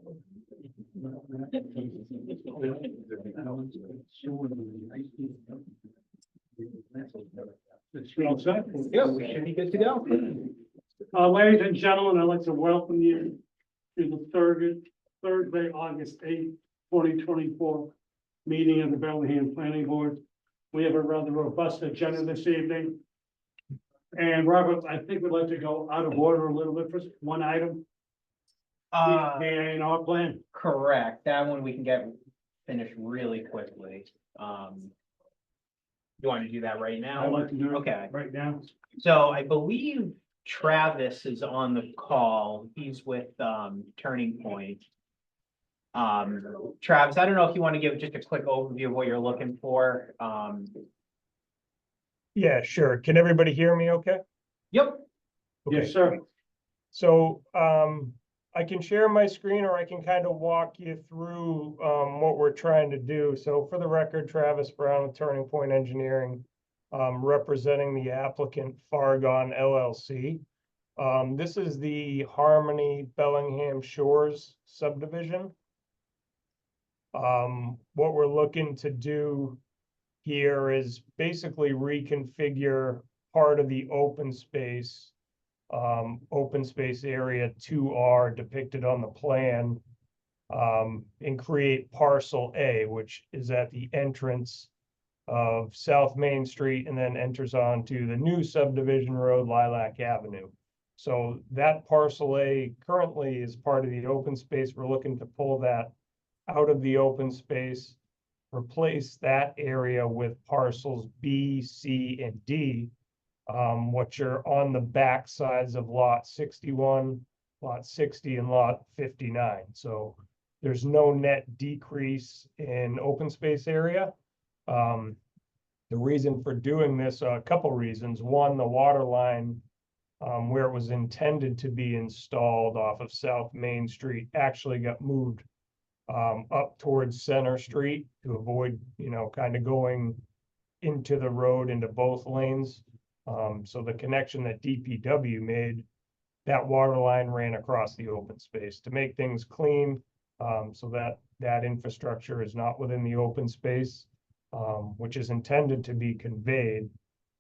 You all set? Yeah, we should be good to go. Ladies and gentlemen, I'd like to welcome you to the Thursday, August 8th, 2024 meeting of the Bellingham Planning Board. We have a rather robust agenda this evening. And Robert, I think we'd like to go out of order a little bit for one item. The A&R plan. Correct. That one we can get finished really quickly. You want to do that right now? I'd like to do it Okay. right now. So I believe Travis is on the call. He's with Turning Point. Travis, I don't know if you want to give just a quick overview of what you're looking for. Yeah, sure. Can everybody hear me okay? Yep. Okay. Yes, sir. So I can share my screen or I can kind of walk you through what we're trying to do. So for the record, Travis Brown with Turning Point Engineering, representing the applicant Fargon LLC. This is the Harmony Bellingham Shores subdivision. What we're looking to do here is basically reconfigure part of the open space area 2R depicted on the plan, and create parcel A, which is at the entrance of South Main Street and then enters onto the new subdivision road, Lilac Avenue. So that parcel A currently is part of the open space. We're looking to pull that out of the open space, replace that area with parcels B, C, and D, which are on the back sides of lot 61, lot 60, and lot 59. So there's no net decrease in open space area. The reason for doing this, a couple reasons. One, the water line where it was intended to be installed off of South Main Street actually got moved up towards Center Street to avoid, kind of going into the road into both lanes. So the connection that DPW made, that water line ran across the open space to make things clean, so that infrastructure is not within the open space, which is intended to be conveyed,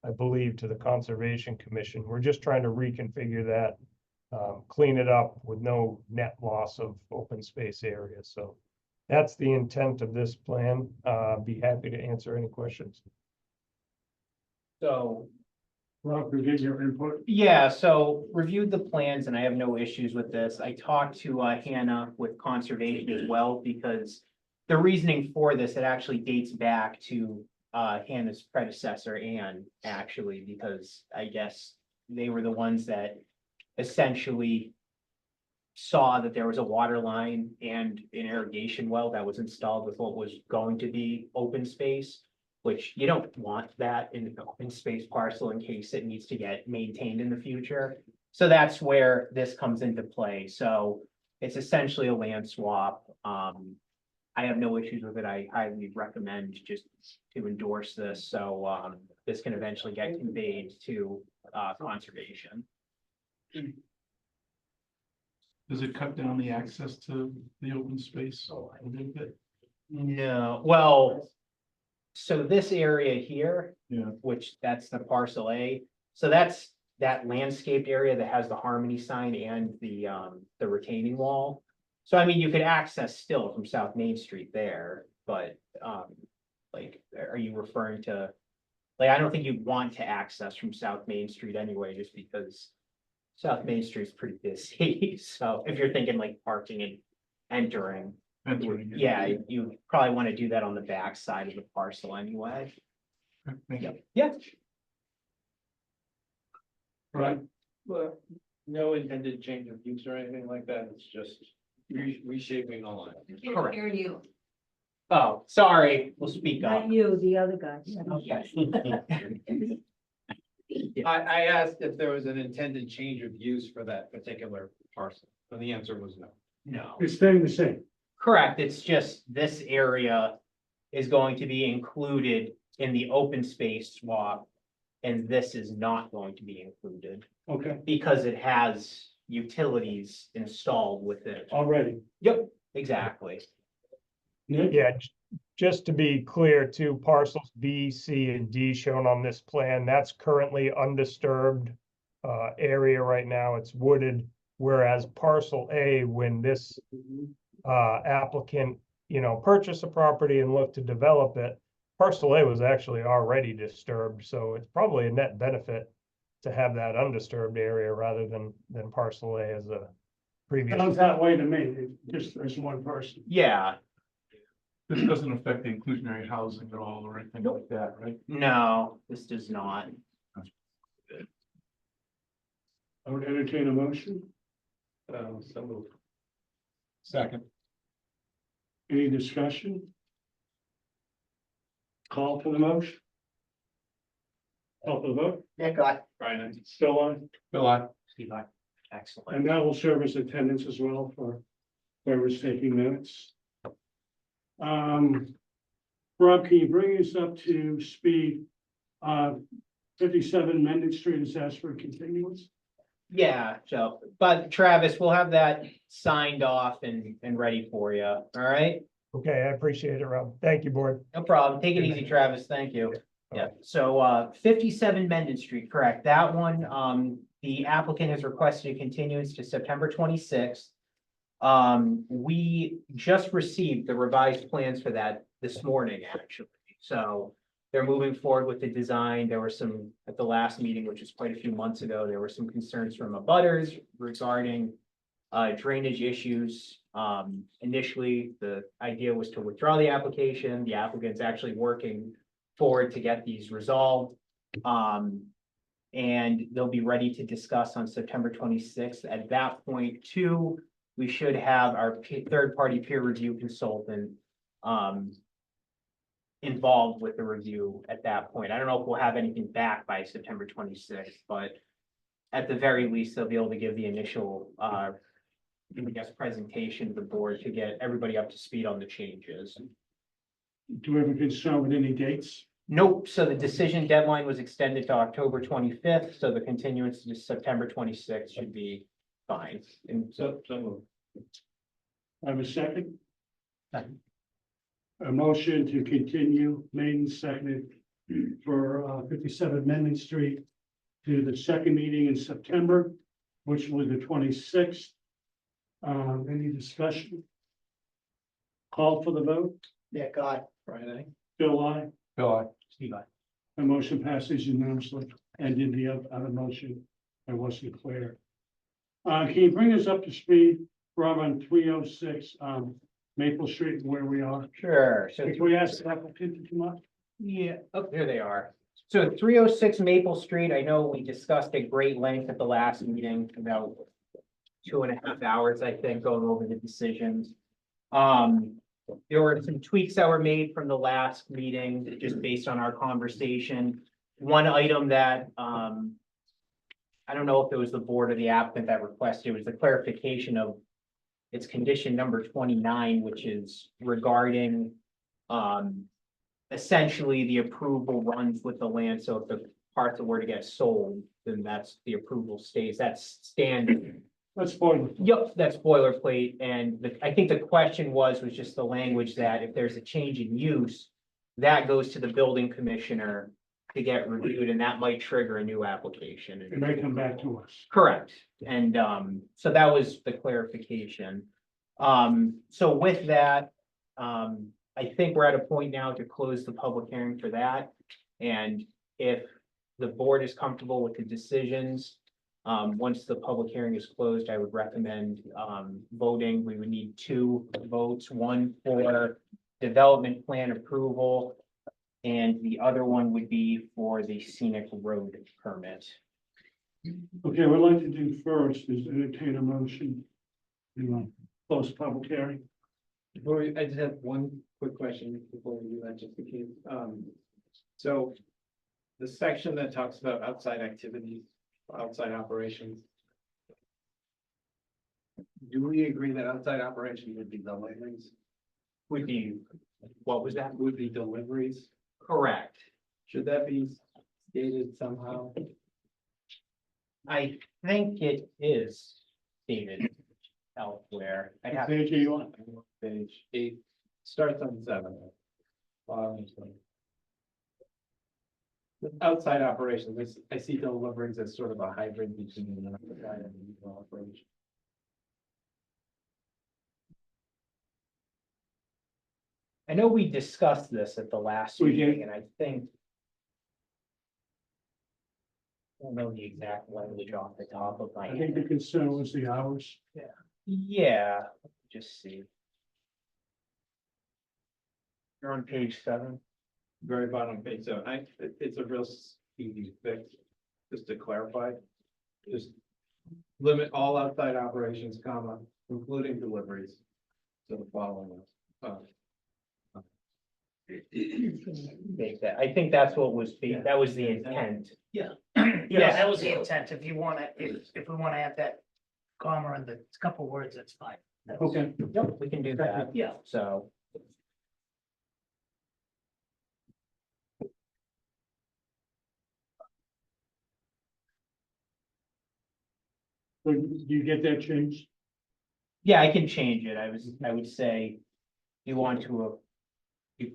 I believe, to the Conservation Commission. We're just trying to reconfigure that, clean it up with no net loss of open space area. So that's the intent of this plan. Be happy to answer any questions. So Rob, we get your input. yeah, so reviewed the plans and I have no issues with this. I talked to Hannah with conservation as well, because the reasoning for this, it actually dates back to Hannah's predecessor, Anne, actually, because I guess they were the ones that essentially saw that there was a water line and an irrigation well that was installed with what was going to be open space, which you don't want that in the open space parcel in case it needs to get maintained in the future. So that's where this comes into play. So it's essentially a land swap. I have no issues with it. I highly recommend just to endorse this. So this can eventually get conveyed to conservation. Does it cut down the access to the open space a little bit? No, well, so this area here, Yeah. which that's the parcel A, so that's that landscaped area that has the Harmony sign and the retaining wall. So I mean, you could access still from South Main Street there, but like, are you referring to? Like, I don't think you'd want to access from South Main Street anyway, just because South Main Street's pretty busy. So if you're thinking like parking and entering. Entering it. Yeah, you probably want to do that on the back side of the parcel anyway. Thank you. Yeah. Right. Well, no intended change of use or anything like that, it's just reshaping the line. Can't Correct. hear you, Oh, sorry, we'll speak up. not you, the other guy. Okay. I asked if there was an intended change of use for that particular parcel, and the answer was no. No, It's staying the same. correct. It's just this area is going to be included in the open space swap. And this is not going to be included Okay. because it has, utilities installed with it. already. Yep, exactly. Nick? Yeah, just to be clear, too, parcels B, C, and D shown on this plan, that's currently undisturbed area right now. It's wooded, whereas parcel A, when this applicant, purchased a property and looked to develop it, parcel A was actually already disturbed, so it's probably a net benefit to have that undisturbed area rather than parcel A as a previous. Sounds that way to me, just as one person. Yeah, This doesn't affect the inclusionary housing at all or anything like that, right? no, this does not. I would entertain a motion. So moved. Second. Any discussion? Call for the motion. Call for the vote. Nick, I. Brian, Still on, Bill, I. Steve, I. Excellent. and that will serve as attendance as well for whoever's taking minutes. Rob, can you bring us up to speed? 57 Mendon Street is asked for continuance. Yeah, so, but Travis, we'll have that signed off and ready for you, all right? Okay, I appreciate it, Rob. Thank you, board. No problem. Take it easy, Travis. Thank you. Yeah, so 57 Mendon Street, correct. That one, the applicant has requested a continuance to September 26th. We just received the revised plans for that this morning, actually. So they're moving forward with the design. There were some, at the last meeting, which was quite a few months ago, there were some concerns from abutters regarding drainage issues. Initially, the idea was to withdraw the application. The applicant's actually working forward to get these resolved. And they'll be ready to discuss on September 26th. At that point, too, we should have our third-party peer review consultant involved with the review at that point. I don't know if we'll have anything back by September 26th, but at the very least, they'll be able to give the initial presentation to the board to get everybody up to speed on the changes. Do we have a concern with any dates? Nope, so the decision deadline was extended to October 25th, so the continuance to September 26th should be fine. And so moved. I have a second. Second. A motion to continue, made and seconded for 57 Mendon Street to the second meeting in September, which was the 26th. Any discussion? Call for the vote. Nick, I. Brian, Bill, I. Bill, I. Steve, I. The motion passes unanimously, and in the other motion, I wasn't clear. Can you bring us up to speed, Rob, on 306 Maple Street, where we are? Sure, so Can we ask the applicant to come up? yeah, oh, there they are. So 306 Maple Street, I know we discussed at great length at the last meeting, about 2.5 hours, I think, going over the decisions. There were some tweaks that were made from the last meeting, just based on our conversation. One item that, I don't know if it was the board or the applicant that requested, it was the clarification of its condition number 29, which is regarding, essentially the approval runs with the land. So if the parcel were to get sold, then that's the approval stays. That's standard. Let's spoil it. Yep, that's boilerplate, and I think the question was just the language that if there's a change in use, that goes to the building commissioner to get reviewed, and that might trigger a new application. It may come back to us. Correct, and so that was the clarification. So with that, I think we're at a point now to close the public hearing for that. And if the board is comfortable with the decisions, once the public hearing is closed, I would recommend voting. We would need 2 votes, one for development plan approval, and the other one would be for the scenic road permit. Okay, what I'd like to do first is entertain a motion to close public hearing. I just have one quick question before we do that, just in case. So the section that talks about outside activities, outside operations. Do we agree that outside operations would be deliveries? Would be, what was that? Would be deliveries? Correct. Should that be stated somehow? I think it is. stated elsewhere. I have, Page are you on? Page 8, starts on 7. Bottom is 7. With outside operations, I see deliveries as sort of a hybrid between an outside and retail operation. I know we discussed this at the last We did. meeting, and I think. I don't know the exact language off the top of my I think the head. concern was the hours. Yeah, just see. You're on page 7. Very bottom page, so it's a real easy fix, just to clarify. Just limit all outside operations, comma, including deliveries. To the following. Make that, I think that's what was, that was the intent. Yeah, Yes. that was the intent. If you wanna, if we wanna add that comma and the couple words, that's fine. That's- Okay, Yep, we can do that, Yeah, so. so do you get that changed? Yeah, I can change it. I would say you want to, if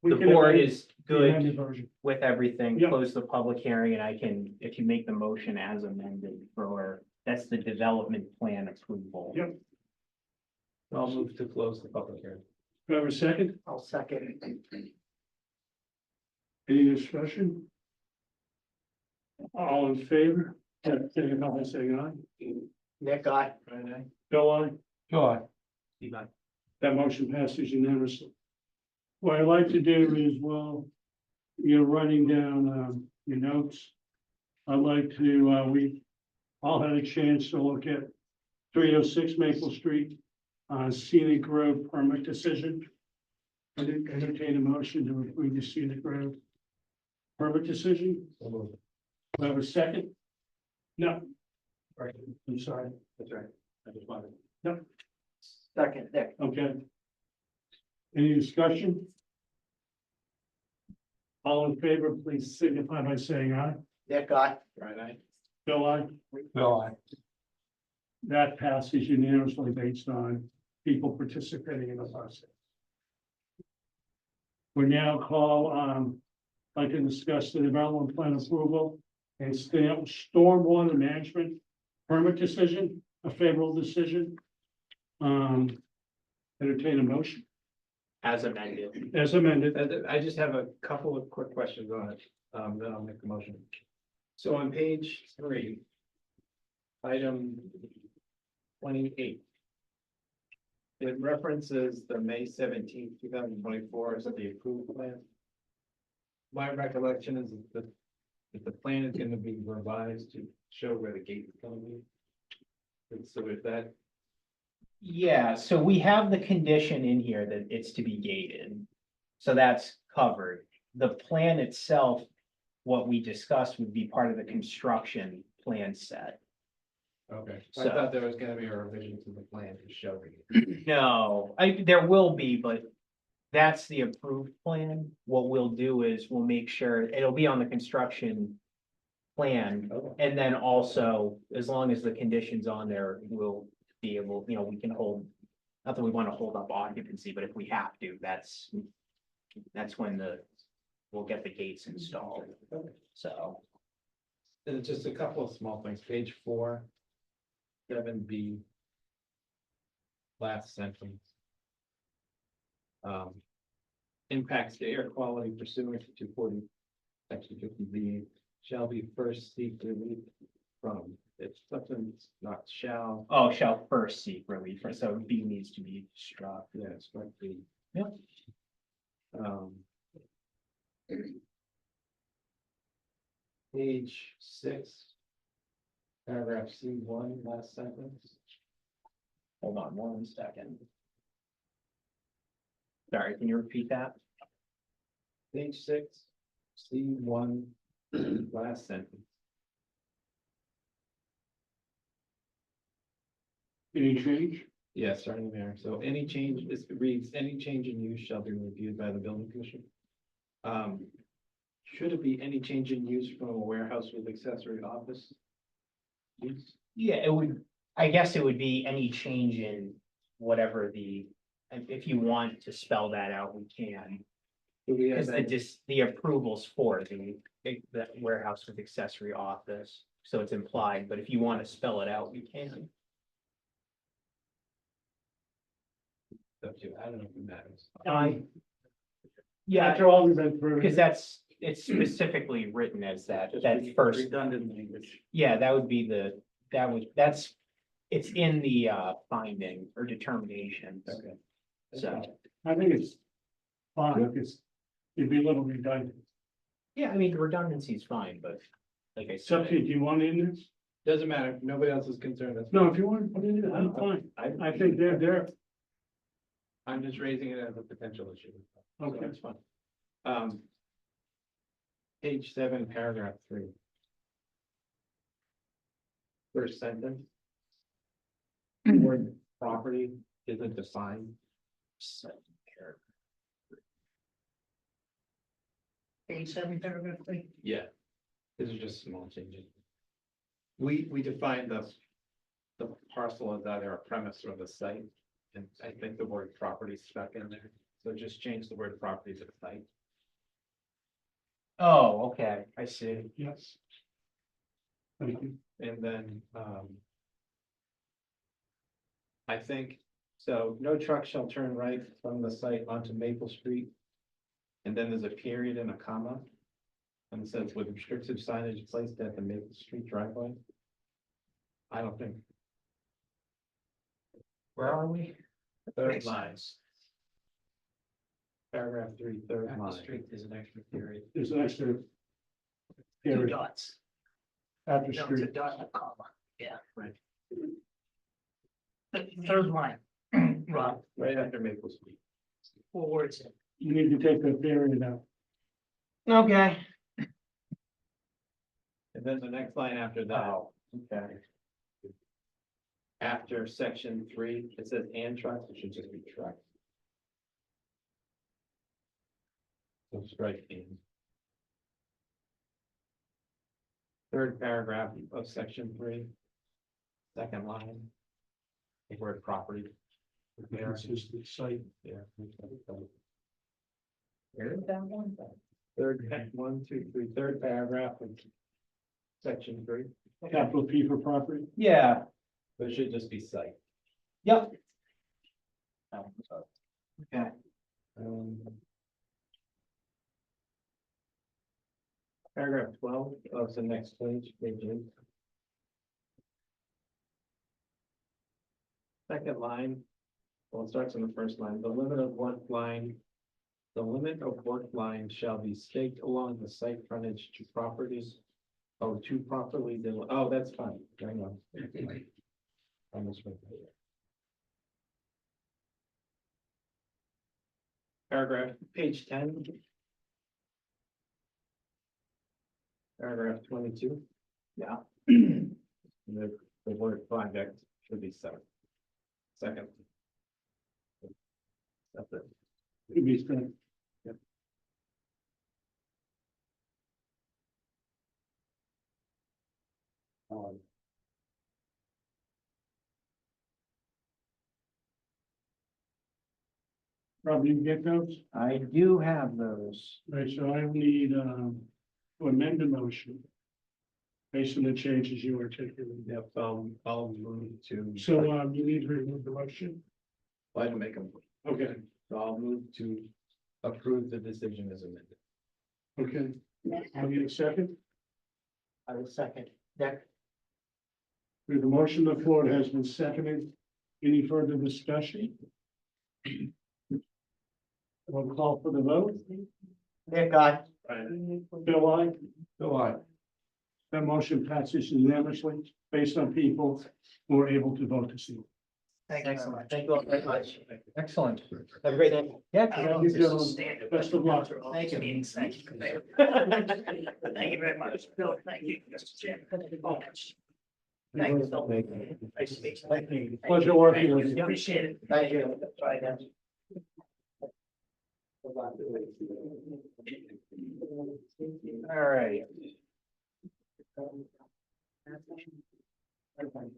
We the can board amend is the amended good version. with everything, Yep. close the public hearing, and I can, if you make the motion as amended for, that's the development plan approval. Yep. I'll move to close the public hearing. Do I have a second? I'll second. Any discussion? All in favor? Yeah, signify by saying aye. Nick, I. Bill, aye. Go on. That motion passes unanimously. What I'd like to do is, well, you're writing down, your notes. I'd like to, we all had a chance to look at 306 Maple Street, scenic road permit decision. I did entertain a motion to approve the scenic road permit decision. Do I have a second? No. Right, I'm sorry. That's right. I just wanted. Second, Nick. Okay. Any discussion? All in favor, please signify by saying aye. Nick, I. Right, Bill, aye. Go on. That passes unanimously based on people participating in the process. We now call, like to discuss the development plan approval and stormwater management permit decision, a favorable decision. Entertain a motion As amended. as amended. I just have a couple of quick questions on it, then I'll make the motion. So on page 3, item 28. It references the May 17th, 2024 as the approved plan. My recollection is that the plan is gonna be revised to show where the gate is gonna be. And so if that, Yeah, so we have the condition in here that it's to be gated. So that's covered. The plan itself, what we discussed would be part of the construction plan set. okay, I So- thought there was gonna be a revision to the plan to show it. No, there will be, but that's the approved plan. What we'll do is we'll make sure it'll be on the construction plan. Oh, And then also, as long as the conditions on there, we'll be able, we can hold, not that we want to hold up occupancy, but if we have to, that's when we'll get the gates installed. So, And just a couple of small things, page 4, 7B. Last sentence. Impacts to air quality pursuant to 240, section 50B shall be first seek relief from. It's something not shall, shall first seek relief, so B needs to be struck. yeah, it's like the. Yep. Page 6. Paragraph C1, last sentence. Hold on 1 second. Sorry, can you repeat that? Page 6, C1, last sentence. Any change? Yeah, starting there. So any change, it reads, any change in use shall be reviewed by the building commission. Should it be any change in use from a warehouse with accessory office? Use? Yeah, it would, I guess it would be any change in whatever if you want to spell that out, we can. Do we have Because that? the approvals for the warehouse with accessory office, so it's implied, but if you want to spell it out, we can. Up to, I don't know if it matters. Yeah, After all we've been through. because it's specifically written as that first, Redundant language. yeah, that would be it's in the finding or determination. Okay. So, I think it's fine, because it'd be a little redundant. yeah, I mean, redundancy is fine, but like I It's up to you, said, do you want it in this? Doesn't matter, if nobody else is concerned, that's. No, if you want to put it in, I'm fine. I think they're, I'm just raising it as a potential issue. So Okay. that's fine. Page 7, paragraph 3. First sentence. Word property isn't defined. Page 7, paragraph 3. Yeah. These are just small changes. We define the parcel as either a premise or the site. And I think the word property stuck in there, so just change the word property to the site. oh, okay, I see. yes. Thank you. And then, I think, so no truck shall turn right from the site onto Maple Street. And then there's a period and a comma. And it says with restrictive signage placed at the Maple Street driveway. I don't think. Where are we? Third line. Paragraph 3, third At the line. street, there's an extra period. There's an extra. Two Period dots. after No, it's a street. dot and a comma, yeah. Right. The third line, Rob, Right after Maple Street. 4 words in. You need to take the period out. Okay. And then the next line after that, Oh, okay. after section 3, it says and trucks, it should just be trucks. So strike in. Third paragraph of section 3. Second line. The word property. There, It's just the site. yeah. Where is that one? Third, 1, 2, 3, third paragraph of section 3, Capital P for property. Yeah, but it should just be site. yep. Oh, sorry. Okay. Paragraph 12 of the next page, page 8. Second line, well, it starts in the first line, the limit of work line. The limit of work line shall be staked along the site frontage to properties. Oh, to properly, oh, that's fine, hang on. I misread that. Paragraph, page 10. Paragraph 22. Yeah. The word project should be second. That's it. Could be spent. Rob, you get those? I do have those. Right, so I need, to amend the motion. Based on the changes you articulated. Yep, I'll move to. So, you need to remove the motion? Why to make them, Okay, so I'll move to approve the decision as amended. okay. I need a second. I will second. Deck. With the motion on the floor, it has been seconded. Any further discussion? We'll call for the vote. Nick, aye. Bill, aye. Go on. That motion passes unanimously based on people who are able to vote to see. Thank you very Excellent. much. Thank you all very much. Excellent. Have a great day. Yeah. I don't know you, if this is gentlemen. standard. Best of luck. Thank you. Meetings, thank you. Thank you very much. Bill, thank you, Mr. Chairman. Thank you, Bill. Nice to meet you. Thank you. Pleasure working with you. Appreciate it. Thank you. Try again. All right.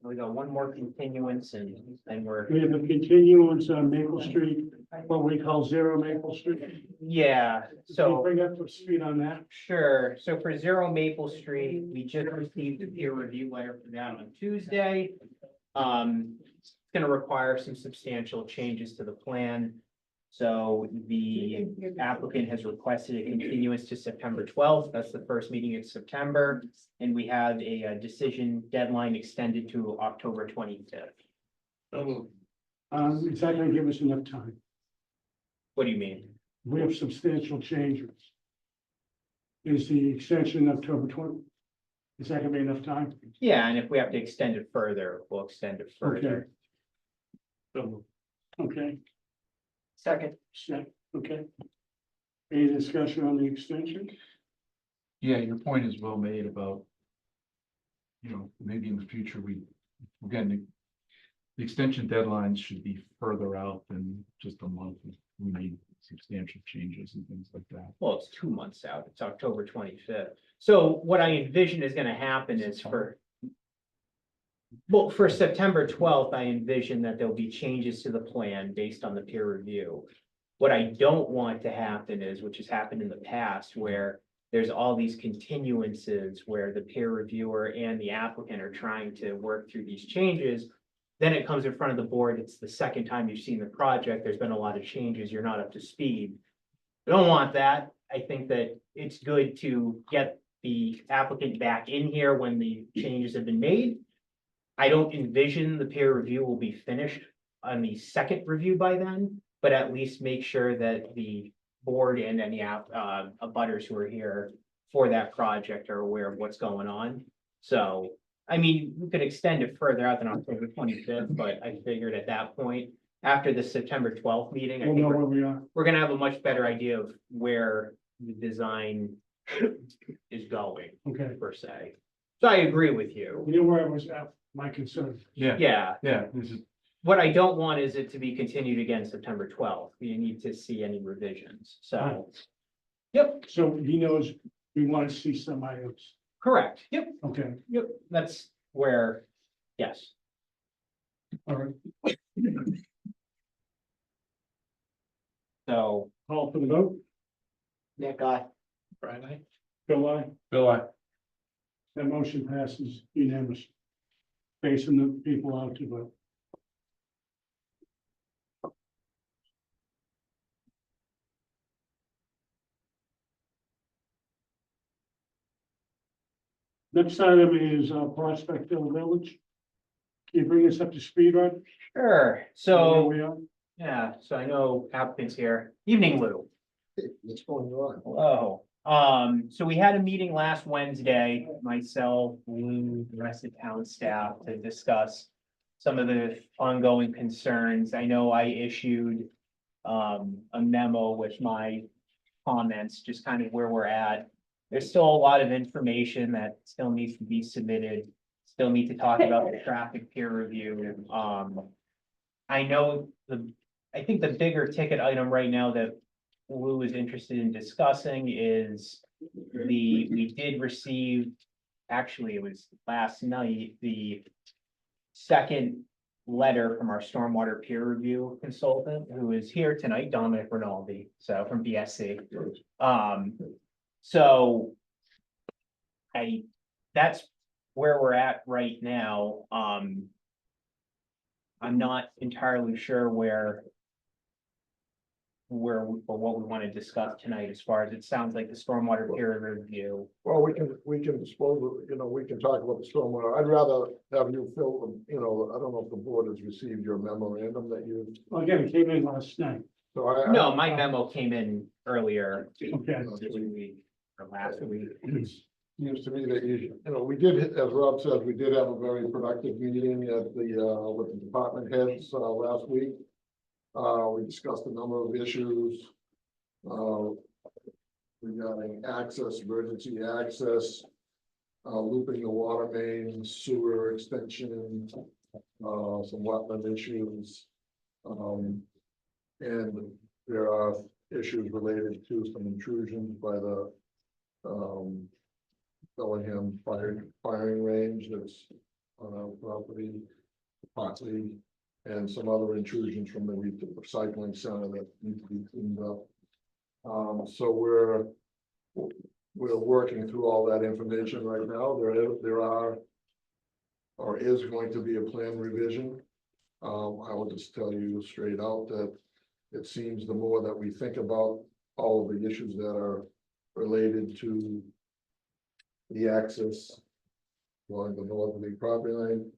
we got one more continuance and we're, We have a continuance on Maple Street, what we call Zero Maple Street. yeah, Can you so. bring up the speed on that? Sure, so for Zero Maple Street, we just received a peer review letter for that on Tuesday. It's gonna require some substantial changes to the plan. So the applicant has requested a continuance to September twelfth, that's the first meeting in September. And we have a decision deadline extended to October 25th. Is that gonna give us enough time? What do you mean? We have substantial changes. Is the extension October 20? Is that gonna be enough time? Yeah, and if we have to extend it further, we'll extend it further. Okay, Second. okay. Any discussion on the extension? Yeah, your point is well made about, maybe in the future, again, the extension deadlines should be further out than just a month. We need substantial changes and things like that. Well, it's 2 months out. It's October 25th. So what I envision is gonna happen is for September 12th, I envision that there'll be changes to the plan based on the peer review. What I don't want to happen is, which has happened in the past, where there's all these continuances where the peer reviewer and the applicant are trying to work through these changes. Then it comes in front of the board. It's the second time you've seen the project. There's been a lot of changes. You're not up to speed. I don't want that. I think that it's good to get the applicant back in here when the changes have been made. I don't envision the peer review will be finished on the second review by then, but at least make sure that the board and any abutters who are here for that project are aware of what's going on. So, I mean, we could extend it further out than October 25th, but I figured at that point, after the September 12th meeting, I We'll think know where we are. we're gonna have a much better idea of where the design is going, Okay. per se. So I agree with you. You know where I was at, my concern. Yeah, This is, what I don't want is it to be continued again September 12th. You need to see any revisions, so. Yep, So he knows we want to see some items. correct. Yep, Okay, yep, that's where, yes. all right. So, Call for the vote. Nick, I. Brian, I. Bill, aye. Bill, That motion passes unanimous. Facing the people out to vote. Next item is Prospectville Village. Can you bring us up to speed, Rod? Sure, Where so, we are? yeah, so I know applicants here. Evening, Lou. What's going on? Hello. So we had a meeting last Wednesday, myself, Lou, the rest of town staff to discuss some of the ongoing concerns. I know I issued a memo with my comments, just kind of where we're at. There's still a lot of information that still needs to be submitted. Still need to talk about the traffic peer review. I know I think the bigger ticket item right now that Lou is interested in discussing is we did receive, actually, it was last night, the second letter from our stormwater peer review consultant, who is here tonight, Dominic Rinaldi, so from BSC. So that's where we're at right now. I'm not entirely sure where or what we want to discuss tonight, as far as it sounds like the stormwater peer review. Well, we can dispose of, we can talk about the stormwater. I'd rather have you fill them, I don't know if the board has received your memorandum that you, Well, again, it came in last night. so I. No, my memo came in earlier Okay. this week or last week. Seems to me that we did, as Rob says, we did have a very productive meeting at with the department heads, last week. We discussed a number of issues. Regarding access, emergency access. Looping the water main, sewer extension, some wetland issues. And there are issues related to some intrusions by the Bellingham firing range that's on our property, partly, and some other intrusions from the recycling center that need to be cleaned up. So we're working through all that information right now. There are or is going to be a plan revision. I will just tell you straight out that it seems the more that we think about all of the issues that are related to the access along the northerly property line,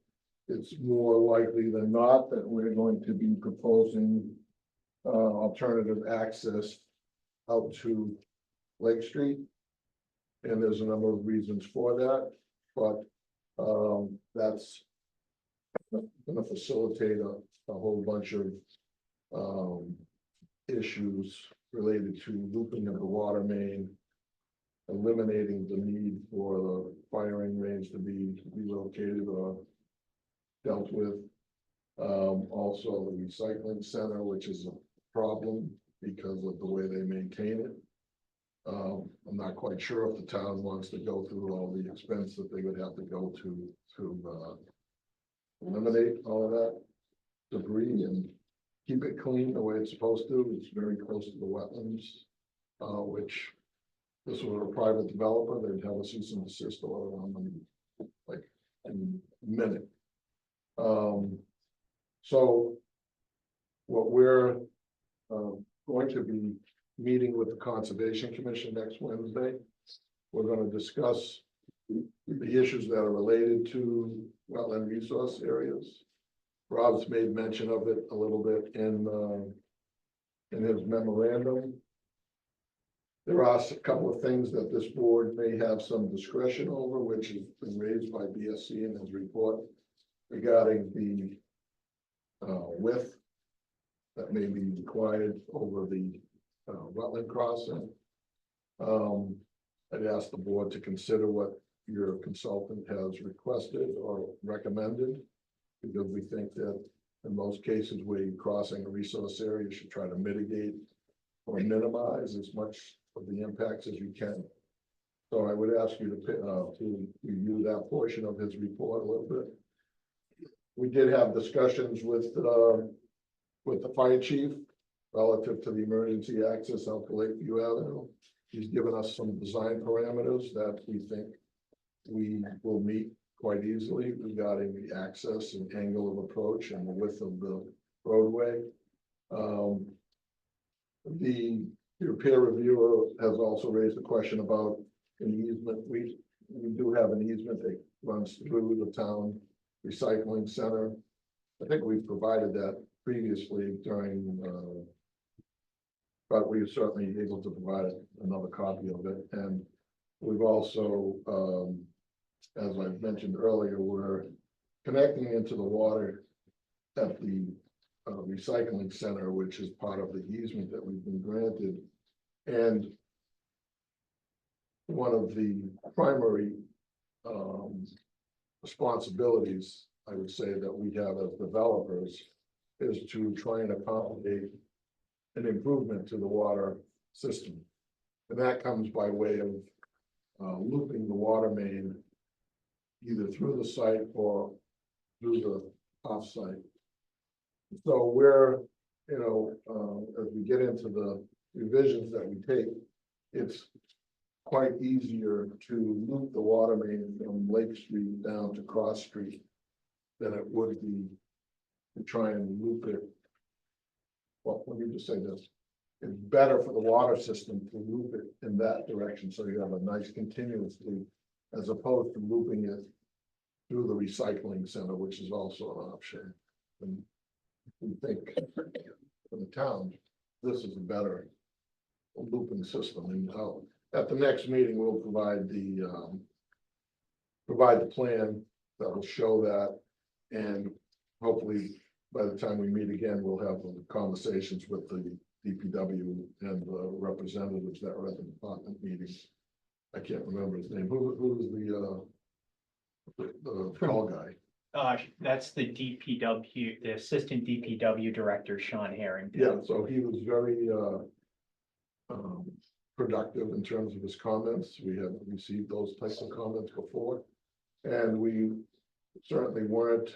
it's more likely than not that we're going to be proposing alternative access out to Lake Street. And there's a number of reasons for that, but that's gonna facilitate a whole bunch of issues related to looping of the water main, eliminating the need for the firing range to be relocated or dealt with. Also the recycling center, which is a problem because of the way they maintain it. I'm not quite sure if the town wants to go through all the expense that they would have to go to eliminate all of that debris and keep it clean the way it's supposed to. It's very close to the wetlands, which this was a private developer, they'd have a cease and desist order on them like in a minute. So what we're going to be meeting with the Conservation Commission next Wednesday. We're going to discuss the issues that are related to wetland resource areas. Rob's made mention of it a little bit in his memorandum. There are a couple of things that this board may have some discretion over, which has been raised by BSC in his report regarding the width that may be required over the wetland crossing. I'd ask the board to consider what your consultant has requested or recommended, because we think that in most cases where you're crossing a resource area, you should try to mitigate or minimize as much of the impacts as you can. So I would ask you to review that portion of his report a little bit. We did have discussions with the fire chief relative to the emergency access out to Lakeview Avenue. He's given us some design parameters that we think we will meet quite easily regarding the access and angle of approach and the width of the roadway. Your peer reviewer has also raised a question about an easement. We do have an easement that runs through the town recycling center. I think we've provided that previously during, but we're certainly able to provide another copy of it. And we've also, as I mentioned earlier, we're connecting into the water at the recycling center, which is part of the easement that we've been granted. And one of the primary responsibilities, I would say, that we have as developers is to try and accommodate an improvement to the water system. And that comes by way of looping the water main either through the site or through the off-site. So we're, as we get into the revisions that we take, it's quite easier to loop the water main from Lake Street down to Cross Street than it would be to try and loop it. Well, let me just say this. It's better for the water system to loop it in that direction, so you have a nice continuous loop, as opposed to looping it through the recycling center, which is also an option. And we think for the town, this is a better looping system. And at the next meeting, we'll provide the plan that will show that, and hopefully by the time we meet again, we'll have conversations with the DPW and the representatives that were at the department meetings. I can't remember his name. Who was the tall guy? That's the DPW, the Assistant DPW Director, Sean Harrington. Yeah, so he was very productive in terms of his comments. We have received those types of comments before. And we certainly weren't,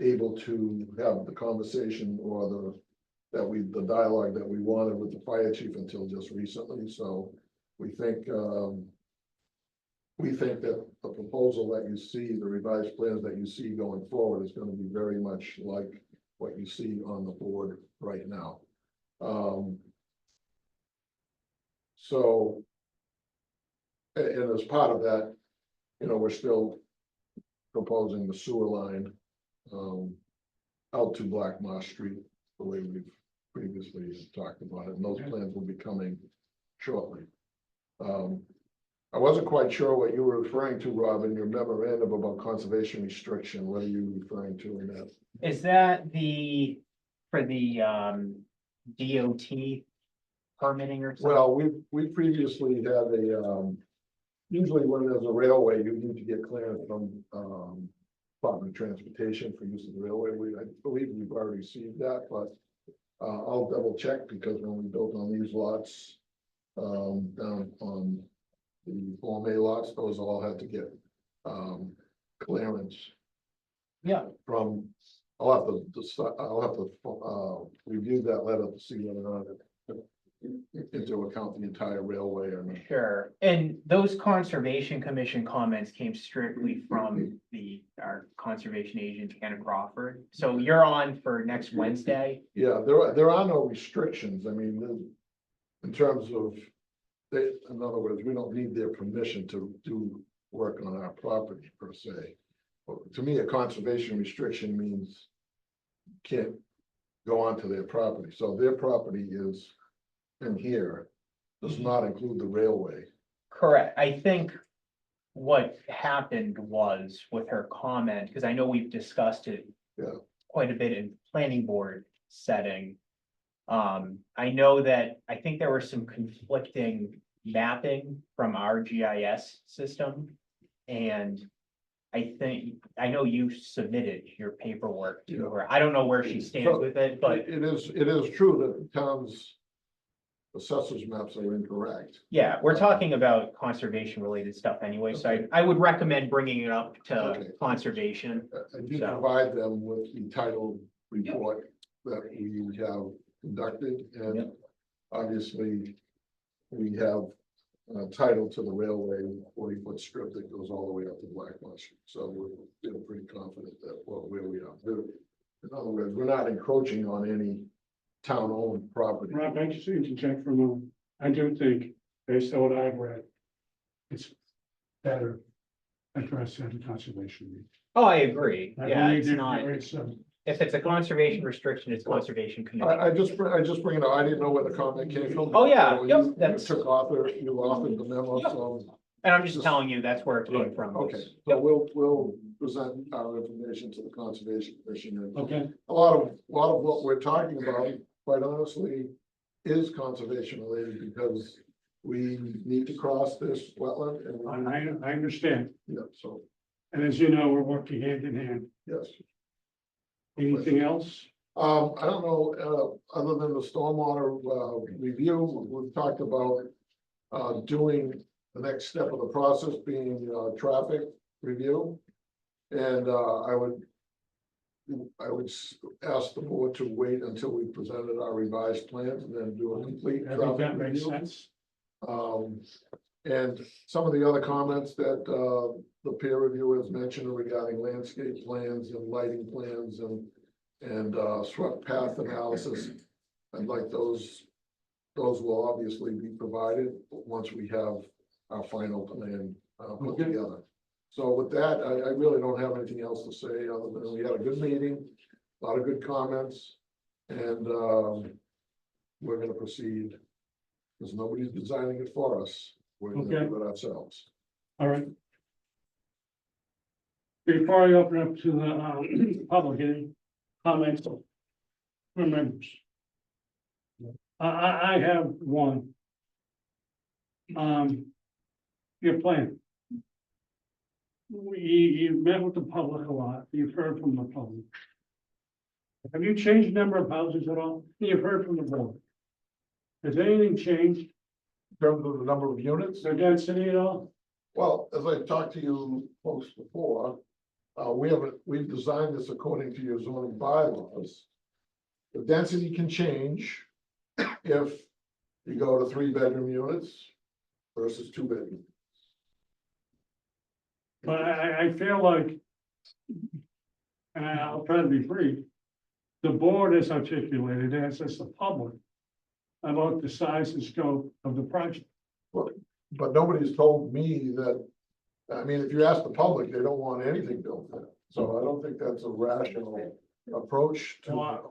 able to have the conversation or the dialogue that we wanted with the fire chief until just recently, so we think, that the proposal that you see, the revised plans that you see going forward is gonna be very much like what you see on the board right now. So, and as part of that, we're still proposing the sewer line, out to Black Moss Street, the way we've previously talked about it, and those plans will be coming shortly. I wasn't quite sure what you were referring to, Rob, in your memorandum about conservation restriction. What are you referring to in that? Is that for the DOT permitting or something? Well, we previously had usually when there's a railway, you need to get clearance from, Department of Transportation for use of the railway. I believe we've already received that, but, I'll double check because when we built on these lots, down on the Form A lots, those all had to get, clearance Yeah, from, I'll have to review that letter to see whether or not it into account the entire railway or not. sure. And those Conservation Commission comments came strictly from our conservation agent, Hannah Crawford. So you're on for next Wednesday? Yeah, there are no restrictions. I mean, in terms of, in other words, we don't need their permission to do work on our property per se. But to me, a conservation restriction means you can't go onto their property. So their property is in here, does not include the railway. Correct. I think what happened was with her comment, because I know we've discussed it Yeah. quite a bit in planning board setting. I know that, I think there were some conflicting mapping from our GIS system. And I know you submitted your paperwork to Yeah. her. I don't know where she stands with it, but It is true that the town's assessors maps are incorrect. yeah, we're talking about conservation related stuff anyway, so I would recommend bringing it up to Okay. conservation. I did So- provide them with the title report that we have conducted, and Yep. obviously we have title to the railway 40-foot strip that goes all the way up to Black Moss. So we're feeling pretty confident that, well, where we are. In other words, we're not encroaching on any town-owned property. Rob, I just interject for a moment. I do think, based on what I've read, it's better addressed at a conservation meeting. Oh, I agree. I Yeah, believe it's not, there is some. if it's a conservation restriction, it's conservation commission. I just bring it up. I didn't know where the comment came from. Oh, yeah. So Yep, you that's- took author, you authored the memo, Yep. so. And I'm just telling you, that's where it came from. Okay, so we'll present our information to the Conservation Commission. And Okay, a lot of what we're talking about, quite honestly, is conservation related because we need to cross this wetland and, I understand. yeah, so, And as you know, we're working hand in hand. yes. Anything else? I don't know, other than the stormwater, review, we've talked about, doing the next step of the process being, traffic review. And, I would ask the board to wait until we presented our revised plans and then do a complete I think that traffic makes review. sense. And some of the other comments that, the peer reviewers mentioned regarding landscape plans and lighting plans and swept path analysis. I'd like those will obviously be provided once we have our final plan put Okay. together. So with that, I really don't have anything else to say, other than we had a good meeting, a lot of good comments, and we're gonna proceed. Because nobody's designing it for us, we're gonna Okay. do it ourselves. All right. Before I open up to the public, any comments from members? I have one. Your plan. You met with the public a lot, you've heard from the public. Have you changed the number of houses at all? You've heard from the board. Has anything changed, In terms of the number of units, their density at all? Well, as I talked to you folks before, we've designed this according to your zoning bylaws. The density can change if you go to 3-bedroom units versus 2-bedroom. But I feel like, and I'll try to be brief, the board has articulated, as is the public, about the size and scope of the project. But nobody's told me that, I mean, if you ask the public, they don't want anything built there. So I don't think that's a rational approach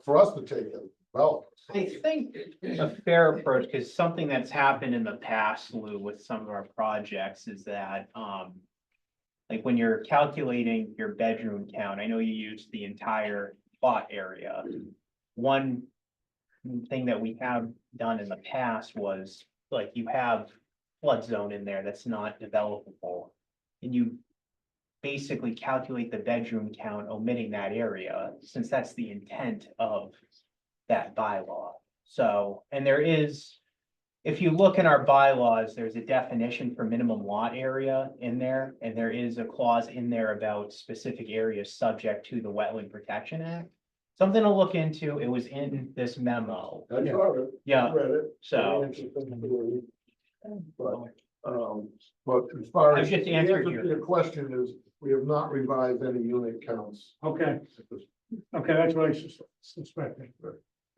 for us to take it. Well, I think a fair approach, because something that's happened in the past, Lou, with some of our projects is that, like when you're calculating your bedroom count, I know you use the entire plot area. One thing that we have done in the past was, like, you have flood zone in there that's not developable. And you basically calculate the bedroom count omitting that area, since that's the intent of that bylaw. So, and there is, if you look in our bylaws, there's a definition for minimum lot area in there, and there is a clause in there about specific areas subject to the Wetland Protection Act. Something to look into. It was in this memo. I saw it. Yeah. I read it. So, But as far I've as just the answered answer to your question is, we have not revised any unit counts. Okay, that's what I suspected.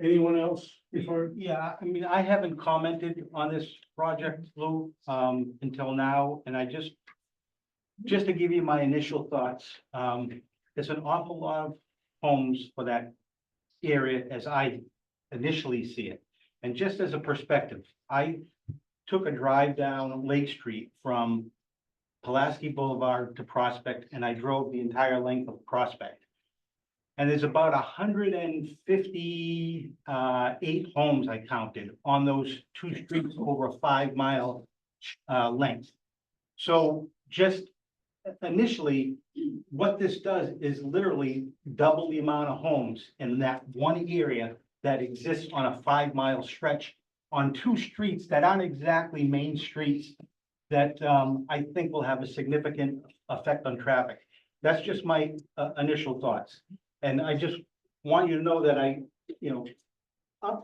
Anyone else before? Yeah, I mean, I haven't commented on this project, Lou, until now, and just to give you my initial thoughts, there's an awful lot of homes for that area as I initially see it. And just as a perspective, I took a drive down Lake Street from Pulaski Boulevard to Prospect, and I drove the entire length of Prospect. And there's about 158 homes I counted on those two streets over a 5-mile length. So just initially, what this does is literally double the amount of homes in that one area that exists on a 5-mile stretch on two streets that aren't exactly main streets that I think will have a significant effect on traffic. That's just my initial thoughts. And I just want you to know that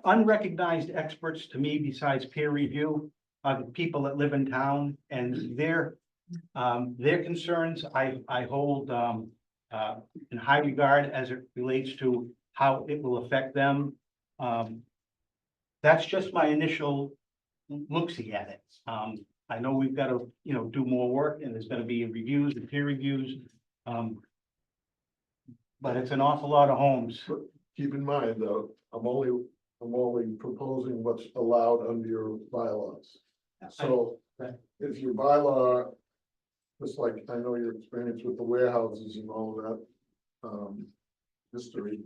unrecognized experts to me, besides peer review, are the people that live in town, and their concerns I hold in high regard as it relates to how it will affect them. That's just my initial look-see at it. I know we've got to, do more work, and there's gonna be reviews and peer reviews. But it's an awful lot of homes. Keep in mind, though, I'm only proposing what's allowed under your bylaws. So if your bylaw, just like I know your experience with the warehouses and all that, history.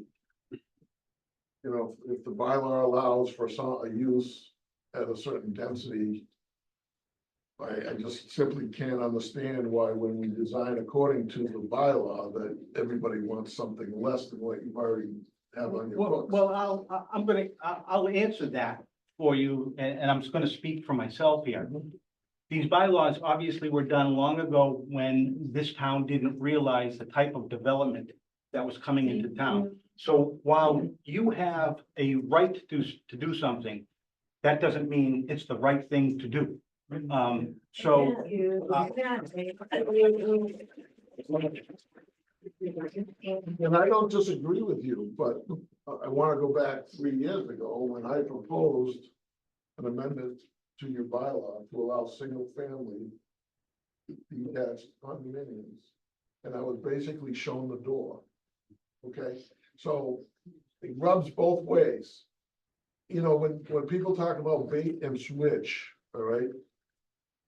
If the bylaw allows for a use at a certain density, I just simply can't understand why, when we design according to the bylaw, that everybody wants something less than what you already have on your books. Well, I'll answer that for you, and I'm just gonna speak for myself here. These bylaws obviously were done long ago when this town didn't realize the type of development that was coming into town. So while you have a right to do something, that doesn't mean it's the right thing to do. And I don't disagree with you, but I want to go back 3 years ago when I proposed an amendment to your bylaw to allow single family detached condominiums. And I was basically shown the door. Okay, so it rubs both ways. When people talk about bait and switch, all right.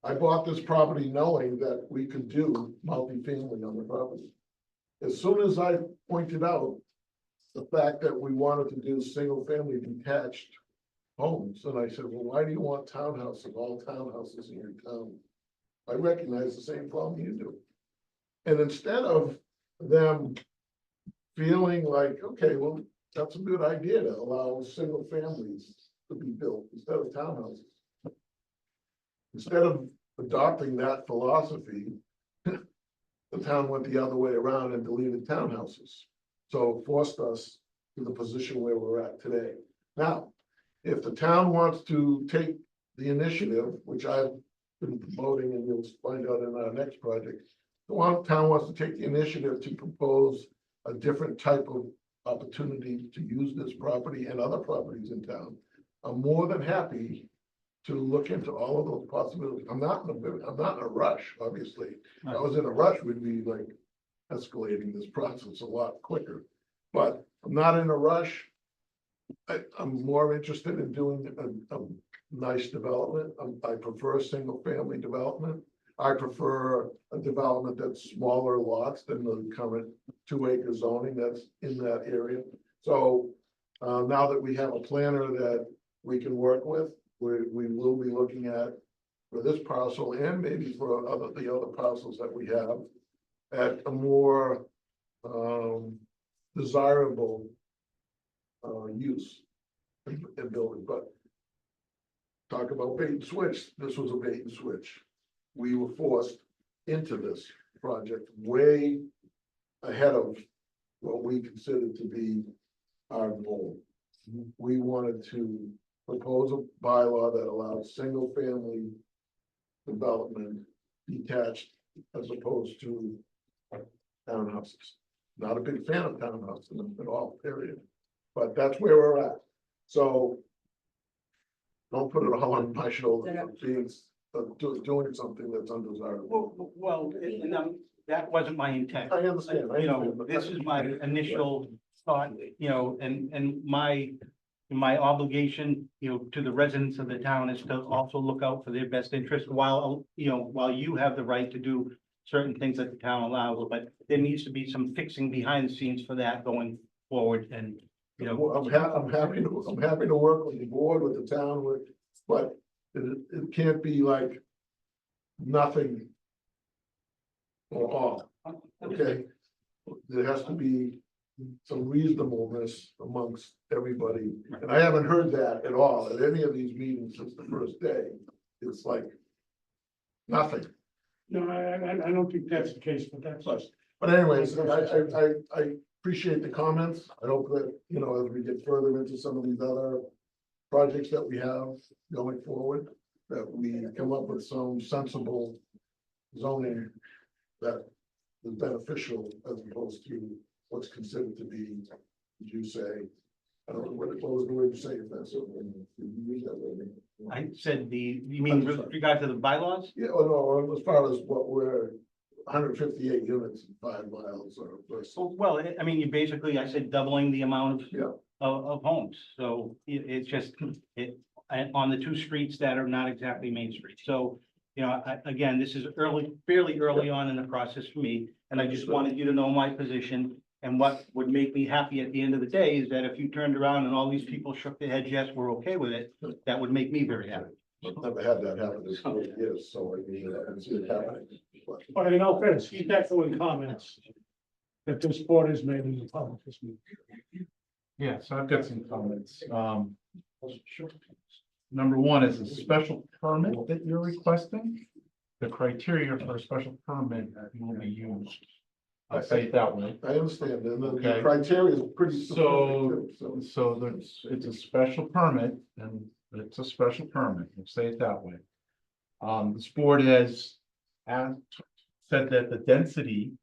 I bought this property knowing that we could do multifamily on the property. As soon as I pointed out the fact that we wanted to do single family detached homes, and I said, well, why do you want townhouses, all townhouses in your town? I recognize the same problem you do. And instead of them feeling like, okay, well, that's a good idea to allow single families to be built instead of townhouses. Instead of adopting that philosophy, the town went the other way around and deleted townhouses. So it forced us to the position where we're at today. Now, if the town wants to take the initiative, which I've been promoting, and you'll find out in our next project, town wants to take the initiative to propose a different type of opportunity to use this property and other properties in town, I'm more than happy to look into all of those possibilities. I'm not in a rush, obviously. If I was in a rush, we'd be like escalating this process a lot quicker. But I'm not in a rush. I'm more interested in doing a nice development. I prefer single family development. I prefer a development that's smaller lots than the current 2-acre zoning that's in that area. So now that we have a planner that we can work with, we will be looking at, for this parcel and maybe for the other parcels that we have, at a more desirable use in building. But talk about bait and switch, this was a bait and switch. We were forced into this project way ahead of what we considered to be our goal. We wanted to propose a bylaw that allows single family development detached as opposed to townhouses. Not a big fan of townhouses at all, period. But that's where we're at. So don't put it all on my shoulders of being doing something that's undesirable. Well, that wasn't my intent. I understand. You know, this is my initial thought, you know, and my obligation, you know, to the residents of the town is to also look out for their best interest while, you know, while you have the right to do certain things that the town allows, but there needs to be some fixing behind the scenes for that going forward, and, you know. I'm happy to work with the board, with the town, but it can't be like nothing or all, okay? There has to be some reasonableness amongst everybody, and I haven't heard that at all at any of these meetings since the first day. It's like nothing. No, I don't think that's the case, but that's just. But anyways, I appreciate the comments. I hope that, you know, as we get further into some of these other projects that we have going forward, that we come up with some sensible zoning that is beneficial as opposed to what's considered to be, as you say, I don't know, what was the word you say, if that's something, did you use that word? I said you mean with regard to the bylaws? Yeah, oh no, as far as what we're, 158 units in 5 miles or. Well, I mean, I said doubling the amount Yeah. of homes, so it's just, on the 2 streets that are not exactly main streets, so, you know, again, this is fairly early on in the process for me, and I just wanted you to know my position. And what would make me happy at the end of the day is that if you turned around and all these people shook their heads, yes, we're okay with it, that would make me very happy. I've never had that happen in 40 years, so I mean, I haven't seen it happening. All right, in all fairness, keep echoing comments that this board has made in the public this meeting. Yeah, so I've got some comments. Number one is a special permit that you're requesting. The criteria for a special permit will be used. I say it that way. I understand, and the Okay. criteria is pretty specific So, too, so it's a special permit, and it's a special permit, let's say it that way. This board has said that the density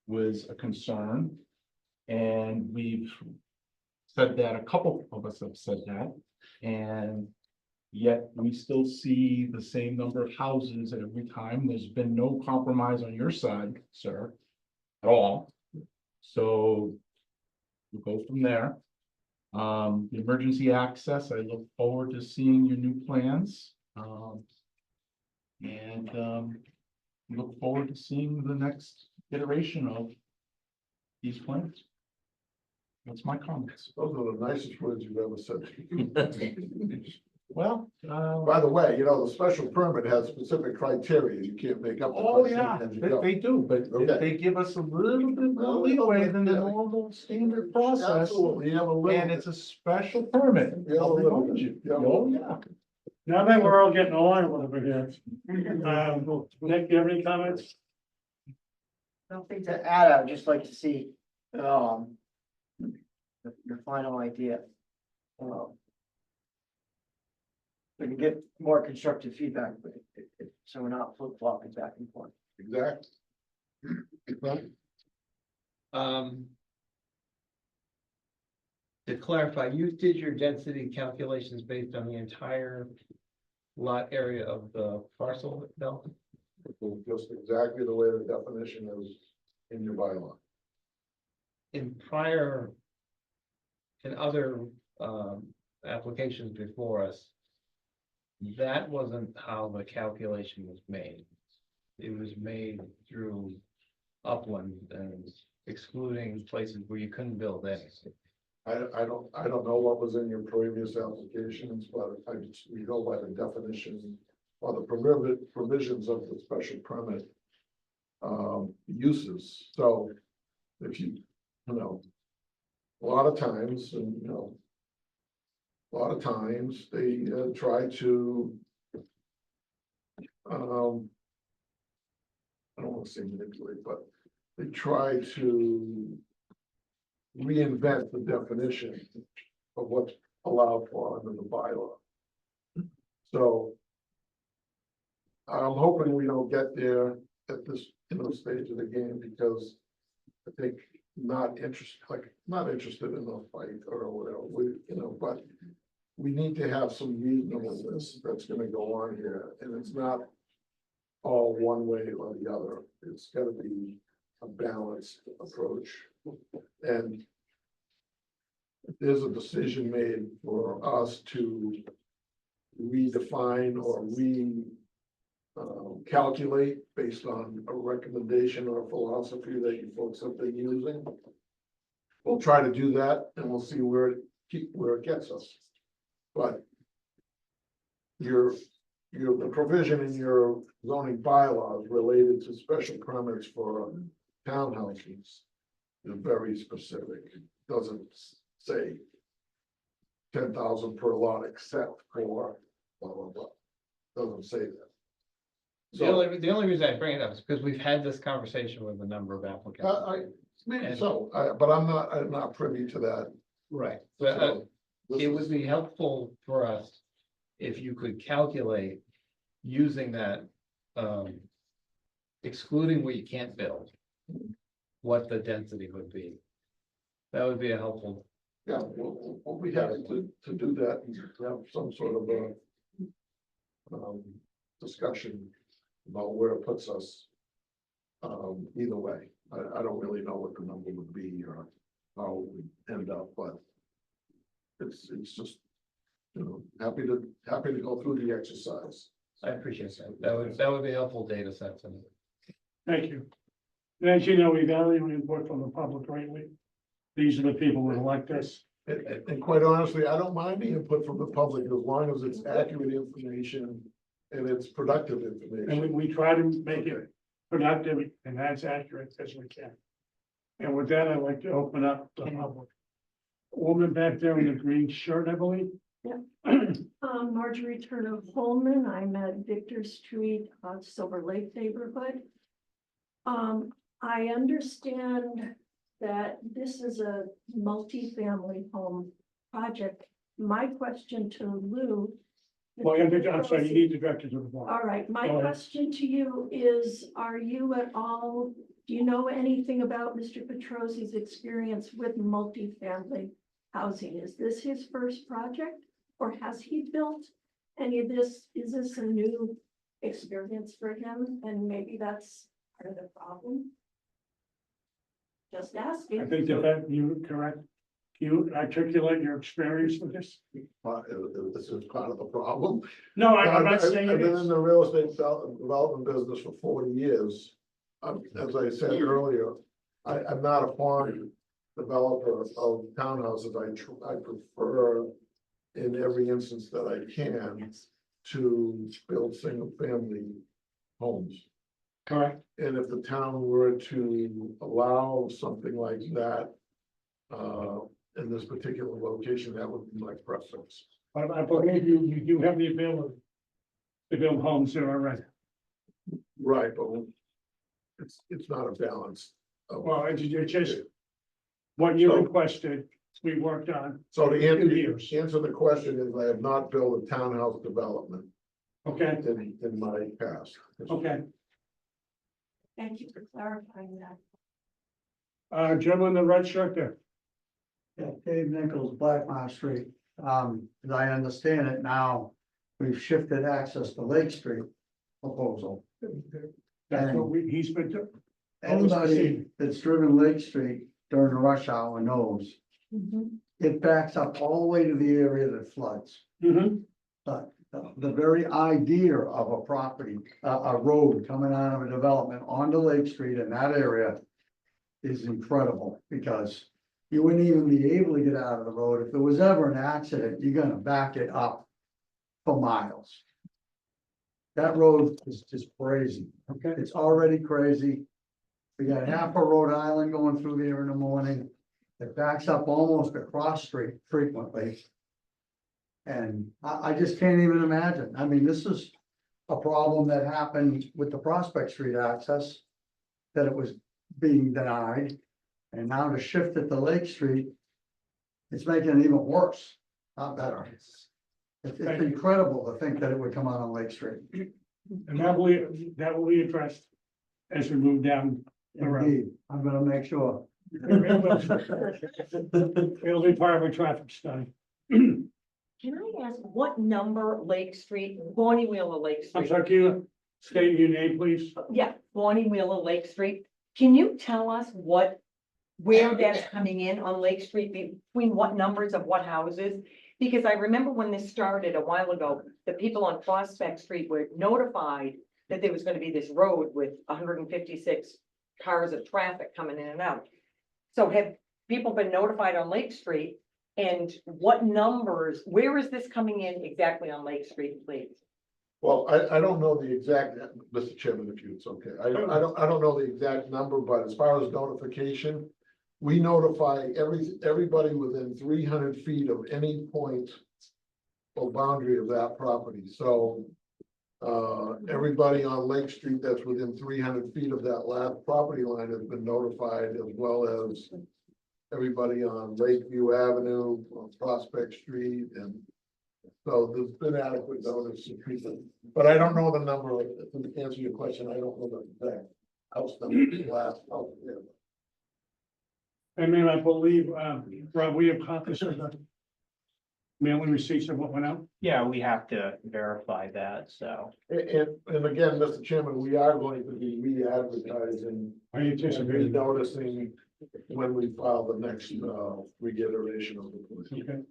was a concern. And we've said that, a couple of us have said that, and yet we still see the same number of houses every time. There's been no compromise on your side, sir, at all. So we'll go from there. The emergency access, I look forward to seeing your new plans. Look forward to seeing the next iteration of these plans. That's my comments. those are the nicest words you've ever said. Well, By the way, you know, the special permit has specific criteria, you can't make up. the oh criteria yeah, as you they, go. they do, but Okay. they give us a little bit more leeway than the normal standard process. Absolutely, you have a little. And it's a special permit. Yeah, a little bit. You. Yeah. Oh, yeah. Now that we're all getting along a little bit here, Nick, you have any comments? Nothing to add, I would just like to see, the final idea. We can get more constructive feedback, but so we're not flip-flopping back and forth. Exactly. To clarify, you did your density calculations based on the entire lot area of the parcel itself? Just exactly the way the definition is in your bylaw. In other applications before us, that wasn't how the calculation was made. It was made through upland and excluding places where you couldn't build anything. I don't know what was in your previous applications, but we go by the definition or the provisions of the special permit. Uses, so if you know, a lot of times, and a lot of times they try to I don't want to say manipulate, but they try to reinvent the definition of what's allowed for under the bylaw. So I'm hoping we don't get there at this, stage of the game, because I think not interested in a fight or whatever, but we need to have some reasonableness that's gonna go on here, and it's not all one way or the other. It's gotta be a balanced approach. And if there's a decision made for us to redefine or calculate based on a recommendation or a philosophy that you folks have been using, we'll try to do that, and we'll see where it gets us. But the provision in your zoning bylaws related to special permits for townhouses is very specific. It doesn't say 10,000 per lot except for blah, blah, blah. Doesn't say that. The only reason I bring it up is because we've had this conversation with a number of applicants. But I'm not privy to that. Right, but So, it would be helpful for us if you could calculate using that, excluding what you can't build, what the density would be. That would be a helpful. Yeah, we'll be happy to do that and have some sort of a discussion about where it puts us. Either way, I don't really know what the number would be or how it would end up, but it's just, happy to go through the exercise. I appreciate that. That would be a helpful data set to me. Thank you. And as you know, we value input from the public greatly. These are the people who elect us. And quite honestly, I don't mind the input from the public as long as it's accurate information and it's productive And information. we try to make it productive and as accurate as we can. And with that, I'd like to open up the public. Woman back there in the green shirt, I believe. Marjorie Turner Holman, I'm at Victor Street, Silver Lake neighborhood. I understand that this is a multi-family home project. My question to Lou. Well, I'm sorry, you need to direct it to the board. All right, my Go ahead. question to you is, are you at all, do you know anything about Mr. Petrosi's experience with multi-family housing? Is this his first project? Or has he built any of this? Is this a new experience for him? And maybe that's part of the problem? Just asking. I think that you correct. You articulate your experience with this? This is part of the problem. No, I'm not saying I've it been in is. the real estate development business for 40 years. As I said earlier, I'm not a foreign developer of townhouses. I prefer in every instance that I can to build single family homes. Correct. And if the town were to allow something like that, in this particular location, that would be my preference. But I believe you do have the ability to build homes there already. Right, but it's not a balance. Well, it's just what you requested, we worked on. So to for 2 years. answer the question is, I have not built a townhouse development Okay, in my past. okay. Thank you for clarifying that. Gentleman in the red shirt there. Yeah, Dave Nichols, Blackmar Street. As I understand it now, we've shifted access to Lake Street proposal. That's what he's been doing. Anybody that's driven Lake Street during the rush hour knows Mhm. it backs up all the way to the area that floods. Mhm. But the very idea of a property, a road coming out of a development onto Lake Street in that area is incredible, because you wouldn't even be able to get out of the road. If there was ever an accident, you're gonna back it up for miles. That road is just crazy. Okay. It's already crazy. We got half of Rhode Island going through there in the morning. It backs up almost across street frequently. And I just can't even imagine. I mean, this is a problem that happened with the Prospect Street access. That it was being denied. And now to shift it to Lake Street. It's making it even worse, not better. It's incredible to think that it would come out on Lake Street. And that will be addressed as we move down the road. Indeed, I'm gonna make sure. It'll be part of a traffic study. Can I ask what number Lake Street, Bonnie Wheeler Lake I'm Street? sorry, can you state your name, please? Yeah, Bonnie Wheeler Lake Street. Can you tell us where that's coming in on Lake Street, between what numbers of what houses? Because I remember when this started a while ago, the people on Prospect Street were notified that there was gonna be this road with 156 cars of traffic coming in and out. So have people been notified on Lake Street? And what numbers, where is this coming in exactly on Lake Street, please? Well, I don't know the exact, Mr. Chairman, if it's okay, I don't know the exact number, but as far as notification. We notify everybody within 300 feet of any point or boundary of that property, so. Everybody on Lake Street that's within 300 feet of that last property line has been notified, as well as. Everybody on Lakeview Avenue, on Prospect Street, and. So there's been adequate notice to people, but I don't know the number, to answer your question, I don't know the exact house number, the last house, yeah. And then I believe, Rob, we have copies of the mailing receipts of what went out. Yeah, we have to verify that, so. And again, Mr. Chairman, we are going to be re-advertising Are you and anticipating? re-noticing when we file the next, reiteration of the plan. Okay.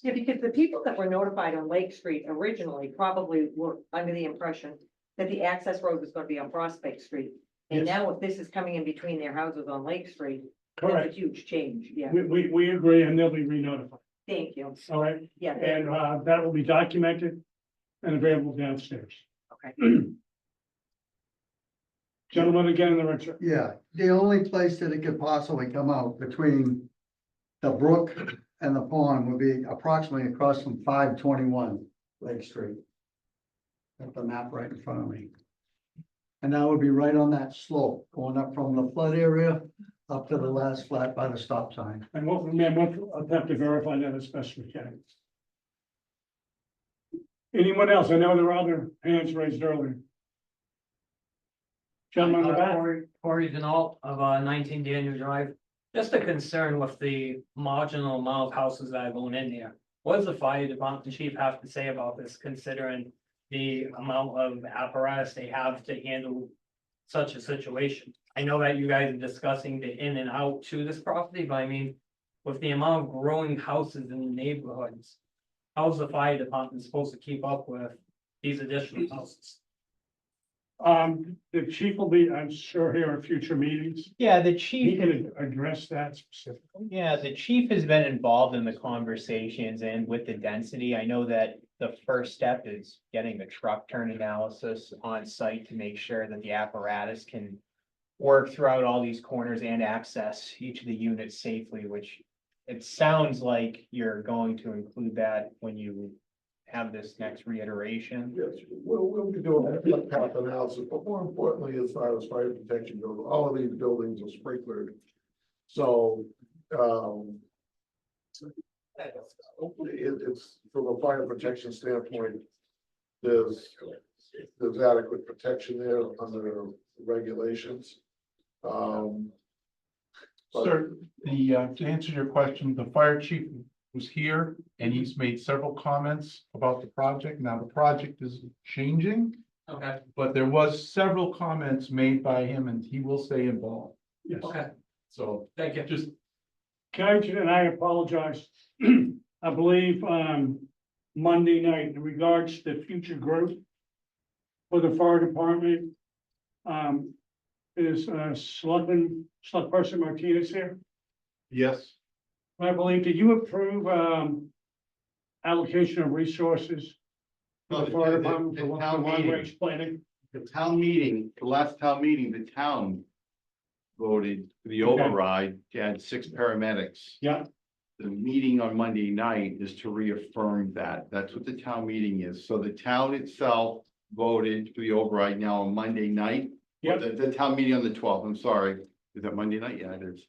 Yeah, because the people that were notified on Lake Street originally probably were under the impression that the access road was gonna be on Prospect Street. And Yes. now if this is coming in between their houses on Lake Street, that's a Correct. huge change, yeah, We agree, and they'll be re-notified. thank you, All right, yeah. and that will be documented and available downstairs. Okay. Gentlemen, again in the red shirt. Yeah, the only place that it could possibly come out between the brook and the pond would be approximately across from 521 Lake Street. Got the map right in front of me. And that would be right on that slope, going up from the flood area up to the last flat by the stop sign. And we'll have to verify that as best we can. Anyone else? I know there were other hands raised earlier. Gentleman in the back. Corey Denault of 19 Daniel Drive. Just a concern with the marginal amount of houses that are going in there. What does the fire department chief have to say about this, considering the amount of apparatus they have to handle such a situation? I know that you guys are discussing the in and out to this property, but I mean, with the amount of growing houses in the neighborhoods, how's the fire department supposed to keep up with these additional houses? The chief will be, I'm sure, here at future meetings. Yeah, the He chief, can address that specifically. yeah, the chief has been involved in the conversations and with the density. I know that the first step is getting a truck turn analysis on site to make sure that the apparatus can work throughout all these corners and access each of the units safely, which it sounds like you're going to include that when you have this next reiteration. Yes, we'll be doing a flood path analysis, but more importantly, as far as fire protection goes, all of these buildings are sprinklered. So, it's from a fire protection standpoint, there's adequate protection there under regulations. Sir, to answer your question, the fire chief was here and he's made several comments about the project. Now, the project is changing, Okay, but there was several comments made by him and he will stay involved. Yes. okay, So thank you. just, Can I, and I apologize, I believe, Monday night in regards to future growth for the fire department, is, Select Person Martinez here? yes, I believe, did you approve, allocation of resources for No, the fire the department for town long meeting. range planning? The town meeting, the last town meeting, the town voted for the Okay. override to add 6 paramedics. Yeah, The meeting on Monday night is to reaffirm that. That's what the town meeting is. So the town itself voted for the override now on Monday night. Yep. The town meeting on the 12th, I'm sorry. Is that Monday night? Yeah, it is.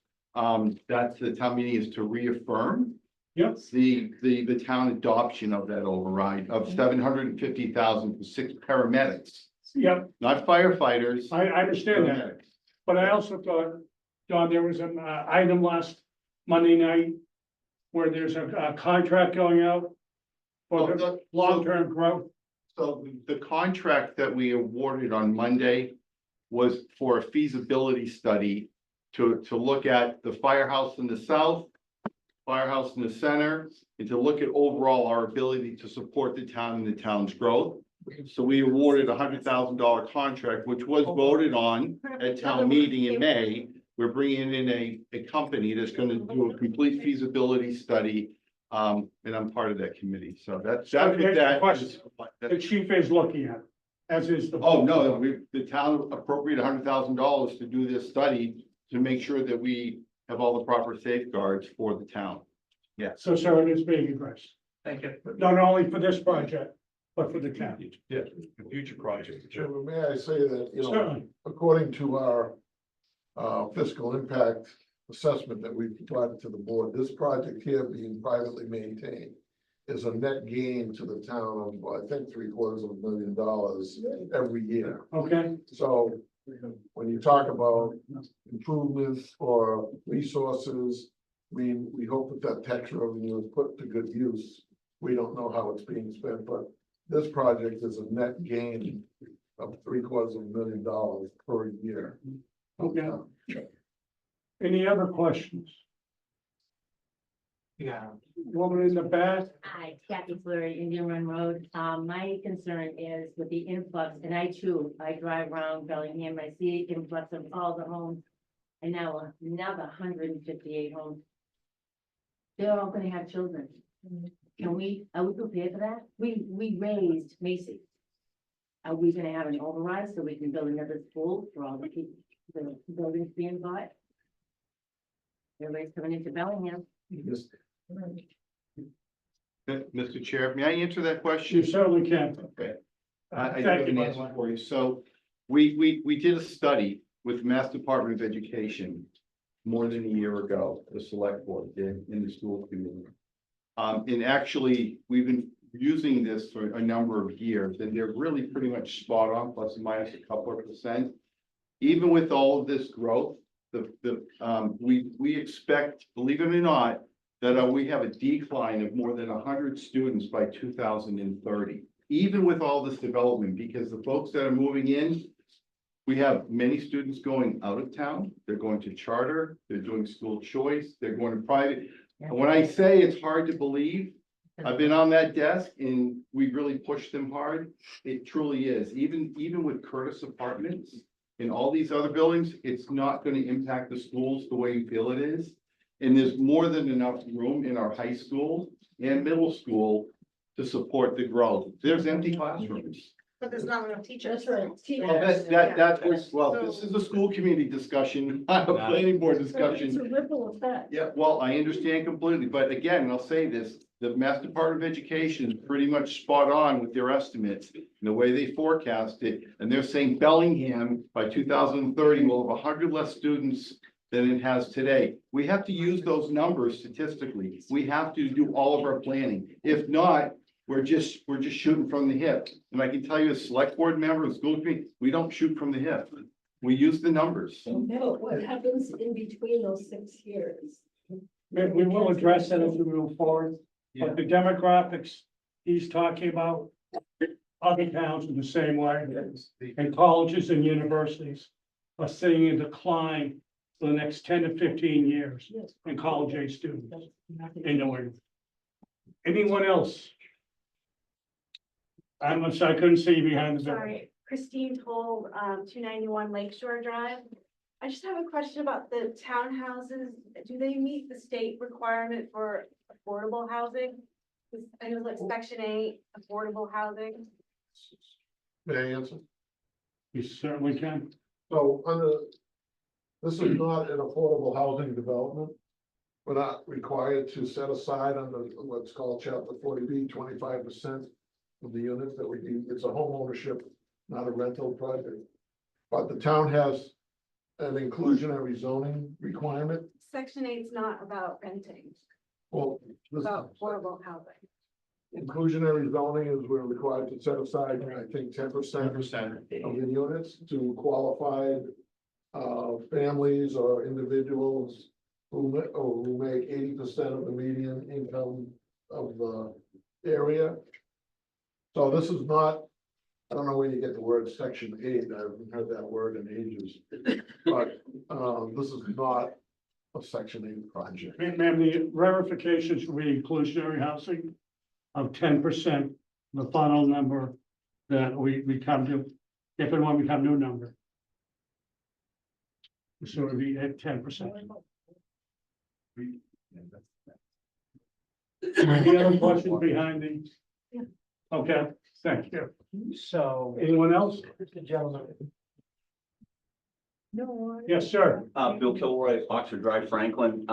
That's the town meeting is to reaffirm yep, the town adoption of that override of 750,000 for 6 paramedics, yep, not firefighters. I understand that. paramedics. But I also thought, John, there was an item last Monday night where there's a contract going out for the long-term growth. So the contract that we awarded on Monday was for a feasibility study to look at the firehouse in the south, firehouse in the center, and to look at overall our ability to support the town and the town's growth. So we awarded $100,000 contract, which was voted on at town meeting in May. We're bringing in a company that's gonna do a complete feasibility study. And I'm part of that committee, so that's what here's the that question. is. The chief is looking at, as is the. Oh, no, the town appropriated $100,000 to do this study to make sure that we have all the proper safeguards for the town. So it is being addressed, Thank you. not only for this project, but for the county. Yeah, future projects. Chairman, may I say that, Certainly. according to our fiscal impact assessment that we provided to the board, this project here being privately maintained is a net gain to the town of, I think, $750,000 every year. Okay, So when you talk about improvements or resources, we hope that tax revenue is put to good use. We don't know how it's being spent, but this project is a net gain of $750,000 per year. okay. Any other questions? Yeah. Woman in the back? Hi, Kathy Fleury, Indian Run Road. My concern is with the influx, and I drive around Bellingham, I see influx of all the homes. And now another 158 homes. They're all gonna have children. Are we prepared for that? We raised Macy. Are we gonna have an override so we can build another school for all the people, the buildings being bought? Everybody's coming into Bellingham. Yes. Mr. Chair, may I answer that question? You certainly can. Okay. I do Thank have you, an by the answer way. for you. So we did a study with Mass Department of Education more than a year ago, the select board did in the school community. And actually, we've been using this for a number of years, and they're really pretty much spot on, plus or minus a couple of percent. Even with all of this growth, we expect, believe it or not, that we have a decline of more than 100 students by 2030. Even with all this development, because the folks that are moving in, we have many students going out of town. They're going to charter, they're doing school choice, they're going to private. And when I say it's hard to believe, I've been on that desk and we really pushed them hard. It truly is. Even with Curtis Apartments and all these other buildings, it's not going to impact the schools the way you feel it is. And there's more than enough room in our high school and middle school to support the growth. There's empty classrooms. But there's not enough teachers. That's right. Well, that was, well, this is a school committee discussion, not a planning board It's a discussion. ripple effect. Yeah, well, I understand completely, but again, and I'll say this, the Mass Department of Education is pretty much spot on with their estimates. And the way they forecast it, and they're saying Bellingham by 2030 will have 100 less students than it has today. We have to use those numbers statistically. We have to do all of our planning. If not, we're just shooting from the hip. And I can tell you, as select board member and school committee, we don't shoot from the hip. We use the numbers. No, what happens in between those 6 years? We will address that as we move forward, but the demographics he's talking about, other towns are the same way. And colleges and universities are seeing a decline for the next 10 to 15 years in college age students in New England. Anyone else? I'm sorry, I couldn't see you behind the door. Sorry, Christine Toll, 291 Lakeshore Drive. I just have a question about the townhouses. Do they meet the state requirement for affordable housing? 'Cause I know like section 8, affordable housing. May I answer? You certainly can. So this is not an affordable housing development. We're not required to set aside under what's called chapter 40B, 25% of the units that we do. It's a home ownership, not a rental project. But the town has an inclusionary zoning requirement. Section 8 is not about renting, Well, it's this about affordable housing. inclusionary zoning is we're required to set aside, I think, 10% of the units to qualified families or individuals who make 80% of the median income of the area. So this is not, I don't know where you get the word section 8, I haven't heard that word in ages. But this is not a section 8 project. Ma'am, the verification should be inclusionary housing of 10%, the final number that we come to, if and when we come to a number. So it would be at 10%. Any other questions behind these? Yeah. Okay, thank you. So, Anyone else? the gentleman. No. Yes, sir. Bill Kilroy, Oxford Drive, Franklin.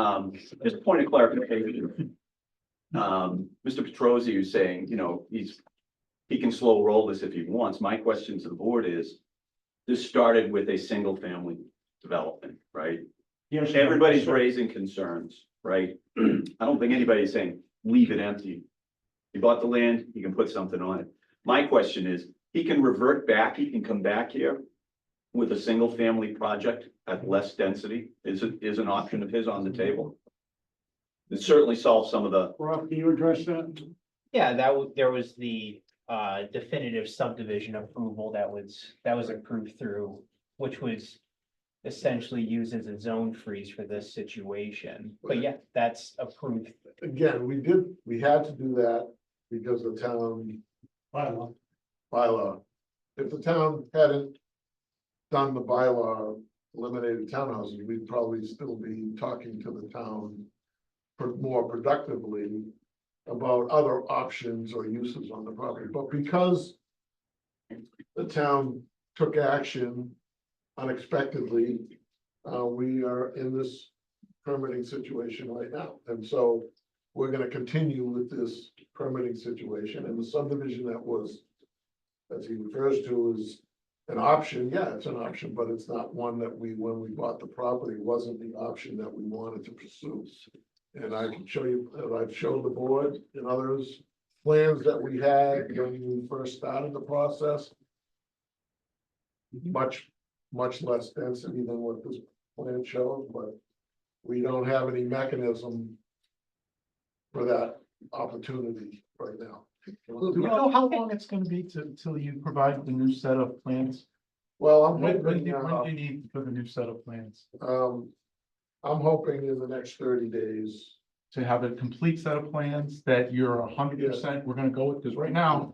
Just a point of clarification. Mr. Petrosi is saying, you know, he can slow roll this if he wants. My question to the board is, this started with a single family development, right? Yes, sir. Everybody's raising concerns, right? I don't think anybody's saying, leave it empty. You bought the land, you can put something on it. My question is, he can revert back, he can come back here with a single family project at less density, is an option of his on the table. It certainly solves some of the, Rob, can you address that? Yeah, there was the definitive subdivision approval that was approved through, which was essentially used as a zone freeze for this situation. But yeah, that's approved. Again, we had to do that because the town bylaw. If the town hadn't done the bylaw, eliminated townhouses, we'd probably still be talking to the town more productively about other options or uses on the property. But because the town took action unexpectedly, we are in this permitting situation right now. And so we're gonna continue with this permitting situation, and the subdivision that was, as he refers to, is an option. Yeah, it's an option, but it's not one that when we bought the property, wasn't the option that we wanted to pursue. And I can show you, I've showed the board and others plans that we had when we first started the process. Much less density than what this plan shows, but we don't have any mechanism for that opportunity right now. Do you know how long it's gonna be till you provide the new set of plans? Well, I'm When do hoping, you need for the new set of plans? I'm hoping in the next 30 days. To have a complete set of plans that you're 100%, we're gonna go with, because right now.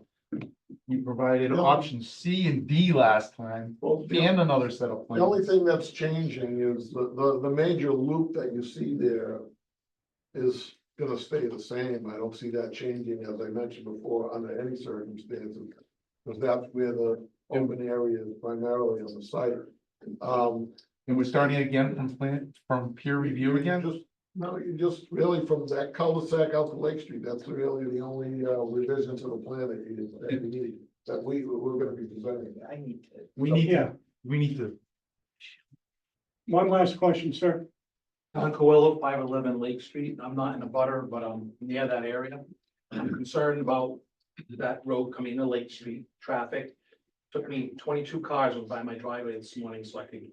We provided Yeah. options C and D last time, Well, and another set of the only plans. thing that's changing is the major loop that you see there is gonna stay the same. I don't see that changing, as I mentioned before, under any circumstances. because that's where the open area is primarily on the site. And we're starting again from peer review again? Just, no, you just really from that cul-de-sac out to Lake Street, that's really the only revision to the plan that you need, that we're gonna be presenting. I need to. We need to, One last question, sir. Don Coelho, 511 Lake Street. I'm not in a butter, but I'm near that area. I'm concerned about that road coming to Lake Street, traffic. Took me 22 cars went by my driveway this morning so I could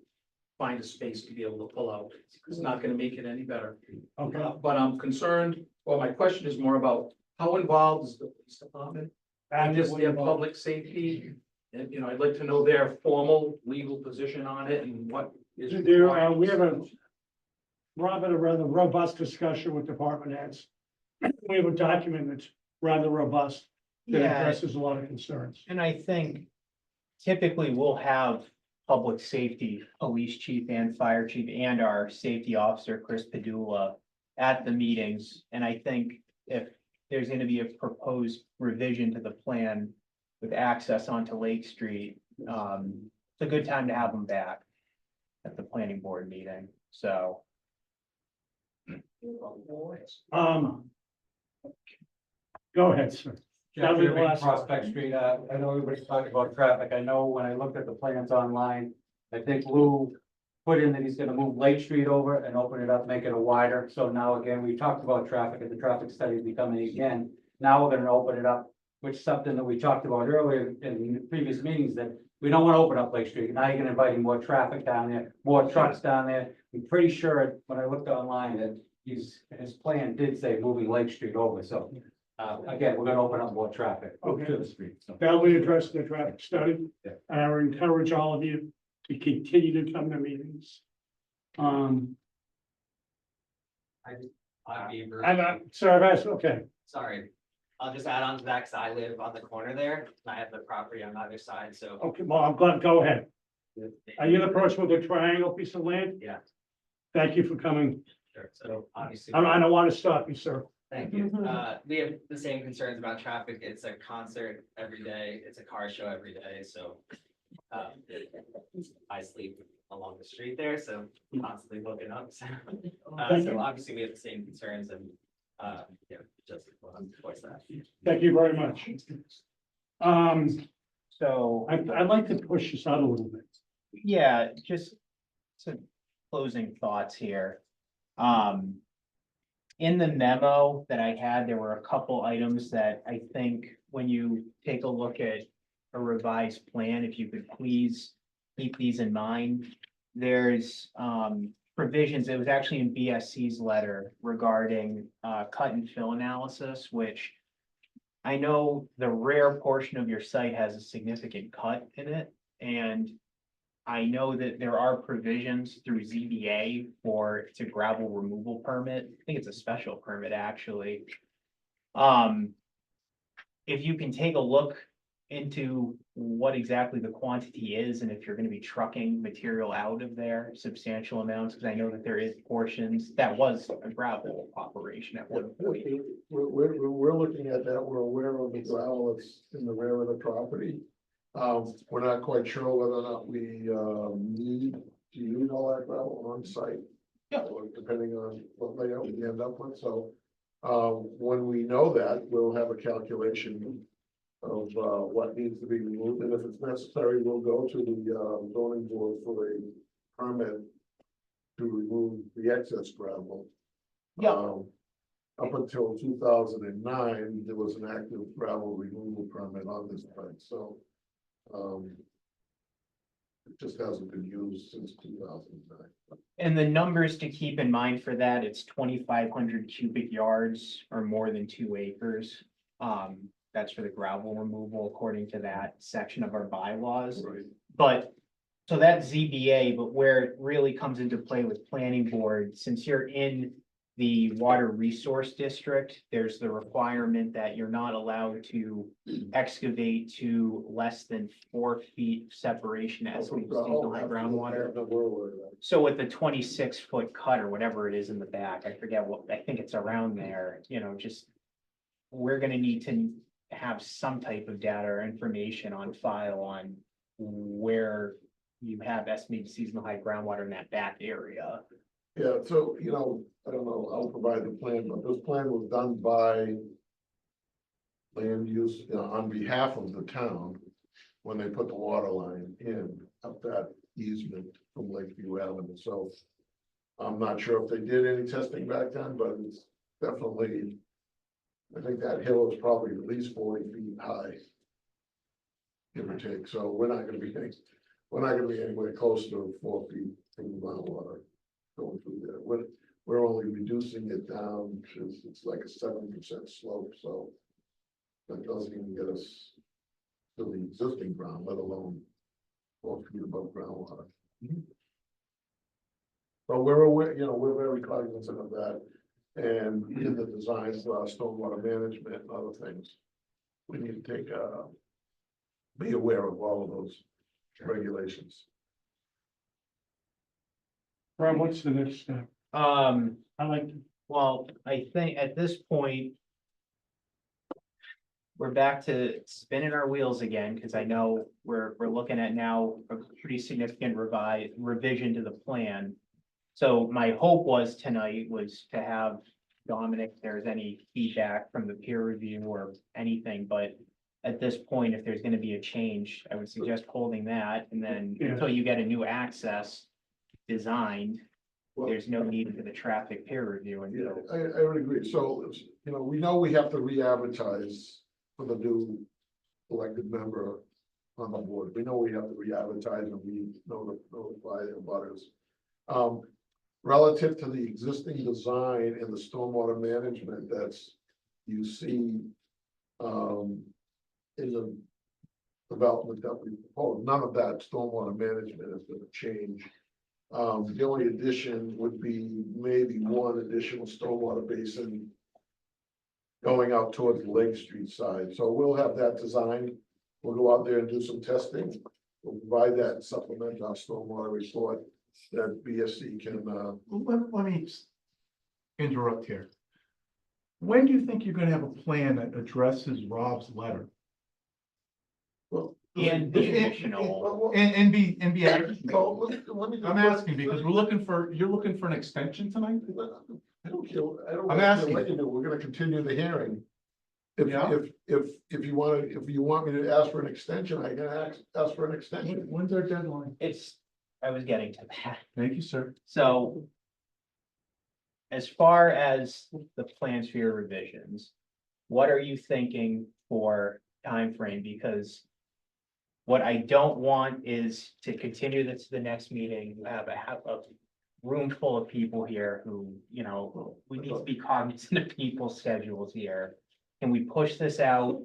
find a space to be able to pull out. It's not gonna make it any better. Okay. But I'm concerned, well, my question is more about how involved is the police department? And just their public safety? And, you know, I'd like to know their formal legal position on it and what is. There, we have a rather robust discussion with department heads. We have a document that's rather robust that Yeah, addresses a lot of concerns. and I think typically we'll have public safety, police chief and fire chief and our safety officer, Chris Padula, at the meetings. And I think if there's gonna be a proposed revision to the plan with access onto Lake Street, it's a good time to have them back at the planning board meeting, so. Go ahead, sir. That'll be the last one. Prospect Street, I know everybody's talking about traffic, I know when I looked at the plans online, I think Lou put in that he's gonna move Lake Street over and open it up, make it a wider, so now again, we talked about traffic, and the traffic study is becoming again, now we're gonna open it up, which is something that we talked about earlier in previous meetings, that we don't wanna open up Lake Street, now you're gonna invite more traffic down there, more trucks down there, I'm pretty sure, when I looked online, that his plan did say moving Lake Street over, so. Again, we're gonna open up more traffic to the street, so. That'll be addressed in the traffic study. Yeah. And I would encourage all of you to continue to come to meetings. I'm Sir, I've asked, okay, sorry. I'll just add on to that, because I live on the corner there, and I have the property on either side, so. okay, well, I'm glad, go ahead. Are you the person with the triangle piece of land? Yeah. Thank you for coming. Sure, so obviously. I don't want to stop you, sir. Thank you. We have the same concerns about traffic. It's a concert every day. It's a car show every day, so. I sleep along the street there, so I'm constantly looking up, so. So obviously we have the same concerns and, yeah, just voice that. Thank you very much. So, I'd like to push this out a little bit. yeah, just some closing thoughts here. In the memo that I had, there were a couple items that I think when you take a look at a revised plan, if you could please keep these in mind. There's provisions, it was actually in BSC's letter regarding cut and fill analysis, which I know the rare portion of your site has a significant cut in it, and I know that there are provisions through ZBA for it's a gravel removal permit. I think it's a special permit, actually. If you can take a look into what exactly the quantity is, and if you're gonna be trucking material out of there, substantial amounts, because I know that there is portions, that was a gravel operation at one point. We're looking at that, we're aware of the gravel that's in the rear of the property. We're not quite sure whether or not we need to use all that gravel on site. Yeah. Or depending on what layout we end up with, so when we know that, we'll have a calculation of what needs to be removed, and if it's necessary, we'll go to the zoning board for a permit to remove the excess gravel. Yeah. Up until 2009, there was an active gravel removal permit on this site, so it just hasn't been used since 2009. And the numbers to keep in mind for that, it's 2,500 cubic yards or more than 2 acres. That's for the gravel removal according to that section of our bylaws. Right. But, so that's ZBA, but where it really comes into play with planning board, since you're in the water resource district, there's the requirement that you're not allowed to excavate to less than 4 feet separation as we see the high groundwater. So with the 26-foot cut or whatever it is in the back, I forget what, I think it's around there, you know, just. We're gonna need to have some type of data or information on file on where you have estimated seasonal high groundwater in that back area. Yeah, so, I don't know, I'll provide the plan, but this plan was done by land use, on behalf of the town when they put the water line in up that easement from Lakeview Avenue. So I'm not sure if they did any testing back then, but it's definitely, I think that hill is probably at least 40 feet high. Give or take. So we're not gonna be anywhere close to 4 feet from the groundwater going through there. We're only reducing it down, because it's like a 7% slope, so that doesn't even get us to the existing ground, let alone 4 feet above groundwater. But we're aware, we're very cognizant of that, and in the designs for our stormwater management and other things, we need to be aware of all of those regulations. Rob, what's the next step? I like, well, I think at this point, we're back to spinning our wheels again, because I know we're looking at now a pretty significant revision to the plan. So my hope was tonight was to have Dominic, if there's any feedback from the peer review or anything, but at this point, if there's gonna be a change, I would suggest holding that, and then Yeah. until you get a new access designed, there's no need for the traffic peer review Yeah, until. I would agree. So, we know we have to re-advertise for the new elected member on the board. We know we have to re-advertise and we notify the butters. Relative to the existing design and the stormwater management that's you see in the development that we propose, none of that stormwater management is going to change. The only addition would be maybe one additional stormwater basin going out towards the Lake Street side. So we'll have that designed. We'll go out there and do some testing. We'll provide that and supplement our stormwater report that BSC can, Let me interrupt here. When do you think you're gonna have a plan that addresses Rob's letter? well. And the additional, And be accurate? Well, let me. I'm asking because you're looking for an extension tonight? I don't care. I don't. I'm care asking. what you do. We're gonna continue the hearing. If, Yeah. if you want me to ask for an extension, I can ask for an extension. When's our deadline? I was getting to that. Thank you, sir. So as far as the plans for your revisions, what are you thinking for time frame? Because what I don't want is to continue this to the next meeting. You have a room full of people here who, we need to be cognizant of people's schedules here. Can we push this out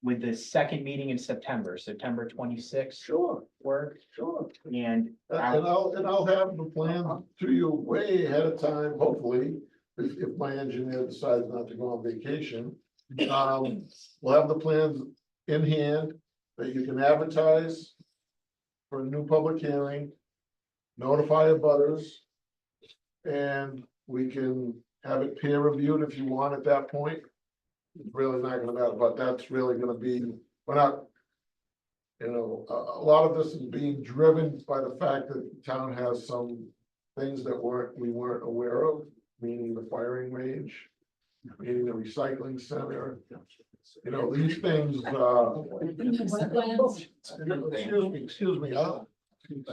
with the second meeting in September 26th? Sure, Work? sure. And And I'll have the plan to you way ahead of time, hopefully, if my engineer decides not to go on vacation. We'll have the plans in hand that you can advertise for a new public hearing, notify abutters, and we can have it peer reviewed if you want at that point. It's really not gonna matter, but that's really gonna be, we're not, a lot of this is being driven by the fact that the town has some things that we weren't aware of, meaning the firing range, meaning the recycling center. These things, excuse me,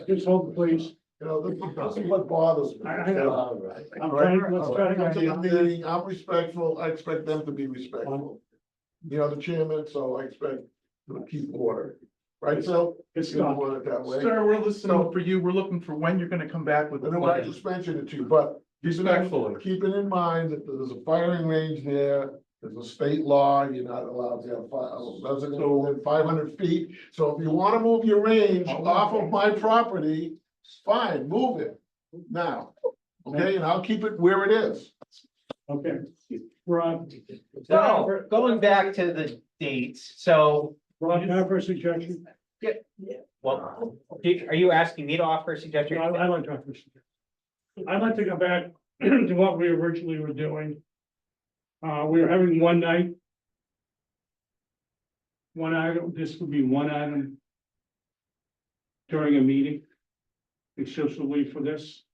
just hold please. this is what bothers me. I know. I'm trying, let's try to Come get to you the meeting, I'm respectful, I expect them to be respectful. The chairman, so I expect to keep order, right, so? It's You don't not. want it that way. Sir, we're listening for you. We're looking for when you're gonna come back with the And I plan. just mentioned it to you, but Respectfully. keeping in mind that there's a firing range there, there's a state law, you're not allowed to have a resident within 500 feet. So if you wanna move your range off of my property, fine, move it now. Okay, and I'll keep it where it is. Okay, Rob. so going back to the dates, so, Rob, can I offer a suggestion? well, are you asking me to offer a suggestion? I'd like to offer a suggestion. I'd like to go back to what we originally were doing. We were having one night. one item, this would be one item during a meeting, exclusively for this.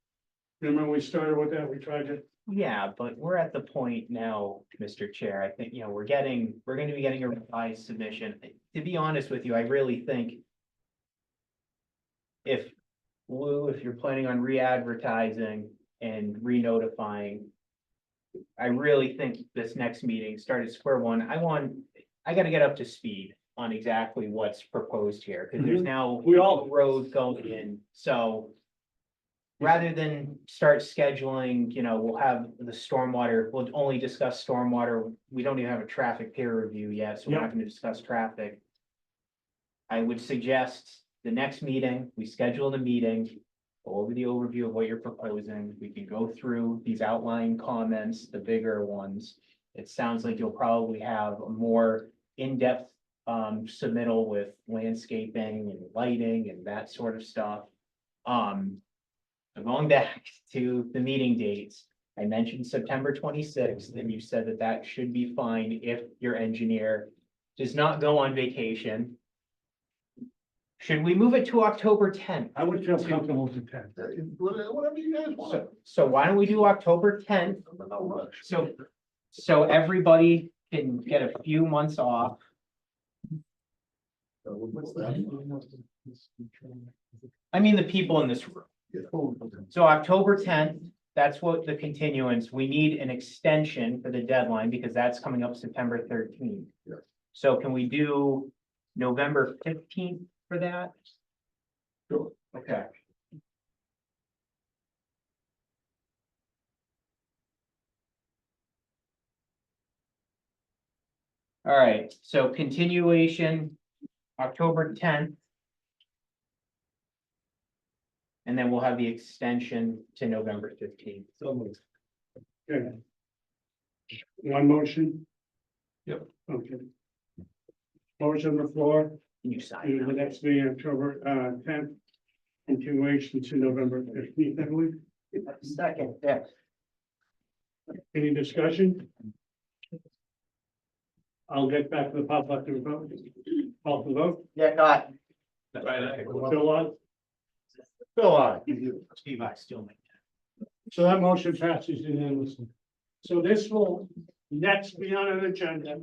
Remember we started with that, we tried to, Yeah, but we're at the point now, Mr. Chair, I think, we're gonna be getting a revised submission. To be honest with you, I really think if, Lou, if you're planning on re-advertising and re-notifying, I really think this next meeting started square one. I gotta get up to speed on exactly what's proposed here, because there's now we all, road going in, so rather than start scheduling, we'll have the stormwater, we'll only discuss stormwater. We don't even have a traffic peer review yet, so we're not gonna discuss traffic. I would suggest the next meeting, we schedule the meeting, go over the overview of what you're proposing. We can go through these outlying comments, the bigger ones. It sounds like you'll probably have a more in-depth submittal with landscaping and lighting and that sort of stuff. Going back to the meeting dates, I mentioned September 26th, and you said that that should be fine if your engineer does not go on vacation. Should we move it to October 10th? I would feel comfortable with the 10. Whatever you guys want. So why don't we do October 10th? So everybody can get a few months off. What's that? I mean, the people in this room. So October 10th, that's what the continuance, we need an extension for the deadline because that's coming up September 13th. Yeah. So can we do November 15th for that? Sure. Okay. All right, so continuation, October 10th. And then we'll have the extension to November 15th. Okay. One motion? Yep. Okay. Motion on the floor, Can you to sign the that? next meeting, October 10th, continuation to November 15th, I believe. Second, yeah. Any discussion? I'll get back to the public to vote. Call for the vote. Yeah, got. Bill on. Bill, aye. Steve, I still make So that motion passes unanimously. So this will next be on an agenda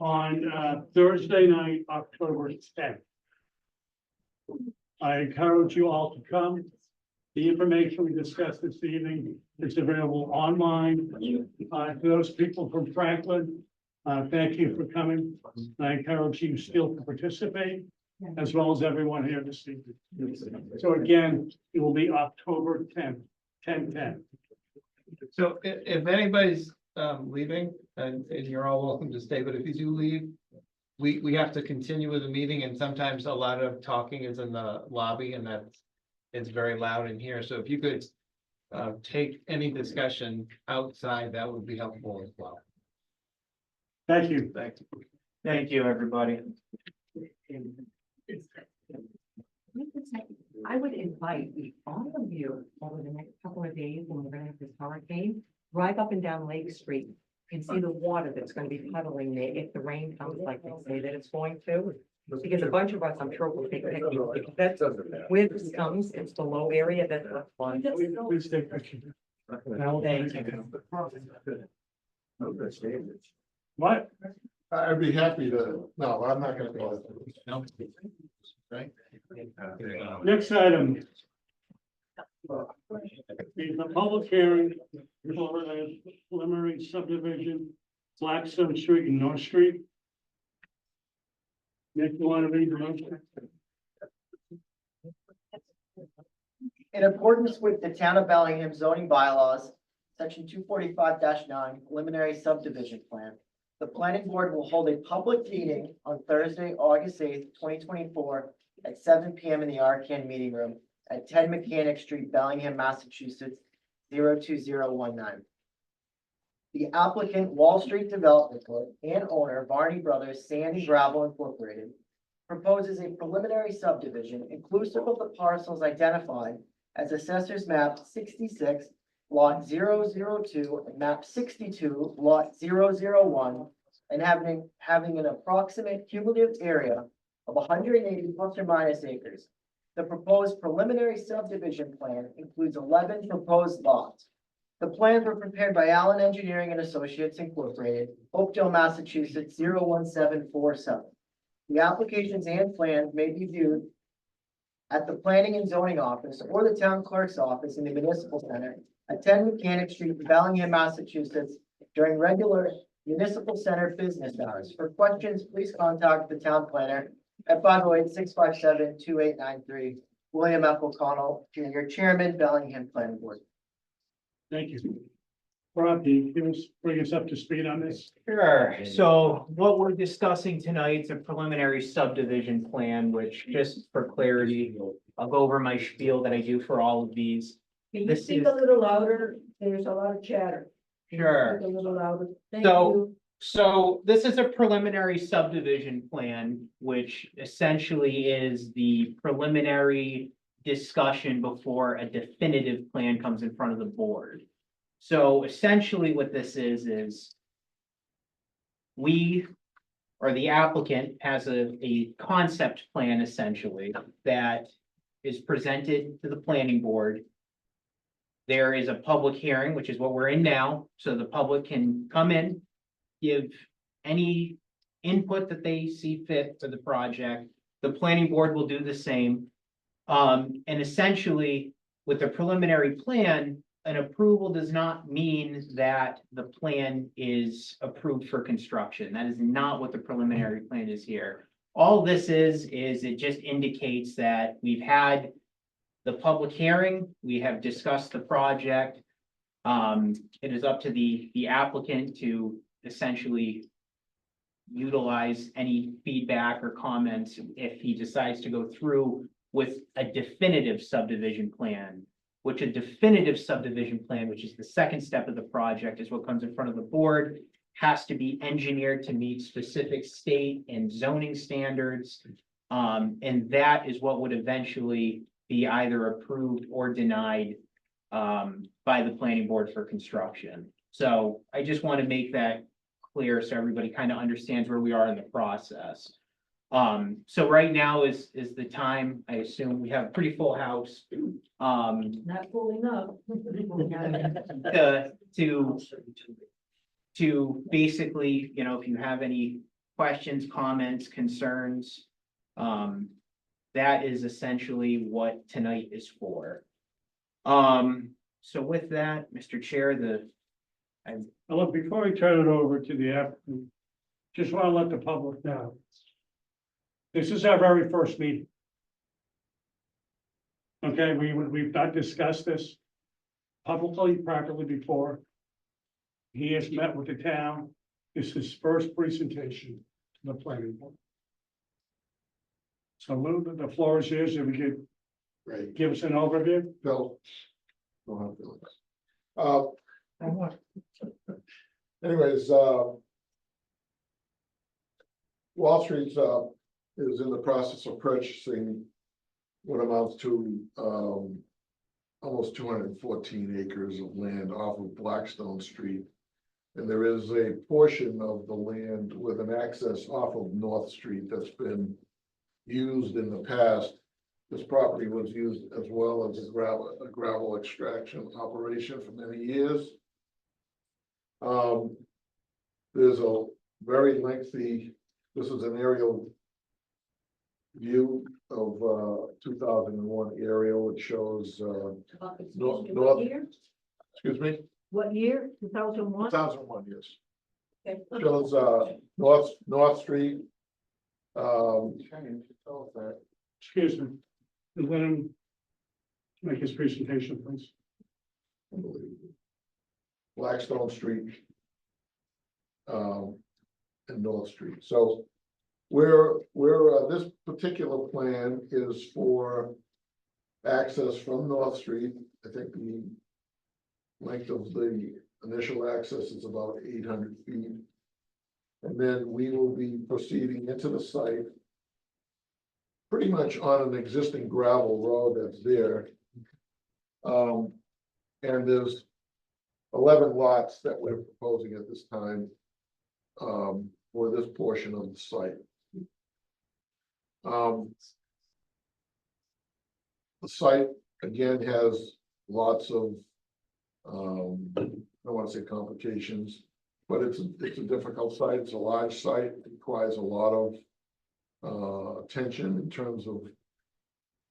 on Thursday night, October 10th. I encourage you all to come. The information we discussed this evening is available online. For those people from Franklin, thank you for coming. I encourage you still to participate, as well as everyone here this evening. So again, it will be October 10th, 10/10. So if anybody's leaving, and you're all welcome to stay, but if you do leave, we have to continue with the meeting, and sometimes a lot of talking is in the lobby, and it's very loud in here, so if you could take any discussion outside, that would be helpful as well. Thank you. Thank you, everybody. I would invite all of you over the next couple of days when we're gonna have this hurricane, drive up and down Lake Street and see the water that's gonna be puddling there if the rain comes like they say that it's going to. Because a bunch of us, I'm sure, will take pictures, because that's where this comes, it's the low area that's the fun. Please take pictures. Thank you. What? I'd be happy to, no, I'm not gonna go. Right? Next item. Is the public hearing for a preliminary subdivision, Blackstone Street and North Street. Nick, you want to read the motion? In accordance with the Town of Bellingham zoning bylaws, section 245-9 preliminary subdivision plan, the planning board will hold a public meeting on Thursday, August 8th, 2024 at 7 p.m. in the Arcan Meeting Room at 10 Mechanic Street, Bellingham, Massachusetts, 02019. The applicant, Wall Street Development Corp. And owner, Varney Brothers Sand and Gravel Incorporated, proposes a preliminary subdivision inclusive of the parcels identified as Assessor's Map 66, Lot 002, and Map 62, Lot 001, and having an approximate cumulative area of 180 plus or minus acres. The proposed preliminary subdivision plan includes 11 proposed lots. The plans were prepared by Allen Engineering and Associates Incorporated, Oakdale, Massachusetts, 01747. The applications and plans may be viewed at the Planning and Zoning Office or the Town Clerk's Office in the Municipal Center at 10 Mechanic Street, Bellingham, Massachusetts, during regular Municipal Center business hours. For questions, please contact the town planner at 508-657-2893. William F. O'Connell, Jr., Chairman, Bellingham Planning Board. Thank you. Rob, can you bring us up to speed on this? Sure. So what we're discussing tonight is a preliminary subdivision plan, which just for clarity, I'll go over my spiel that I do for all of these. Can you This speak is- a little louder? There's a lot of chatter. Can you Sure. speak a little louder. Thank So- you. So this is a preliminary subdivision plan, which essentially is the preliminary discussion before a definitive plan comes in front of the board. So essentially what this is we, or the applicant has a concept plan essentially that is presented to the planning board. There is a public hearing, which is what we're in now, so the public can come in, give any input that they see fit for the project. The planning board will do the same. And essentially, with the preliminary plan, an approval does not mean that the plan is approved for construction. That is not what the preliminary plan is here. All this is it just indicates that we've had the public hearing, we have discussed the project. It is up to the applicant to essentially utilize any feedback or comments if he decides to go through with a definitive subdivision plan, which a definitive subdivision plan, which is the second step of the project, is what comes in front of the board, has to be engineered to meet specific state and zoning standards. And that is what would eventually be either approved or denied by the planning board for construction. So I just want to make that clear so everybody kind of understands where we are in the process. So right now is the time, I assume we have a pretty full house. Not full enough. To basically, you know, if you have any questions, comments, concerns, that is essentially what tonight is for. So with that, Mr. Chair, Look, before we turn it over to the applicant, just want to let the public know. This is our very first meeting. Okay, we've not discussed this publicly, properly before. He has met with the town. This is his first presentation to the planning board. So Lou, the floor is yours. If you could Great. give us an overview. Bill. Don't have feelings. Anyways, Wall Street's is in the process of purchasing what amounts to almost 214 acres of land off of Blackstone Street. And there is a portion of the land with an access off of North Street that's been used in the past. This property was used as well as a gravel extraction operation for many years. There's a very lengthy, this is an aerial view of 2001 aerial, which shows north, What year? excuse me, What year? 2001? 2001, yes. Okay. Shows North Street. Excuse me. Let him make his presentation, please. Blackstone Street. And North Street. So where this particular plan is for access from North Street. I think the length of the initial access is about 800 feet. And then we will be proceeding into the site pretty much on an existing gravel road that's there. And there's 11 lots that we're proposing at this time. for this portion of the site. The site again has lots of, I don't want to say complications, but it's a difficult site. It's a large site. It requires a lot of attention in terms of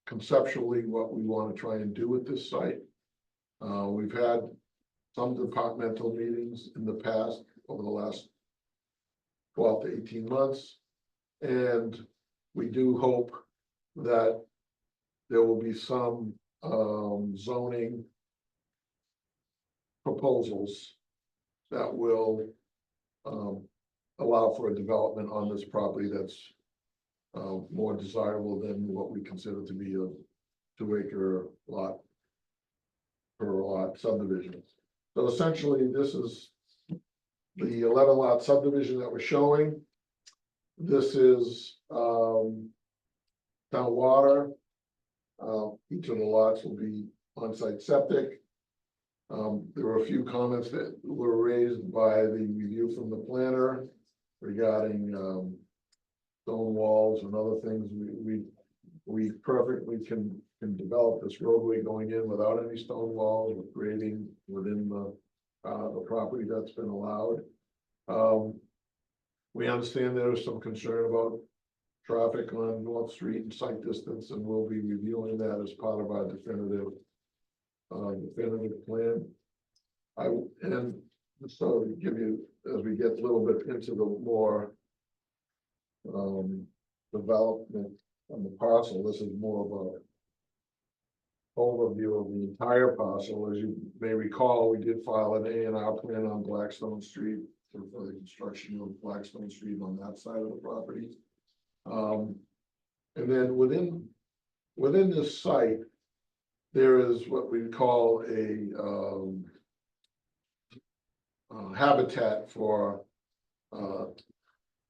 conceptually what we want to try and do with this site. We've had some departmental meetings in the past over the last 12 to 18 months. And we do hope that there will be some zoning proposals that will allow for a development on this property that's more desirable than what we consider to be a 2-acre lot per lot subdivision. So essentially, this is the 11 lot subdivision that we're showing. This is town water. Each of the lots will be on-site septic. There were a few comments that were raised by the review from the planner regarding stone walls and other things. We perfectly can develop this roadway going in without any stone walls, with grading within the property that's been allowed. We understand there is some concern about traffic on North Street and site distance, and we'll be reviewing that as part of our definitive plan. And so to give you, as we get a little bit into the more development on the parcel, this is more of a overview of the entire parcel. As you may recall, we did file an A&R plan on Blackstone Street for the construction of Blackstone Street on that side of the property. And then within this site, there is what we call a habitat for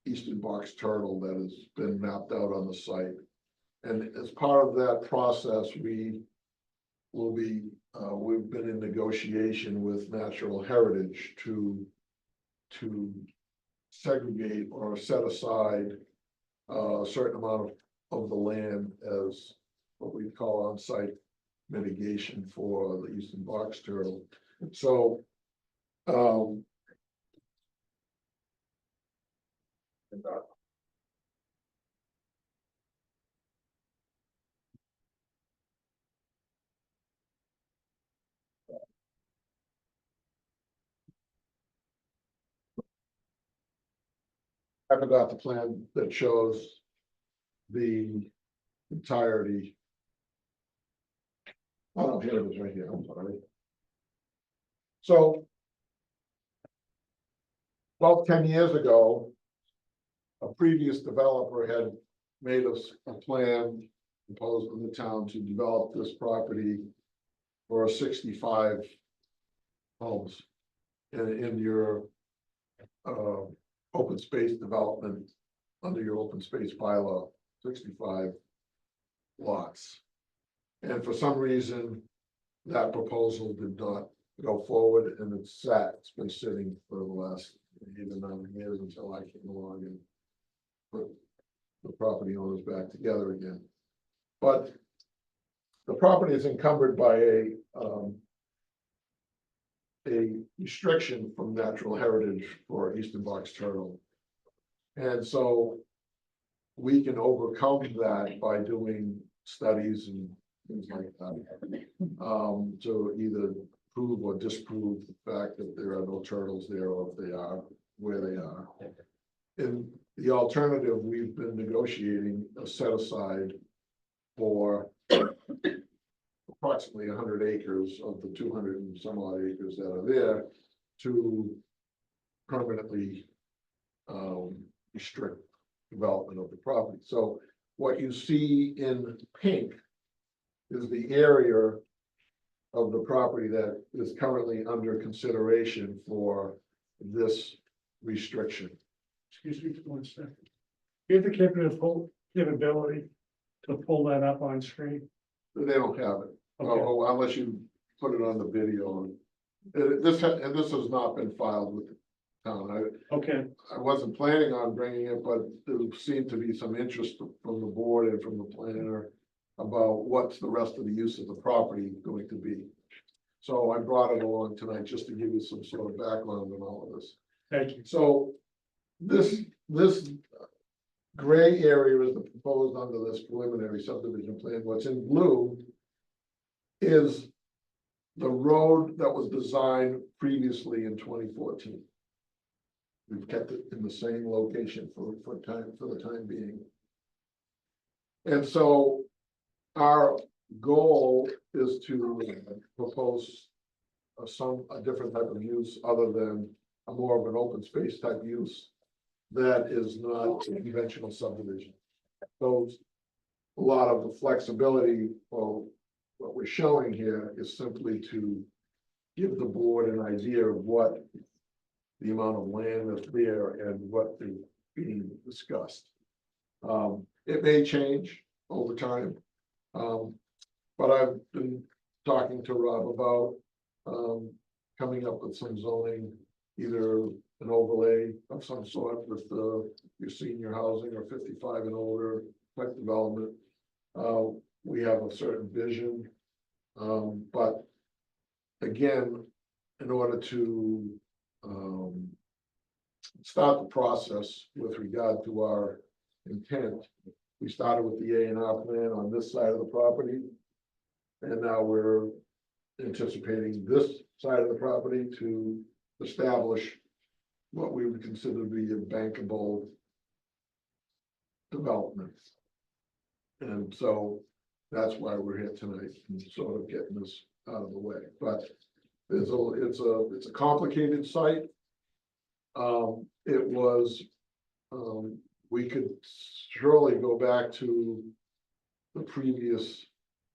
eastern box turtle that has been mapped out on the site. And as part of that process, we've been in negotiation with Natural Heritage to segregate or set aside a certain amount of the land as what we call on-site mitigation for the eastern box turtle. So I forgot the plan that shows the entirety. Oh, here it is right here, I'm sorry. So about 10 years ago, a previous developer had made us a plan proposed in the town to develop this property for 65 homes in your open space development under your open space bylaw, 65 lots. And for some reason, that proposal did not go forward, and it's been sitting for the last 8 or 9 years until I came along and put the property owners back together again. But the property is encumbered by a restriction from Natural Heritage for eastern box turtle. And so we can overcome that by doing studies and things like that. To either prove or disprove the fact that there are no turtles there, or if they are, where they are. And the alternative, we've been negotiating a set aside for approximately 100 acres of the 200 and some odd acres that are there to permanently restrict development of the property. So what you see in pink is the area of the property that is currently under consideration for this restriction. Excuse me for 1 second. You have the capability to pull that up on screen? They don't have it. Okay. Unless you put it on the video. And this has not been filed with town. Okay, I wasn't planning on bringing it, but there seemed to be some interest from the board and from the planner about what's the rest of the use of the property going to be. So I brought it along tonight just to give you some sort of background on all of this. thank you. So this gray area is the proposed under this preliminary subdivision plan. What's in blue is the road that was designed previously in 2014. We've kept it in the same location for the time being. And so our goal is to propose a different type of use other than a more of an open space type use that is not a conventional subdivision. So a lot of the flexibility, or what we're showing here, is simply to give the board an idea of what the amount of land that's there and what is being discussed. It may change over time. But I've been talking to Rob about coming up with some zoning, either an overlay of some sort with your senior housing or 55 and older type development. We have a certain vision, but again, in order to start the process with regard to our intent, we started with the A&R plan on this side of the property. And now we're anticipating this side of the property to establish what we would consider to be a bankable development. And so that's why we're here tonight, and sort of getting this out of the way. But it's a complicated site. We could surely go back to the previous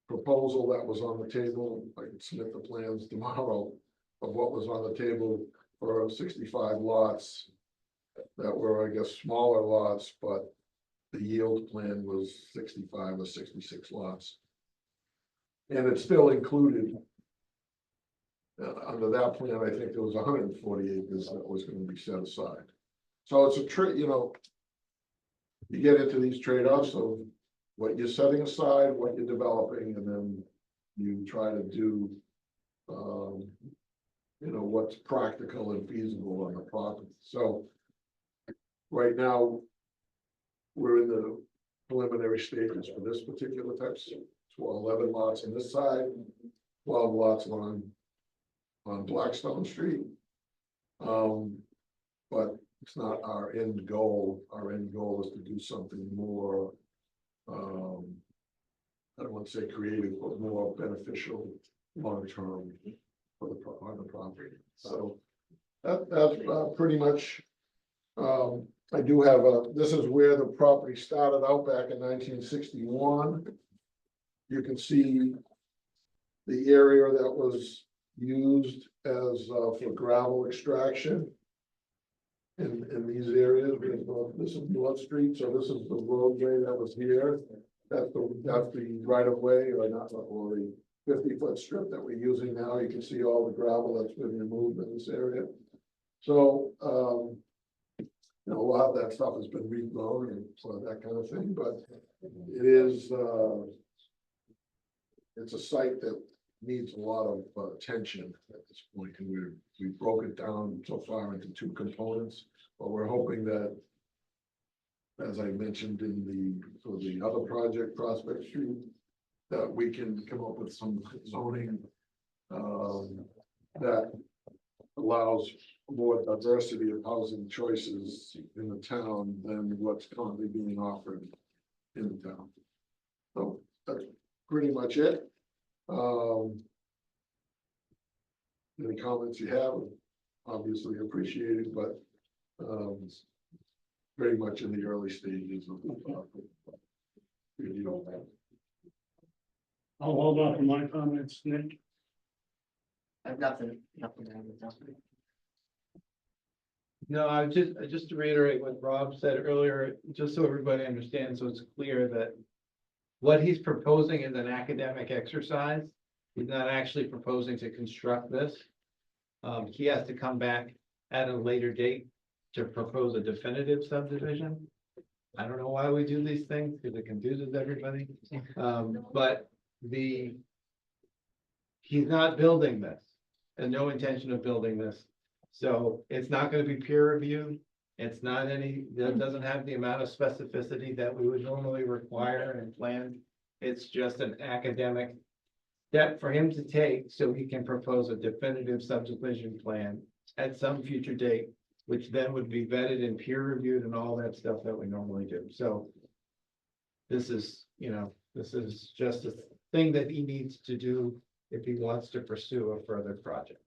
proposal that was on the table. I can submit the plans tomorrow of what was on the table for 65 lots that were, I guess, smaller lots, but the yield plan was 65 or 66 lots. And it still included, under that plan, I think there was 140 acres that was going to be set aside. So it's you get into these trade-offs of what you're setting aside, what you're developing, and then you try to do, what's practical and feasible on the property. So right now, we're in the preliminary stages for this particular type. 11 lots on this side, 12 lots on Blackstone Street. But it's not our end goal. Our end goal is to do something more, I don't want to say creative, but more beneficial long-term on the property. So that's pretty much, I do have this is where the property started out back in 1961. You can see the area that was used as for gravel extraction in these areas. This is North Street, so this is the roadway that was here. That's the right of way, or not, or the 50-foot strip that we're using now. You can see all the gravel that's been removed in this area. So a lot of that stuff has been regrown and so that kind of thing, but it is it's a site that needs a lot of attention at this point, and we broke it down so far into two components, but we're hoping that, as I mentioned in the other project, Prospect Street, that we can come up with some zoning that allows more diversity of housing choices in the town than what's currently being offered in the town. So that's pretty much it. Any comments you have, obviously appreciated, but very much in the early stages of I'll hold off on my comments, Nick. I have nothing. No, just to reiterate what Rob said earlier, just so everybody understands, so it's clear that what he's proposing is an academic exercise. He's not actually proposing to construct this. He has to come back at a later date to propose a definitive subdivision. I don't know why we do these things, because it confuses everybody. But he's not building this, and no intention of building this. So it's not gonna be peer reviewed. It's not that doesn't have the amount of specificity that we would normally require in plan. It's just an academic step for him to take so he can propose a definitive subdivision plan at some future date, which then would be vetted and peer reviewed and all that stuff that we normally do. So this is, this is just a thing that he needs to do if he wants to pursue a further project.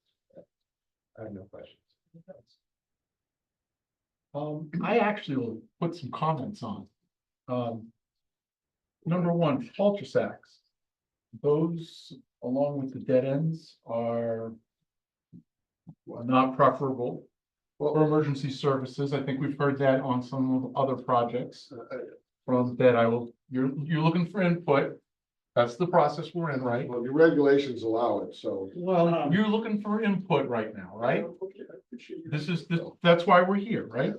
I have no questions. I actually will put some comments on. Number one, cul-de-sacs. Those, along with the dead ends, are not preferable for emergency services. I think we've heard that on some of the other projects. From that, you're looking for input. That's the process we're in, right? Well, the regulations allow it, so. Well, you're looking for input right now, right? That's why we're here, right?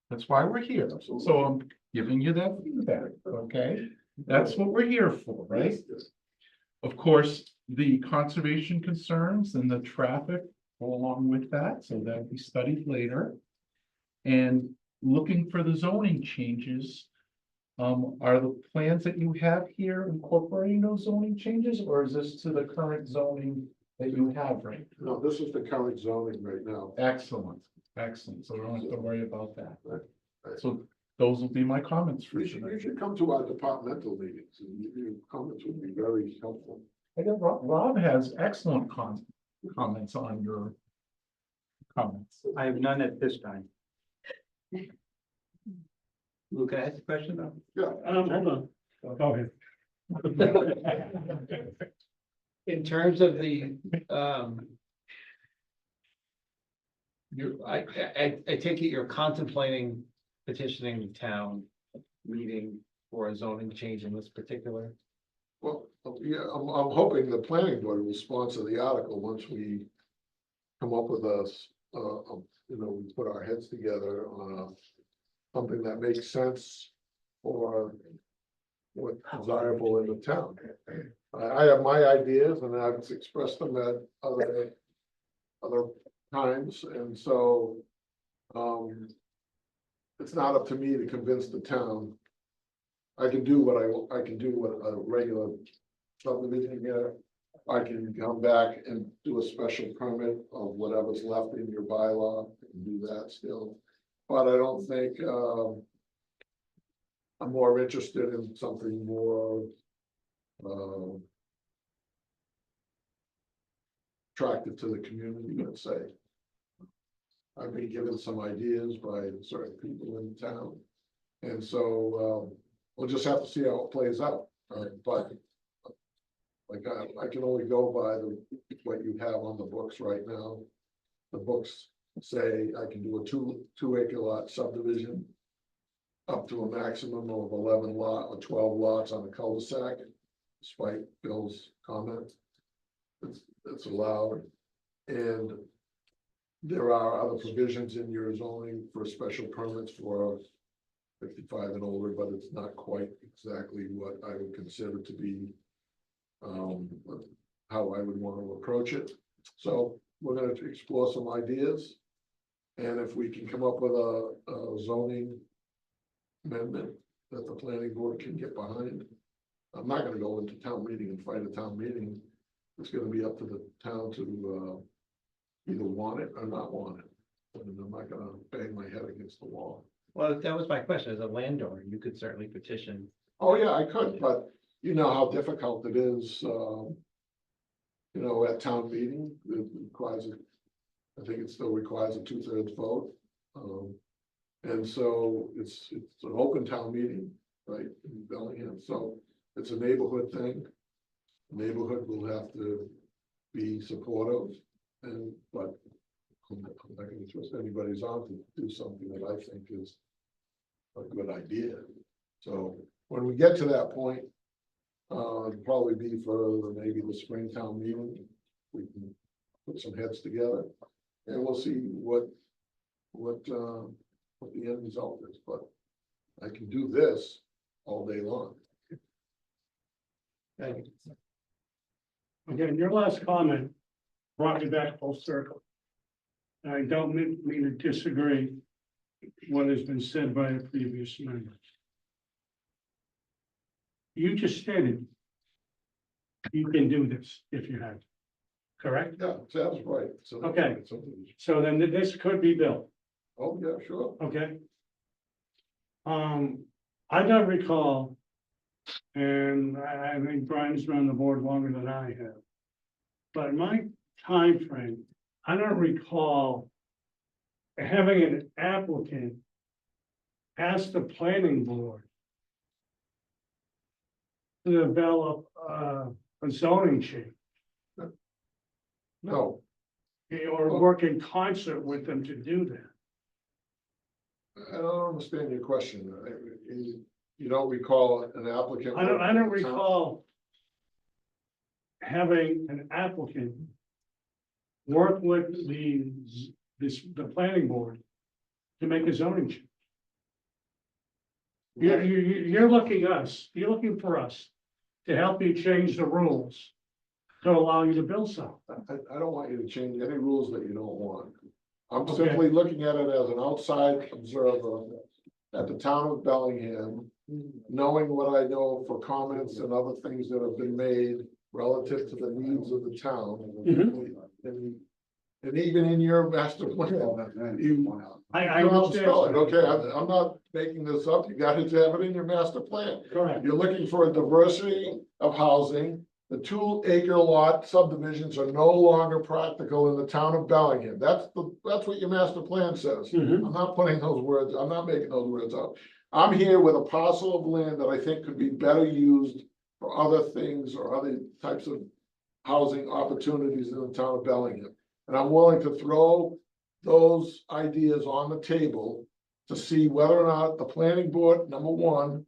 That's why we're here. So I'm giving you that feedback, okay? That's what we're here for, right? Of course, the conservation concerns and the traffic go along with that, so that'll be studied later. And looking for the zoning changes. Are the plans that you have here incorporating those zoning changes, or is this to the current zoning that you have right now? No, this is the current zoning right now. Excellent, excellent. So we don't have to worry about that. So those will be my comments for You tonight. should come to our departmental meetings, and your comments would be very helpful. I know Rob has excellent comments on your comments. I have none at this time. Luke, can I ask a question though? Yeah. Hold on. Go ahead. In terms of the, I take it you're contemplating petitioning the town meeting for a zoning change in this particular? Well, yeah, I'm hoping the planning board will sponsor the article once we come up with we put our heads together on something that makes sense for what's desirable in the town. I have my ideas and I've expressed them at other times, and so it's not up to me to convince the town. I can do what a regular subdivision here. I can come back and do a special permit of whatever's left in your bylaw and do that still. But I don't think I'm more interested in something more attractive to the community, let's say. I've been given some ideas by certain people in town. And so we'll just have to see how it plays out. But like I can only go by what you have on the books right now. The books say I can do a two acre lot subdivision up to a maximum of 11 lot or 12 lots on a cul-de-sac, despite Bill's comment. It's allowed. And there are other provisions in your zoning for special permits for 55 and older, but it's not quite exactly what I would consider to be how I would want to approach it. So we're going to explore some ideas. And if we can come up with a zoning amendment that the planning board can get behind, I'm not going to go into town meeting and fight a town meeting. It's going to be up to the town to either want it or not want it. And I'm not going to bang my head against the wall. Well, that was my question. As a landowner, you could certainly petition. Oh, yeah, I could, but you know how difficult it is, at town meeting. It requires, I think it still requires a 2/3 vote. And so it's an open town meeting, right, in Bellingham. So it's a neighborhood thing. The neighborhood will have to be supportive, but I'm not going to twist anybody's arm to do something that I think is a good idea. So when we get to that point, it'll probably be for maybe the Springtown meeting. We can put some heads together and we'll see what what the end result is, but I can do this all day long. Thank you. Again, your last comment brought me back full circle. And I don't mean to disagree what has been said by a previous member. You just stated you can do this if you have to, correct? Yeah, sounds right. So Okay. something- So then this could be built, Oh, yeah, sure. okay? I don't recall, and I think Brian's been on the board longer than I have. But in my time frame, I don't recall having an applicant ask the planning board to develop a zoning change No, or work in concert with them to do that. I don't understand your question. You don't recall an applicant? I don't working with the town? recall having an applicant work with the planning board to make a zoning change. You're looking for us to help you change the rules to allow you to build something. I don't want you to change any rules that you don't want. I'm Okay. simply looking at it as an outside observer at the town of Bellingham, knowing what I know for comments and other things that have been made relative to the needs of the town. And even in your master plan, you. I You don't understand. spell it, okay, I'm not making this up, you got to have it in your master plan. Correct. You're looking for a diversity of housing. The 2 acre lot subdivisions are no longer practical in the town of Bellingham. That's what your master plan says. Mhm. I'm not putting those words, I'm not making those words up. I'm here with a parcel of land that I think could be better used for other things or other types of housing opportunities in the town of Bellingham. And I'm willing to throw those ideas on the table to see whether or not the planning board, number one,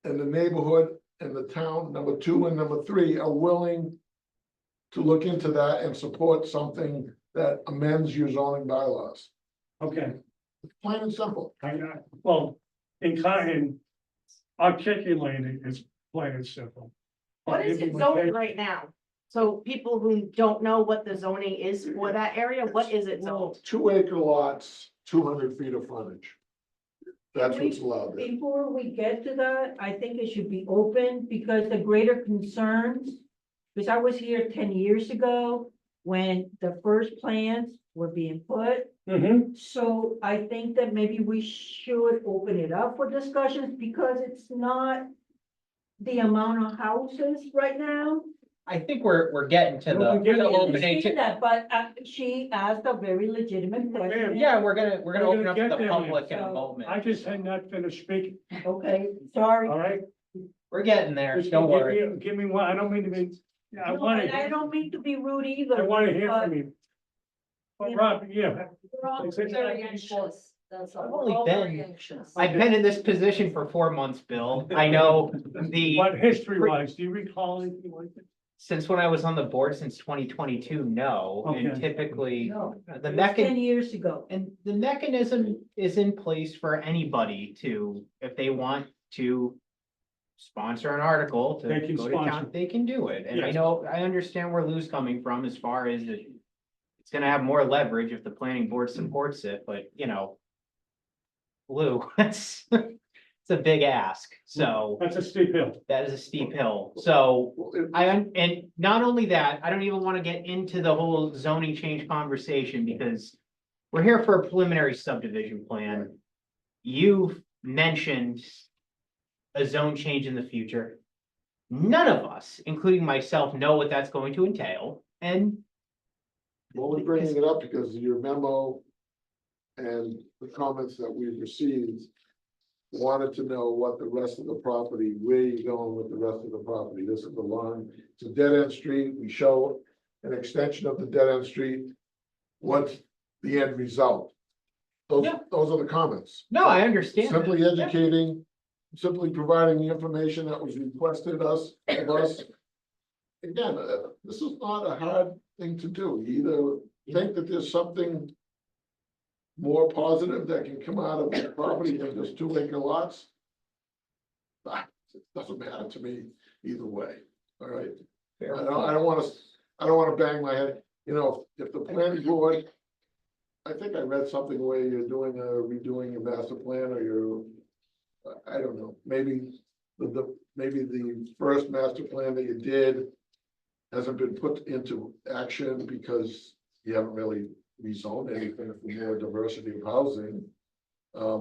and the neighborhood and the town, number two and number three, are willing to look into that and support something that amends your zoning bylaws. Okay, Plain and simple. well, in articulating is plain and simple. What is it zoned right now? So people who don't know what the zoning is for that area, what is it zoned? 2 acre lots, 200 feet of frontage. That's what's allowed there. Before we get to that, I think it should be open because the greater concerns, because I was here 10 years ago when the first plans were being put. Mhm. So I think that maybe we should open it up for discussions because it's not the amount of houses right now. I think we're getting to Well, we're getting the to- opening. Understand that, but she asked a very legitimate question. Yeah, we're gonna We're open up to get the there, public in a so moment. I just had not finished speaking, Okay, sorry. all right? We're getting there, Just don't worry. Give me one, I don't mean to be, I No, want and I to, don't mean to be rude either. I want to hear but from you. But Rob, yeah. we're all It's- very anxious, that's all. I've We're only all very been- anxious. I've been in this position for 4 months, Bill. I know But history wise, do you recall anything like that? since when I was on the board since 2022, no, and Okay. typically No, the it was 10 mechanism. years ago. And the mechanism is in place for anybody to, if they want to sponsor an article to They can go to town, sponsor. they can do it. And I Yes. know, I understand where Lou's coming from as far as it's gonna have more leverage if the planning board supports it, but you know, Lou, that's, it's a big ask. So That's a steep hill. that is a steep hill. So Well, it- and not only that, I don't even want to get into the whole zoning change conversation because we're here for a preliminary subdivision plan. You've mentioned a zone change in the future. None of us, including myself, know what that's going to entail. And Well, we're bringing it up because your memo and the comments that we've received wanted to know what the rest of the property, where you going with the rest of the property. This is the line, it's a dead end street. We show an extension of the dead end street. What's the end result? Those, Yeah. those are the comments. no, I understand. that. Simply educating, simply providing the information that was requested of us. Again, this is not a hard thing to do. You either think that there's something more positive that can come out of the property than just 2 acre lots. It doesn't matter to me either way, all right? I don't wanna bang my head, you know, if the planning board. I think I read something where you're redoing your master plan or I don't know, maybe maybe the first master plan that you did. Hasn't been put into action because you haven't really rezoned anything for more diversity of housing.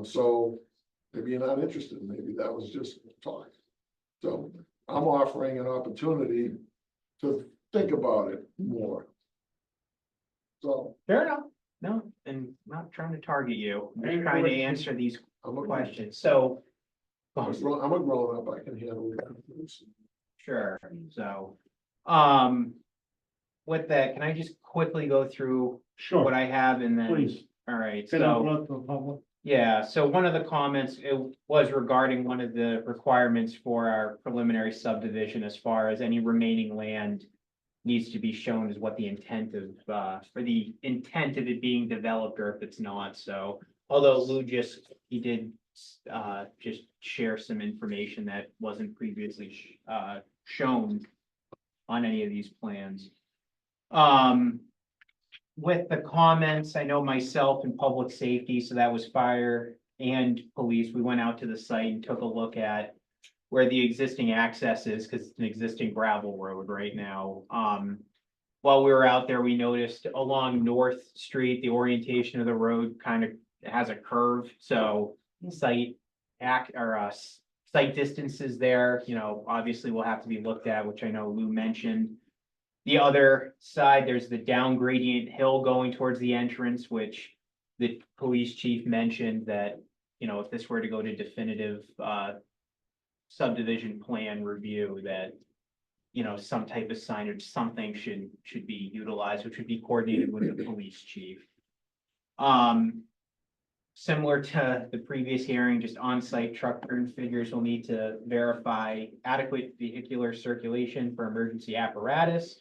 So maybe you're not interested, maybe that was just talk. So I'm offering an opportunity to think about it more. So. Fair enough. No, and not trying to target you. I'm just trying to answer these questions. So. I'm a grown up, I can handle it. Sure, so, with that, can I just quickly go through Sure, what I have and then, please. all right, Can I so. open up to the public? Yeah, so one of the comments, it was regarding one of the requirements for our preliminary subdivision as far as any remaining land needs to be shown as what the intent of, for the intent of it being developed or if it's not, so. Although Lou he did, just share some information that wasn't previously, shown on any of these plans. With the comments, I know myself and public safety, so that was fire and police, we went out to the site and took a look at where the existing access is, because it's an existing gravel road right now. While we were out there, we noticed along North Street, the orientation of the road kind of has a curve, so site distances there, you know, obviously will have to be looked at, which I know Lou mentioned. The other side, there's the down gradient hill going towards the entrance, which the police chief mentioned that, you know, if this were to go to definitive subdivision plan review, that, you know, some type of signage, something should be utilized, which would be coordinated with the police chief. Similar to the previous hearing, just on-site truck turn figures will need to verify adequate vehicular circulation for emergency apparatus.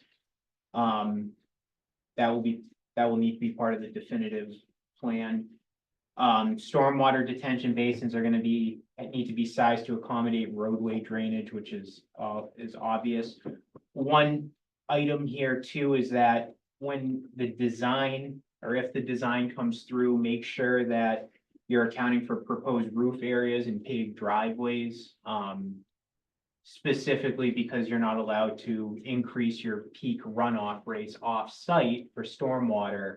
That will need to be part of the definitive plan. Stormwater detention basins are need to be sized to accommodate roadway drainage, which is obvious. One item here too is that when the design, or if the design comes through, make sure that you're accounting for proposed roof areas and paved driveways. Specifically because you're not allowed to increase your peak runoff rates off-site for stormwater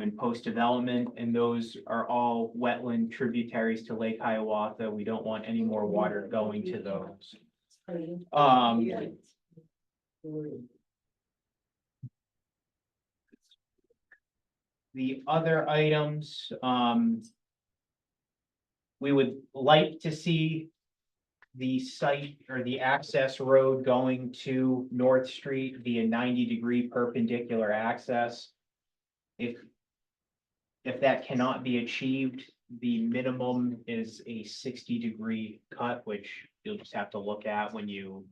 in post-development, and those are all wetland tributaries to Lake Hiawatha. We don't want any more water going to those. The other items, we would like to see the site or the access road going to North Street be a 90-degree perpendicular access. If that cannot be achieved, the minimum is a 60-degree cut, which you'll just have to look at when you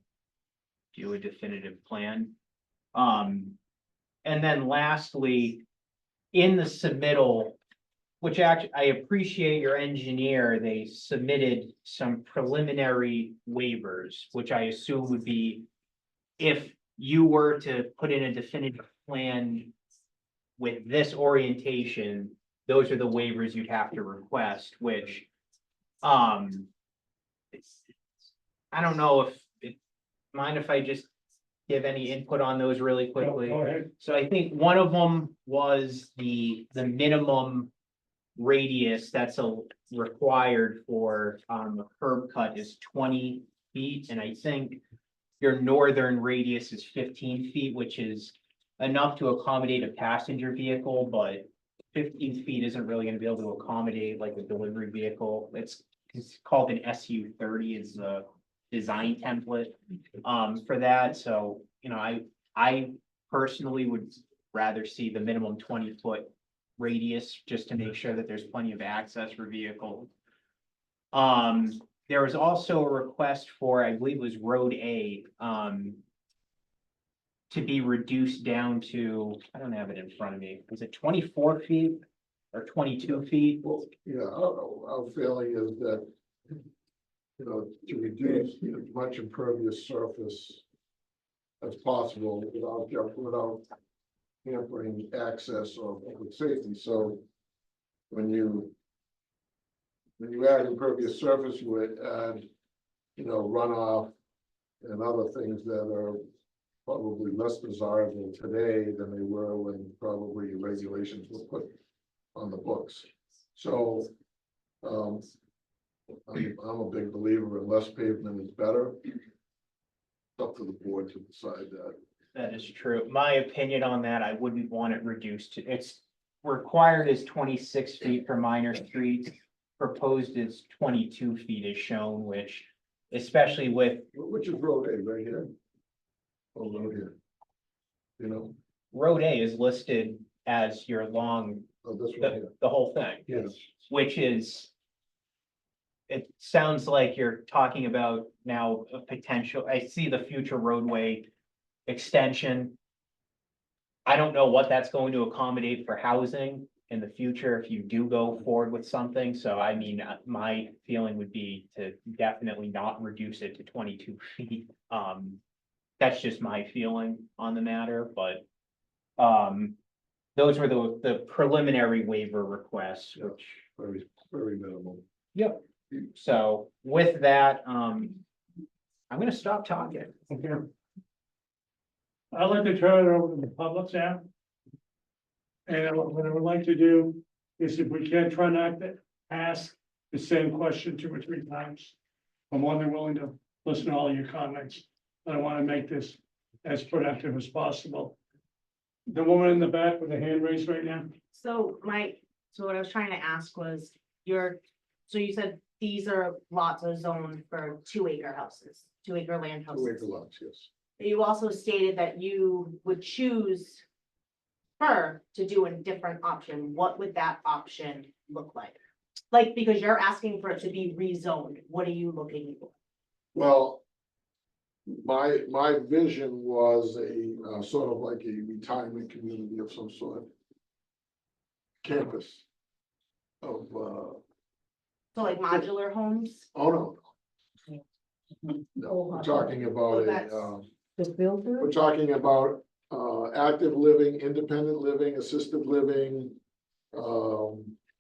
do a definitive plan. And then lastly, in the submittal, which actually, I appreciate your engineer, they submitted some preliminary waivers, which I assume would be if you were to put in a definitive plan with this orientation, those are the waivers you'd have to request, which, I don't know if mind if I just give any input on those really quickly? Go ahead. So I think one of them was the minimum radius that's required for a curb cut is 20 feet, and I think your northern radius is 15 feet, which is enough to accommodate a passenger vehicle, but 15 feet isn't really going to be able to accommodate like a delivery vehicle. It's called an SU-30 is the design template for that. So, you know, I personally would rather see the minimum 20-foot radius just to make sure that there's plenty of access for vehicles. There was also a request for, I believe it was Road A, to be reduced down to, I don't have it in front of me, was it 24 feet? or 22 feet. Well, yeah, our feeling is that, you know, to reduce as much impervious surface as possible without hampering access or public safety, so when you add impervious surface, you would add, you know, runoff and other things that are probably less desirable today than they were when probably regulations were put on the books. So, I'm a big believer in less pavement is better. It's up to the board to decide that. That is true. My opinion on that, I wouldn't want it reduced to, it's required is 26 feet for minor streets. Proposed is 22 feet as shown, which especially with Which is road A, right here? Oh, road here. You know, Road A is listed as your long, oh, this one here, the whole thing, yes. which is. It sounds like you're talking about now a potential, I see the future roadway extension. I don't know what that's going to accommodate for housing in the future if you do go forward with something. So I mean, my feeling would be to definitely not reduce it to 22 feet. That's just my feeling on the matter, but those were the preliminary waiver requests, which. Very, very minimal. Yep. So with that, I'm gonna stop talking. Okay. I'd like to turn it over to the public now. And what I would like to do is if we can try not to ask the same question 2 or 3 times. I'm more than willing to listen to all your comments, but I want to make this as productive as possible. The woman in the back with the hand raised right now. So what I was trying to ask was, so you said these are lots of zoned for 2-acre houses, 2-acre land 2 houses. acre lots, yes. You also stated that you would choose to do a different option. What would that option look like? Like, because you're asking for it to be rezoned, what are you looking for? Well, my vision was a sort of like a retirement community of some sort. Campus of, So like modular homes? oh no. No, we're talking about we're talking about, active living, independent living, assisted living,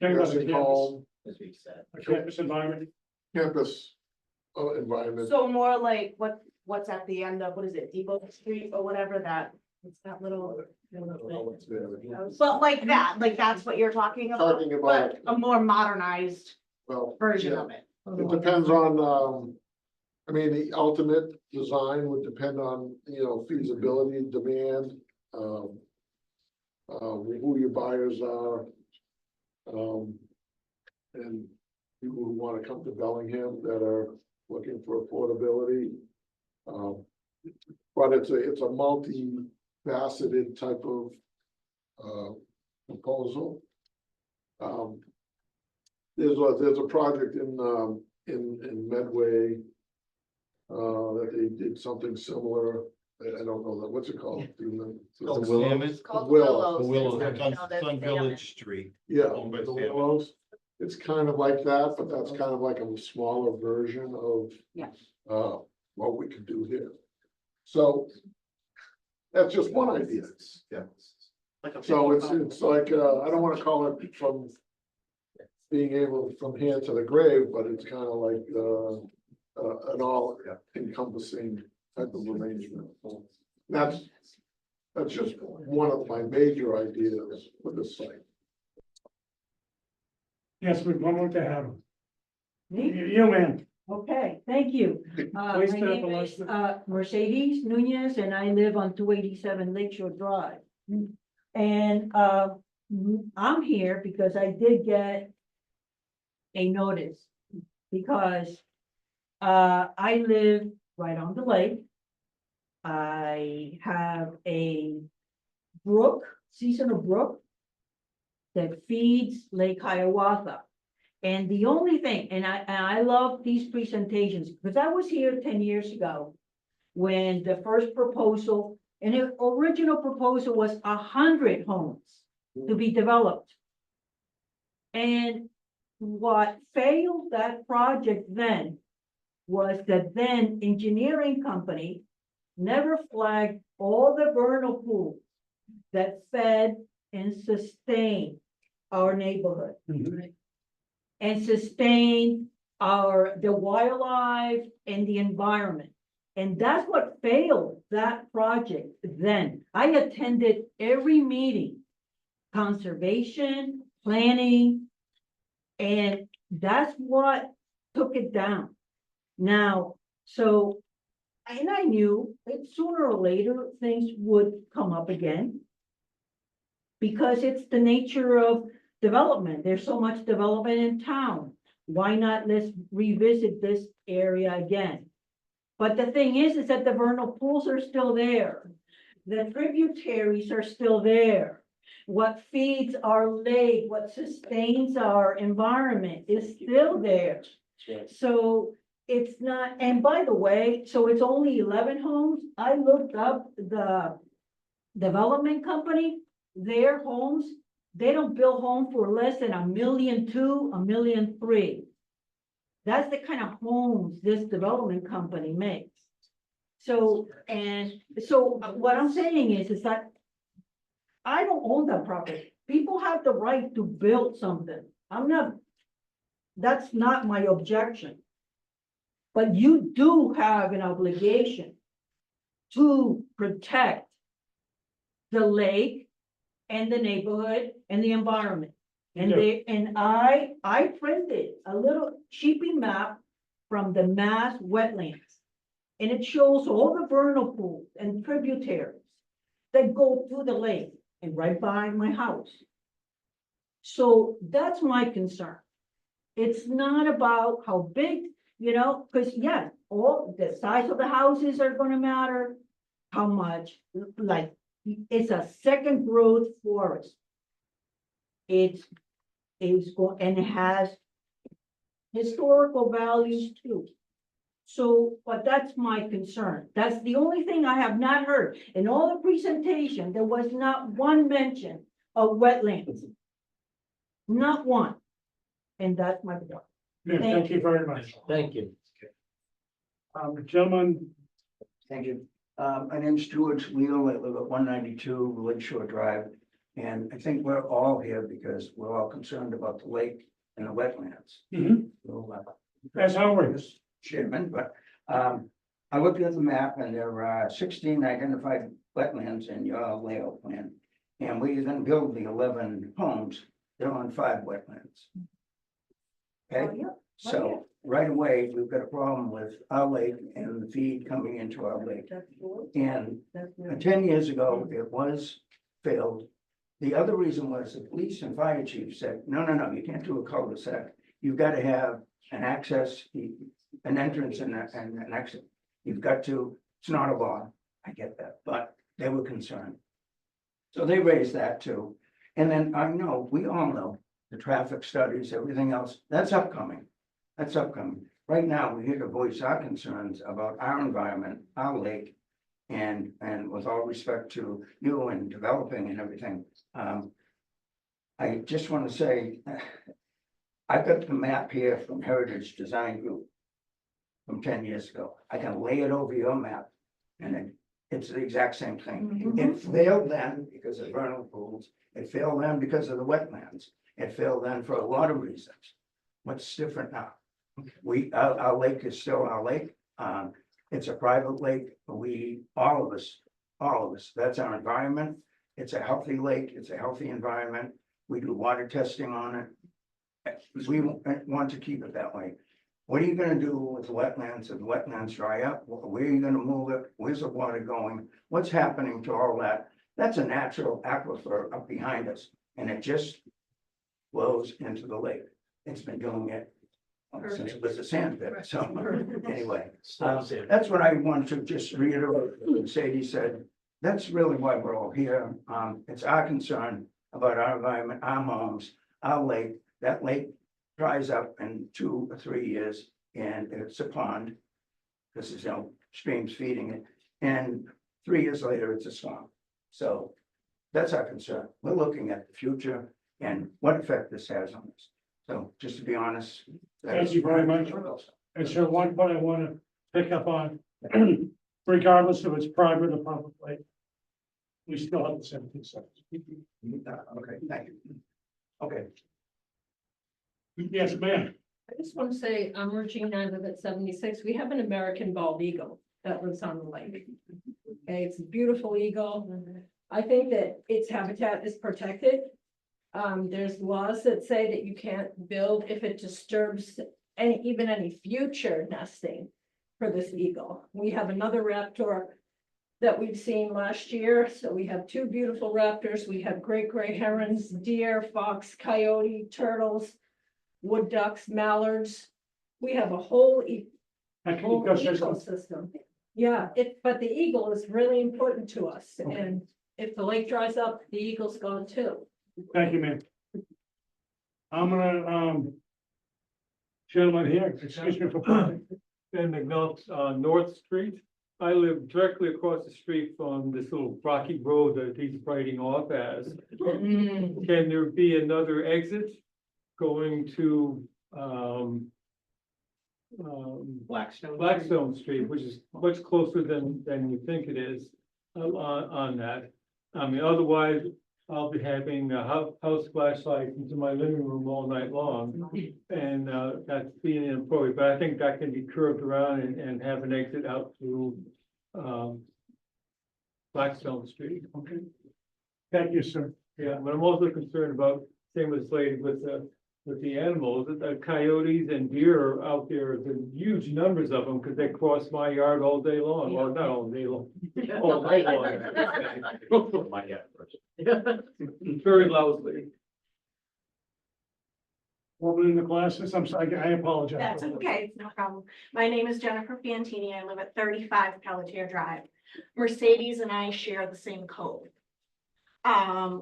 nursing home, As we said. A campus environment. campus, environment. So more like what's at the end of, what is it, Depot Street or whatever that, it's that little. What's there? But like that, like that's what you're talking about, Talking about, but a more modernized well, version yeah. of it. It depends on, I mean, the ultimate design would depend on, you know, feasibility, demand, who your buyers are. And people who want to come to Bellingham that are looking for affordability. But it's a multi-faceted type of, proposal. There's a project in Medway. That they did something similar. I don't know that, what's it called? The Willows. It's called Willows. The Willows, It's on not- no, Sun that's Village Street. Yeah, Owned by the Sam. Willows. It's kind of like that, but that's kind of like a smaller version of. Yeah. What we could do here. So. That's just one idea. Yeah. So it's like, I don't wanna call it from. Being able from here to the grave, but it's kind of like, an all encompassing type of arrangement. That's just one of my major ideas for this site. Yes, we one more to have. Me? You, ma'am. Okay, thank you. My Please stand up name and is listen. Mercedes Nunez and I live on 287 Lakeshore Drive. And I'm here because I did get a notice because I live right on the lake. I have a brook, seasonal brook that feeds Lake Hiawatha. And the only thing, and I love these presentations, because I was here 10 years ago when the first proposal, and the original proposal was 100 homes to be developed. And what failed that project then was that then engineering company never flagged all the vernal pools that fed and sustained our neighborhood and sustained the wildlife and the environment. And that's what failed that project then. I attended every meeting, conservation, planning, and that's what took it down. Now, so, and I knew that sooner or later things would come up again. Because it's the nature of development. There's so much development in town. Why not let's revisit this area again? But the thing is that the vernal pools are still there. The tributaries are still there. What feeds our lake, what sustains our environment is still there. So it's not, and by the way, so it's only 11 homes. I looked up the development company, their homes, they don't build homes for less than $1.2 million, $1.3 million. That's the kind of homes this development company makes. So, and so what I'm saying is that I don't own that property. People have the right to build something. That's not my objection. But you do have an obligation to protect the lake and the neighborhood and the environment. And I printed a little sheepy map from the Mass wetlands. And it shows all the vernal pools and tributaries that go through the lake and right by my house. So that's my concern. It's not about how big, because yeah, all the size of the houses are gonna matter, how much, like, it's a second growth forest. And it has historical values too. So, but that's my concern. That's the only thing I have not heard. In all the presentation, there was not one mention of wetlands. Not one. And that's my point. Thank you very much. Thank you. Gentlemen, Thank you. My name's George Leo. I live at 192 Lakeshore Drive. And I think we're all here because we're all concerned about the lake and the wetlands. So, as always, Chairman, but I looked at the map and there are 16 identified wetlands in your layout plan. And where you're gonna build the 11 homes, they're on 5 wetlands. Okay, so right away, we've got a problem with our lake and the feed coming into our lake. And 10 years ago, it was failed. The other reason was the police and fire chief said, no, you can't do a cul-de-sac. You've got to have an access, an entrance and an exit. You've got to, it's not a law, I get that, but they were concerned. So they raised that too. And then we all know the traffic studies, everything else, that's upcoming. That's upcoming. Right now, we're here to voice our concerns about our environment, our lake, and with all respect to you and developing and everything. I just want to say, I've got the map here from Heritage Design Group from 10 years ago. I can lay it over your map and it's the exact same thing. It failed then because of vernal pools. It failed then because of the wetlands. It failed then for a lot of reasons. What's different now? Our lake is still our lake. It's a private lake. All of us, that's our environment. It's a healthy lake. It's a healthy environment. We do water testing on it. We want to keep it that way. What are you gonna do with the wetlands? If the wetlands dry up, where are you gonna move it? Where's the water going? What's happening to all that? That's a natural aquifer up behind us, and it just flows into the lake. It's been doing it since it was a sand pit, so anyway. That's what I want to just reiterate what Sadie said. That's really why we're all here. It's our concern about our environment, our homes, our lake. That lake dries up in 2 or 3 years and it's a pond. Because there's no streams feeding it. And 3 years later, it's a swamp. So that's our concern. We're looking at the future. and what effect this has on us. So just to be honest. Thank you very much. And so one point I want to pick up on, regardless of it's private or public, like, we still have the 17 seconds. Okay, thank you. Okay. Yes, ma'am. I just want to say, I'm Regina, I live at 76. We have an American bald eagle that lives on the lake. Okay, it's a beautiful eagle. I think that its habitat is protected. There's laws that say that you can't build if it disturbs even any future nesting for this eagle. We have another raptor that we've seen last year. So we have two beautiful raptors. We have great gray herons, deer, fox, coyote, turtles, wood ducks, mallards. We have a whole ecosystem. Yeah, but the eagle is really important to us. Okay. And if the lake dries up, the eagle's gone too. Thank you, ma'am. I'm gonna, gentleman here, excuse me for parking. Ben McNutt, North Street. I live directly across the street from this little rocky road that he's writing off as. Can there be another exit going to, Blackstone Street, which is much closer than you think it is, on that? I mean, otherwise, I'll be having a house flashlight into my living room all night long. And, that's being inappropriate, but I think that can be curved around and have an exit out to, Blackstone Street. Okay. Thank you, sir. Yeah, but I'm also concerned about, same as lady with the animals, the coyotes and deer are out there, the huge numbers of them, because they cross my yard all day long, well, not all day long. All night long. My yard first. Very loudly. Woman in the glasses, I'm sorry, I apologize. That's okay, it's no problem. My name is Jennifer Fantini. I live at 35 Pelletier Drive. Mercedes and I share the same code.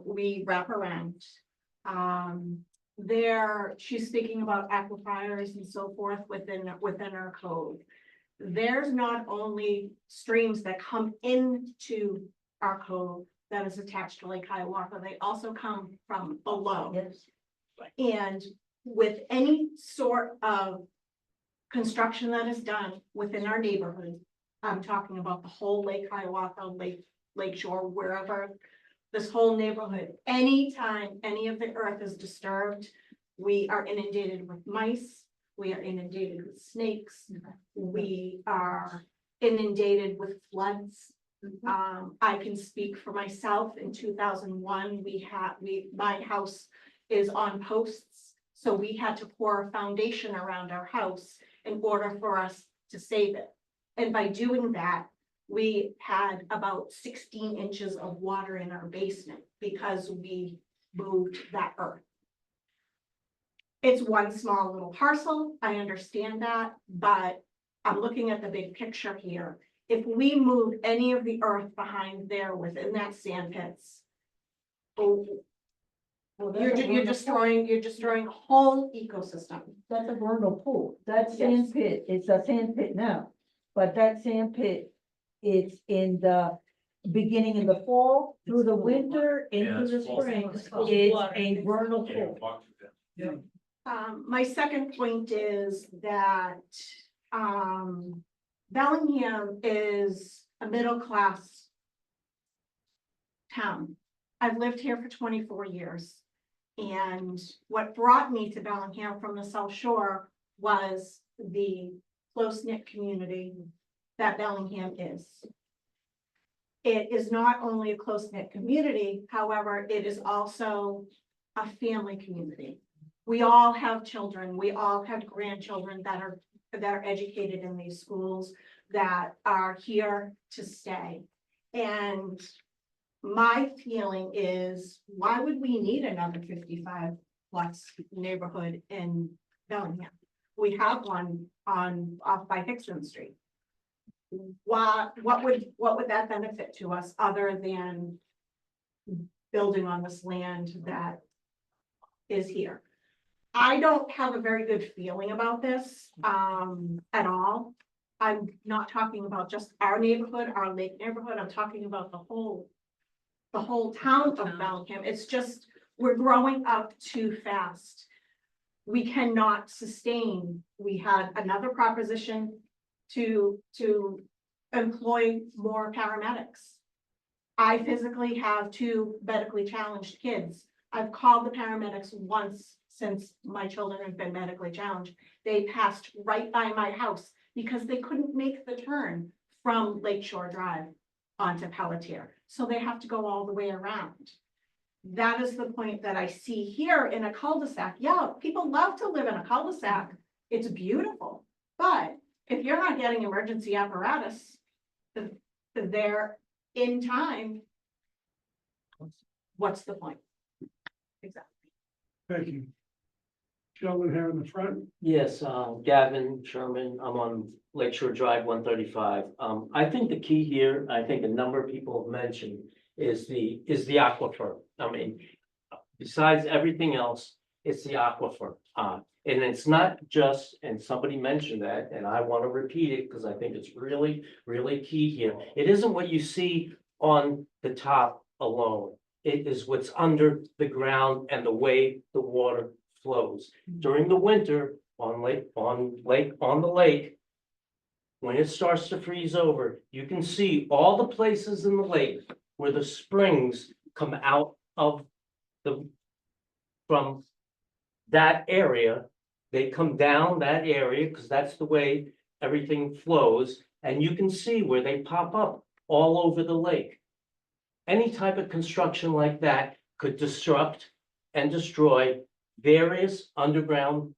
We wrap around. She's speaking about aquifers and so forth within our code. There's not only streams that come into our code that is attached to Lake Hiawatha, they also come from below. Yes. And with any sort of construction that is done within our neighborhood, I'm talking about the whole Lake Hiawatha, Lake Shore, wherever, this whole neighborhood, anytime any of the earth is disturbed, we are inundated with mice, we are inundated with snakes, we are inundated with floods. I can speak for myself. In 2001, my house is on posts, so we had to pour a foundation around our house in order for us to save it. And by doing that, we had about 16 inches of water in our basement because we moved that earth. It's one small little parcel, I understand that, but I'm looking at the big picture here. If we move any of the earth behind there within that sand pits, you're destroying a whole ecosystem. That's a vernal pool. That sand pit, it's a sand pit now, but that sand pit, it's in the beginning of the fall, through the winter, into the spring. It's a vernal pool. My second point is that, Bellingham is a middle-class town. I've lived here for 24 years. And what brought me to Bellingham from the South Shore was the close-knit community that Bellingham is. It is not only a close-knit community, however, it is also a family community. We all have children, we all have grandchildren that are educated in these schools, that are here to stay. And my feeling is, why would we need another 55 plus neighborhood in Bellingham? We have one off by Hickson Street. What would that benefit to us other than building on this land that is here? I don't have a very good feeling about this at all. I'm not talking about just our neighborhood, our lake neighborhood. I'm talking about the whole town of Bellingham. It's just we're growing up too fast. We cannot sustain, we had another proposition to employ more paramedics. I physically have 2 medically challenged kids. I've called the paramedics once since my children have been medically challenged. They passed right by my house because they couldn't make the turn from Lakeshore Drive onto Pelletier. So they have to go all the way around. That is the point that I see here in a cul-de-sac. Yeah, people love to live in a cul-de-sac. It's beautiful. But if you're not getting emergency apparatus there in time, what's the point? Exactly. Thank you. Gentleman here in the front. Yes, Gavin Sherman, I'm on Lakeshore Drive 135. I think the key here, I think a number of people have mentioned, is the aquifer. I mean, besides everything else, it's the aquifer. And it's not just, and somebody mentioned that, and I want to repeat it because I think it's really, really key here. It isn't what you see on the top alone. It is what's under the ground and the way the water flows. During the winter on the lake, when it starts to freeze over, you can see all the places in the lake where the springs come out of from that area. They come down that area because that's the way everything flows. And you can see where they pop up all over the lake. Any type of construction like that could disrupt and destroy various underground,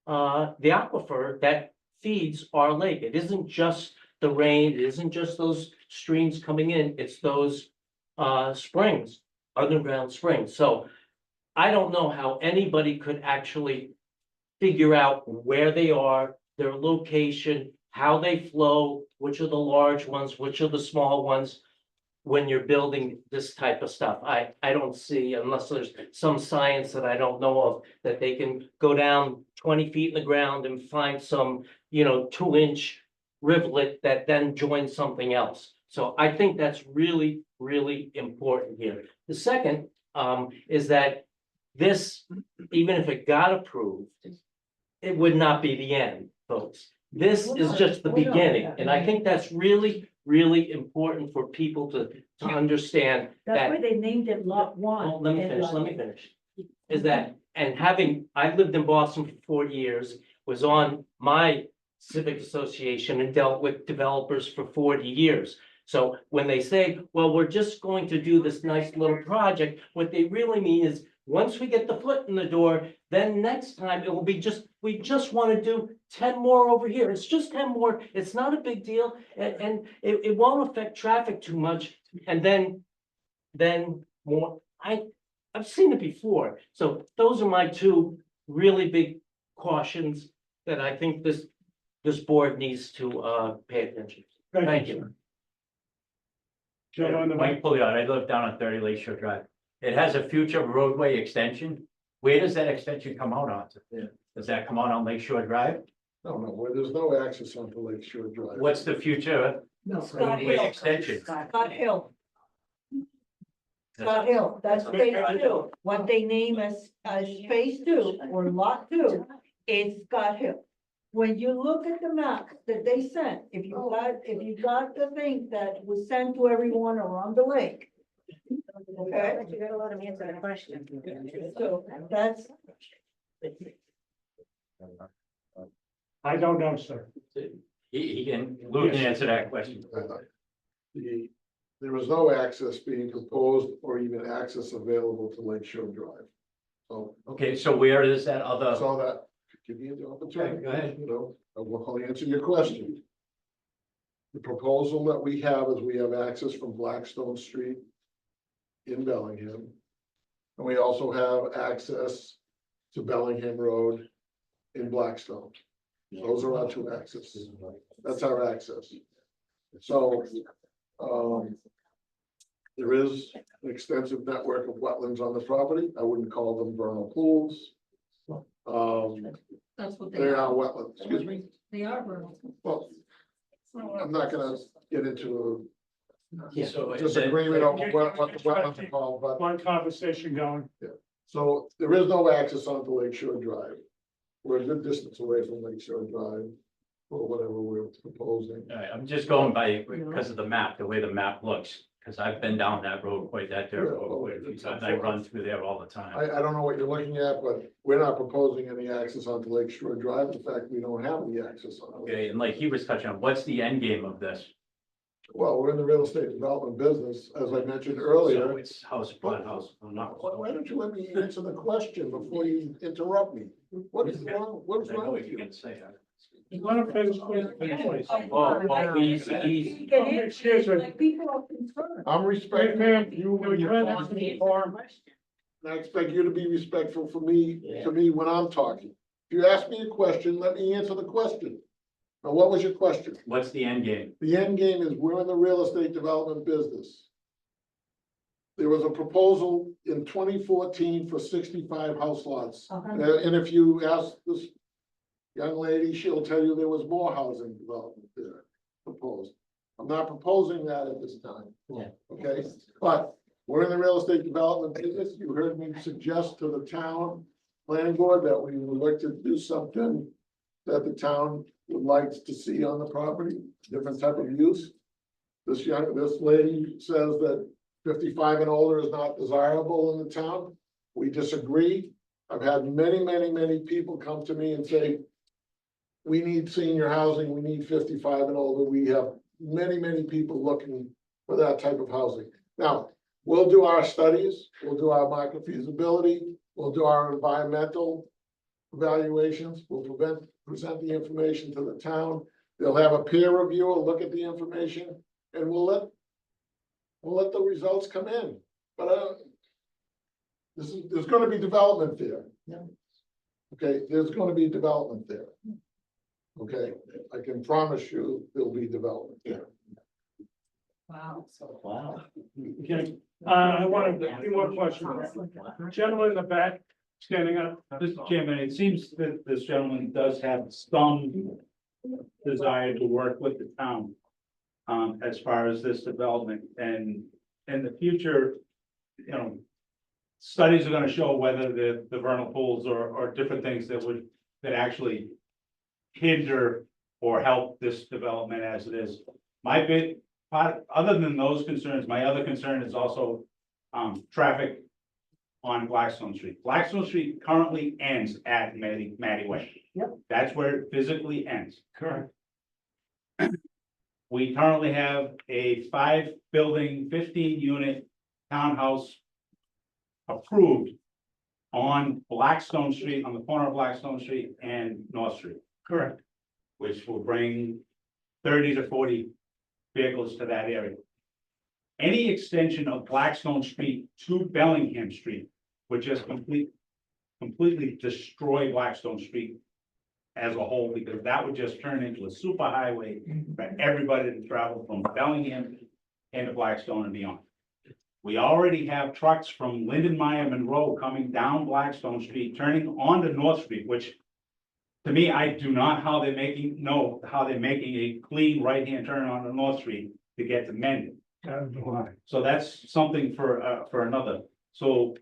the aquifer that feeds our lake. It isn't just the rain, it isn't just those streams coming in, it's those springs, underground springs. So I don't know how anybody could actually figure out where they are, their location, how they flow, which are the large ones, which are the small ones, when you're building this type of stuff. I don't see, unless there's some science that I don't know of, that they can go down 20 feet in the ground and find some, 2-inch rivulet that then joins something else. So I think that's really, really important here. The second is that this, even if it got approved, it would not be the end, folks. This is just the beginning, and I think that's really, really important for people to understand That's that. why they named it Lot 1. Well, let me finish. Is that, and I lived in Boston for 40 years, was on my civic association and dealt with developers for 40 years. So when they say, well, we're just going to do this nice little project, what they really mean is, once we get the foot in the door, then next time it will be we just want to do 10 more over here. It's just 10 more. It's not a big deal. And it won't affect traffic too much. And then more, I've seen it before. So those are my 2 really big cautions that I think this board needs to pay attention to. Thank you. Mike Pouliot, I live down on 30 Lakeshore Drive. It has a future roadway extension. Where does that extension come out onto? Does that come out on Lakeshore Drive? No, where there's no access onto Lakeshore Drive. What's the future Scott roadway Hill. extension? Scott Hill. Scott Hill, that's phase 2. What they name as phase 2 or lot 2 is Scott Hill. When you look at the map that they sent, if you got the thing that was sent to everyone around the lake. Okay. You gotta let him answer the question. So that's. I don't know, sir. Luke can answer that question. There was no access being proposed or even access available to Lakeshore Drive. So. Okay, so where is that other? So that, give me the opportunity. Okay, go ahead. I'll answer your question. The proposal that we have is we have access from Blackstone Street in Bellingham. And we also have access to Bellingham Road in Blackstone. Those are our 2 accesses. That's our access. So, there is an extensive network of wetlands on the property. I wouldn't call them vernal pools. That's what They are wetlands, excuse me. They are vernal. Well, I'm not gonna get into So a disagreement on what the wetlands are called, but One conversation going. So there is no access onto Lake Shore Drive. We're a good distance away from Lake Shore Drive, or whatever we're proposing. All right, I'm just going by because of the map, the way the map looks, because I've been down that road quite that dirt road quite a few times. I run through there all the time. I don't know what you're looking at, but we're not proposing any access onto Lake Shore Drive. In fact, we don't have any access on it. Okay, and like he was touching on, what's the end game of this? Well, we're in the real estate development business, as I mentioned So earlier. it's house upon house, not. Why don't you let me answer the question before you interrupt me? What is wrong, what is I know wrong what with you're you? gonna say. You want to finish, please. Well, he's, Excuse me. Like, people are concerned. I'm Hey, respectful. ma'am, you had answered the form. And I expect you to be respectful for me, to me when I'm talking. If you ask me a question, let me answer the question. Now, what was your question? what's the end game? The end game is we're in the real estate development business. There was a proposal in 2014 for 65 house lots. And if you ask this young lady, she'll tell you there was more housing development there proposed. I'm not proposing that at this time. Yeah. Okay, but we're in the real estate development business. You heard me suggest to the town planning board that we would like to do something that the town would like to see on the property, different type of use. This lady says that 55 and older is not desirable in the town. We disagree. I've had many people come to me and say, we need senior housing, we need 55 and older. We have many people looking for that type of housing. Now, we'll do our studies, we'll do our market feasibility, we'll do our environmental evaluations, we'll present the information to the town. They'll have a peer reviewer look at the information, and we'll let the results come in. But there's gonna be development there. Okay, there's gonna be development there. Okay, I can promise you there'll be development there. Wow. Wow. Okay, I wanted a few more questions. Gentleman in the back, standing up. Mr. Chairman, it seems that this gentleman does have some desire to work with the town as far as this development, and in the future, you know, studies are gonna show whether the vernal pools or different things that actually hinder or help this development as it is. My big part, other than those concerns, my other concern is also traffic on Blackstone Street. Blackstone Street currently ends at Matty Way. Yep. That's where it physically ends. Correct. We currently have a 5-building, 15-unit townhouse approved on Blackstone Street, on the corner of Blackstone Street and North Street, Correct. which will bring 30 to 40 vehicles to that area. Any extension of Blackstone Street to Bellingham Street would just completely destroy Blackstone Street as a whole, because that would just turn into a super highway for everybody to travel from Bellingham into Blackstone and beyond. We already have trucks from Lindenmeyer Monroe coming down Blackstone Street, turning onto North Street, which to me, I do not know how they're making a clean right-hand turn onto North Street to get to Mendon. So that's something for another. So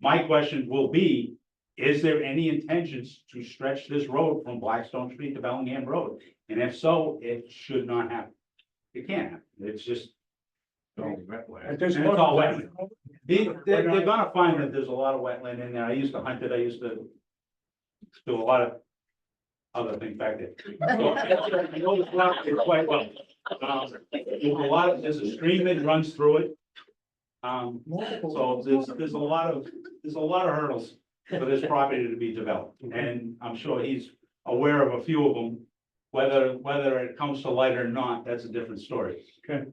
my question will be, is there any intentions to stretch this road from Blackstone Street to Bellingham Road? And if so, it should not happen. It can't happen. It's just. And it's all wetland. They're gonna find that there's a lot of wetland in there. I used to hunt it. I used to do a lot of other things back there. So, I know the property quite well. There's a stream that runs through it. So there's a lot of hurdles for this property to be developed, and I'm sure he's aware of a few of them. Whether it comes to light or not, that's a different story. Okay.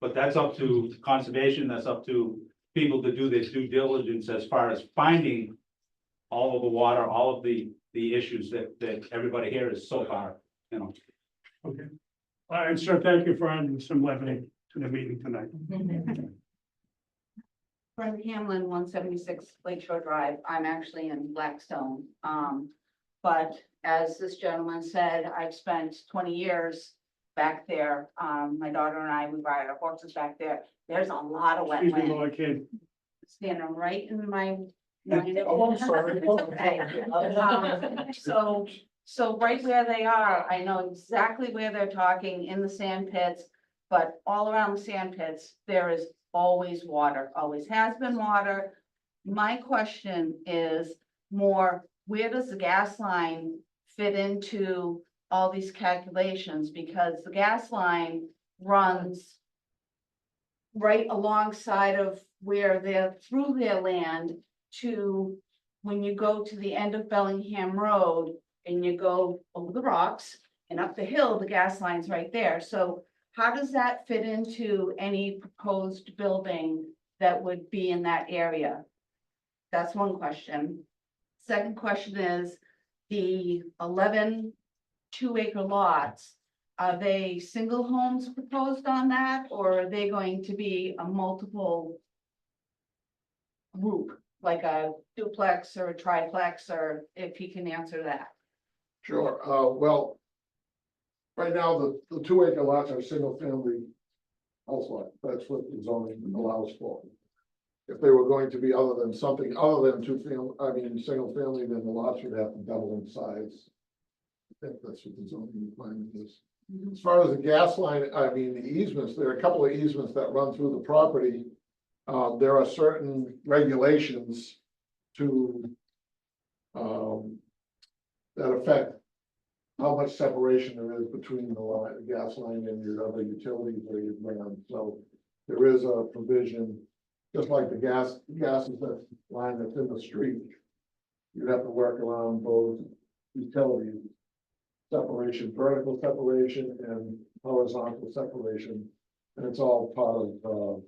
But that's up to conservation, that's up to people to do their due diligence as far as finding all of the water, all of the issues that everybody here is so far, you know. Okay. And sir, thank you for adding some levity to the meeting tonight. Brenda Hamlin, 176 Lakeshore Drive. I'm actually in Blackstone. But as this gentleman said, I've spent 20 years back there. My daughter and I, we ride our horses back there. There's a lot of Excuse me, wetland Lord, kid. standing right in my No, I know. Oh, I'm sorry. It's okay. So right where they are, I know exactly where they're talking in the sand pits. But all around the sand pits, there is always water, always has been water. My question is more, where does the gas line fit into all these calculations? Because the gas line runs right alongside of where they're through their land to, when you go to the end of Bellingham Road and you go over the rocks and up the hill, the gas line's right there. So how does that fit into any proposed building that would be in that area? That's one question. Second question is, the 11 2-acre lots, are they single homes proposed on that, or are they going to be a multiple group, like a duplex or a triplex, or if he can answer that? Sure, well, right now, the 2-acre lots are single family house lot, that's what the zoning allows for. If they were going to be other than something other than single family, then the lots would have to double in size. I think that's what the zoning requirement is. As far as the gas line, the easements, there are a couple of easements that run through the property. There are certain regulations to that affect how much separation there is between the gas line and your other utilities or your ground. So there is a provision, just like the gas is that line that's in the street. You'd have to work around both utilities separation, vertical separation and horizontal separation. And it's all part of,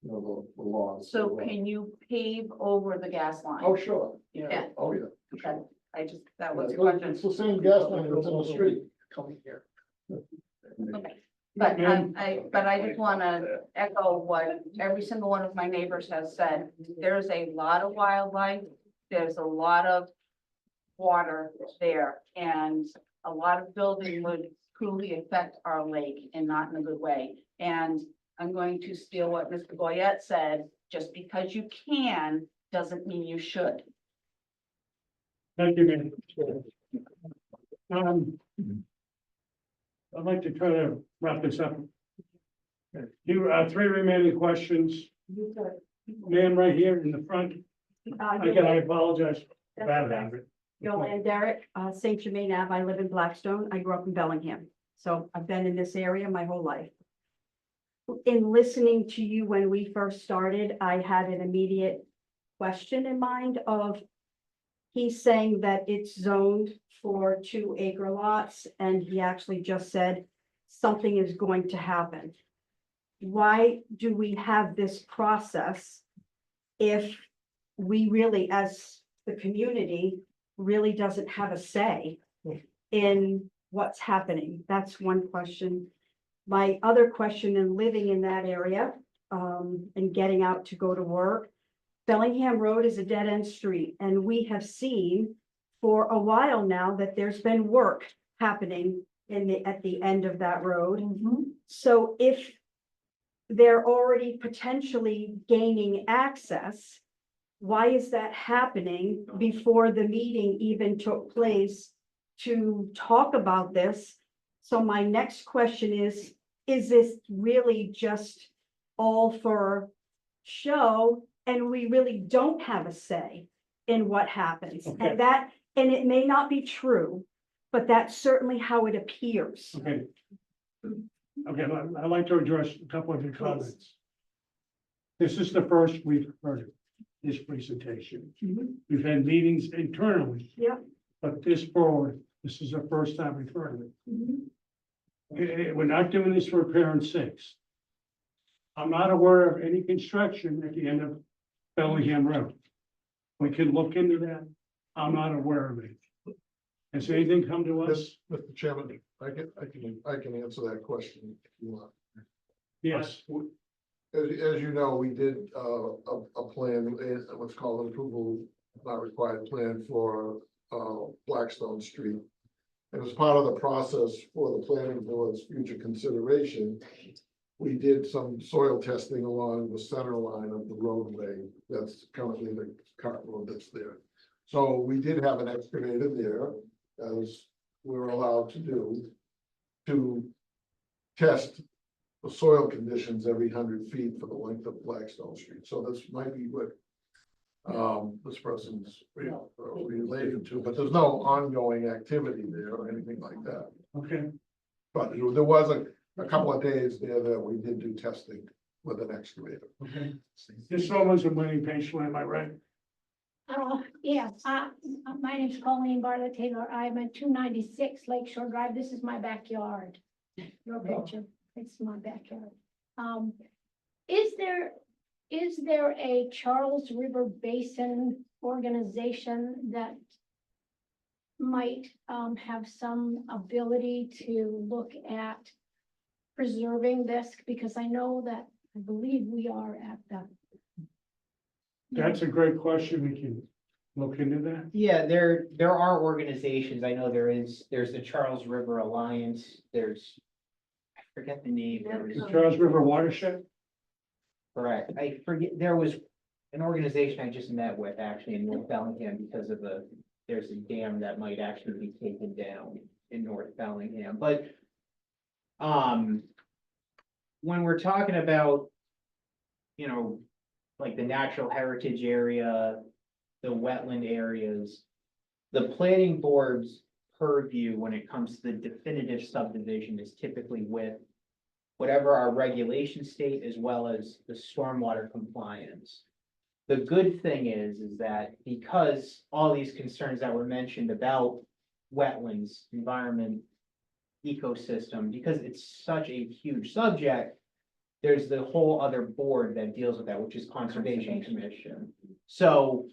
the laws. So can you pave over the gas line? Oh, sure. Yeah. Oh, yeah. Okay, that was a It's question. the same gas line that's in the street. Coming here. Okay. But I just wanna echo what every single one of my neighbors has said. There's a lot of wildlife, there's a lot of water there, and a lot of building would truly affect our lake and not in a good way. And I'm going to steal what Mr. Goyette said, just because you can, doesn't mean you should. Thank you, man. I'd like to try to wrap this up. You, 3 remaining questions. Man right here in the front. Again, I apologize for bad habit. Yolande Derrick, St. Germain Ave. I live in Blackstone. I grew up in Bellingham. So I've been in this area my whole life. In listening to you when we first started, I had an immediate question in mind of, he's saying that it's zoned for 2-acre lots, and he actually just said something is going to happen. Why do we have this process if we really, as the community, really doesn't have a say in what's happening? That's one question. My other question, in living in that area, and getting out to go to work, Bellingham Road is a dead-end street, and we have seen for a while now that there's been work happening at the end of that road. So if they're already potentially gaining access, why is that happening before the meeting even took place to talk about this? So my next question is this really just all for show, and we really don't have a say in what happens? Okay. And it may not be true, but that's certainly how it appears. Okay. Okay, I'd like to address a couple of your comments. This is the first we've heard of this presentation. We've had meetings internally. Yeah. But this board, this is the first time we've heard of it. We're not doing this for parents' sakes. I'm not aware of any construction at the end of Bellingham Road. We can look into that. I'm not aware of it. Has anything come to us? Mr. Chairman, I can answer that question if you want. Yes. As you know, we did a plan, what's called an approval not required plan for Blackstone Street. And as part of the process for the planning board's future consideration, we did some soil testing along the center line of the roadway. That's currently the cart road that's there. So we did have an excavator there, as we were allowed to do, to test the soil conditions every 100 feet for the length of Blackstone Street. So this might be what this person's related to, but there's no ongoing activity there or anything like that. Okay, But there was a couple of days there that we did do testing with an excavator. okay. This someone's been waiting patiently, am I right? Yes, my name's Colleen Bartlett Taylor. I'm at 296 Lakeshore Drive. This is my backyard. Your picture, it's my backyard. Is there a Charles River Basin organization that might have some ability to look at preserving this? Because I know that, I believe we are at the. That's a great question. We can look into that. Yeah, there are organizations. I know there's the Charles River Alliance. I forget the name. The Charles River Watershed. Correct. I forget, there was an organization I just met with actually in North Bellingham because of there's a dam that might actually be taken down in North Bellingham, but when we're talking about, like the natural heritage area, the wetland areas, the planning board's purview when it comes to the definitive subdivision is typically with whatever our regulation state as well as the stormwater compliance. The good thing is that because all these concerns that were mentioned about wetlands, environment, ecosystem, because it's such a huge subject, there's the whole other board that deals with that, which is Conservation Commission. So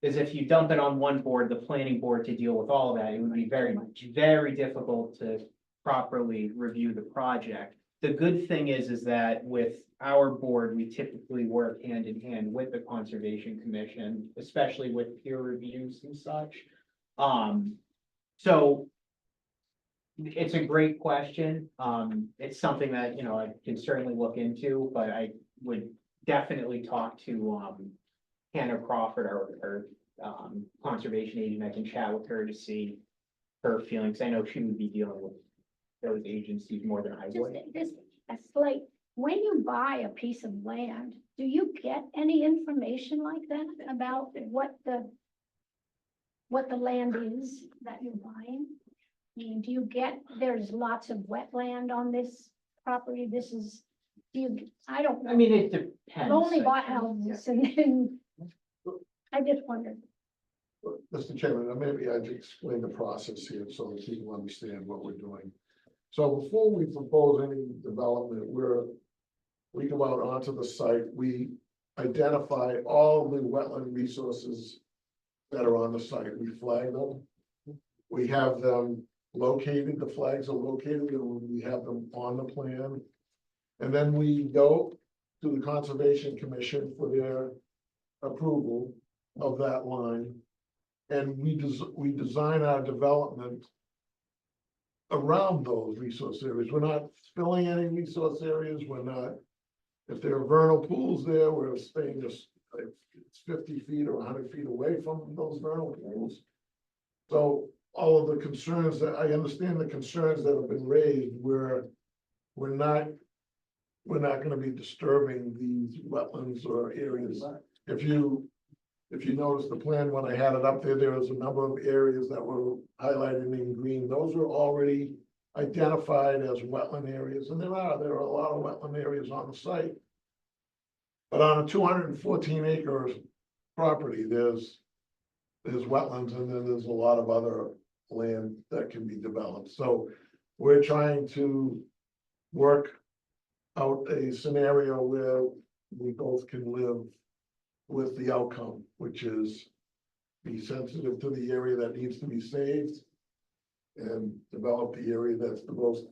as if you dump it on one board, the planning board to deal with all of that, it would be very, very difficult to properly review the project. The good thing is that with our board, we typically work hand in hand with the Conservation Commission, especially with peer reviews and such. So it's a great question. It's something that, I can certainly look into, but I would definitely talk to Hannah Crawford, our conservation agent. I can chat with her to see her feelings. I know she would be dealing with those agencies more than I would. It's like, when you buy a piece of land, do you get any information like that about what the land is that you're buying? I mean, do you get, there's lots of wetland on this property, I don't know. I mean, it depends. I've only bought houses and then, I just wondered. Mr. Chairman, maybe I'd explain the process here so that people understand what we're doing. So before we propose any development, we go out onto the site, we identify all the wetland resources that are on the site, we flag them. We have them located, the flags are located, and we have them on the plan. And then we go to the Conservation Commission for their approval of that line. And we design our development around those resource areas. We're not filling any resource areas. We're not, if there are vernal pools there, we're staying just like it's 50 feet or 100 feet away from those vernal pools. So all of the concerns that I understand, the concerns that have been raised, we're not going to be disturbing these wetlands or areas. If you notice the plan, when I had it up there, there was a number of areas that were highlighted in green. Those were already identified as wetland areas, and there are a lot of wetland areas on the site. But on a 214 acre property, there's wetlands, and then there's a lot of other land that can be developed. So we're trying to work out a scenario where we both can live with the outcome, which is be sensitive to the area that needs to be saved and develop the area that's the most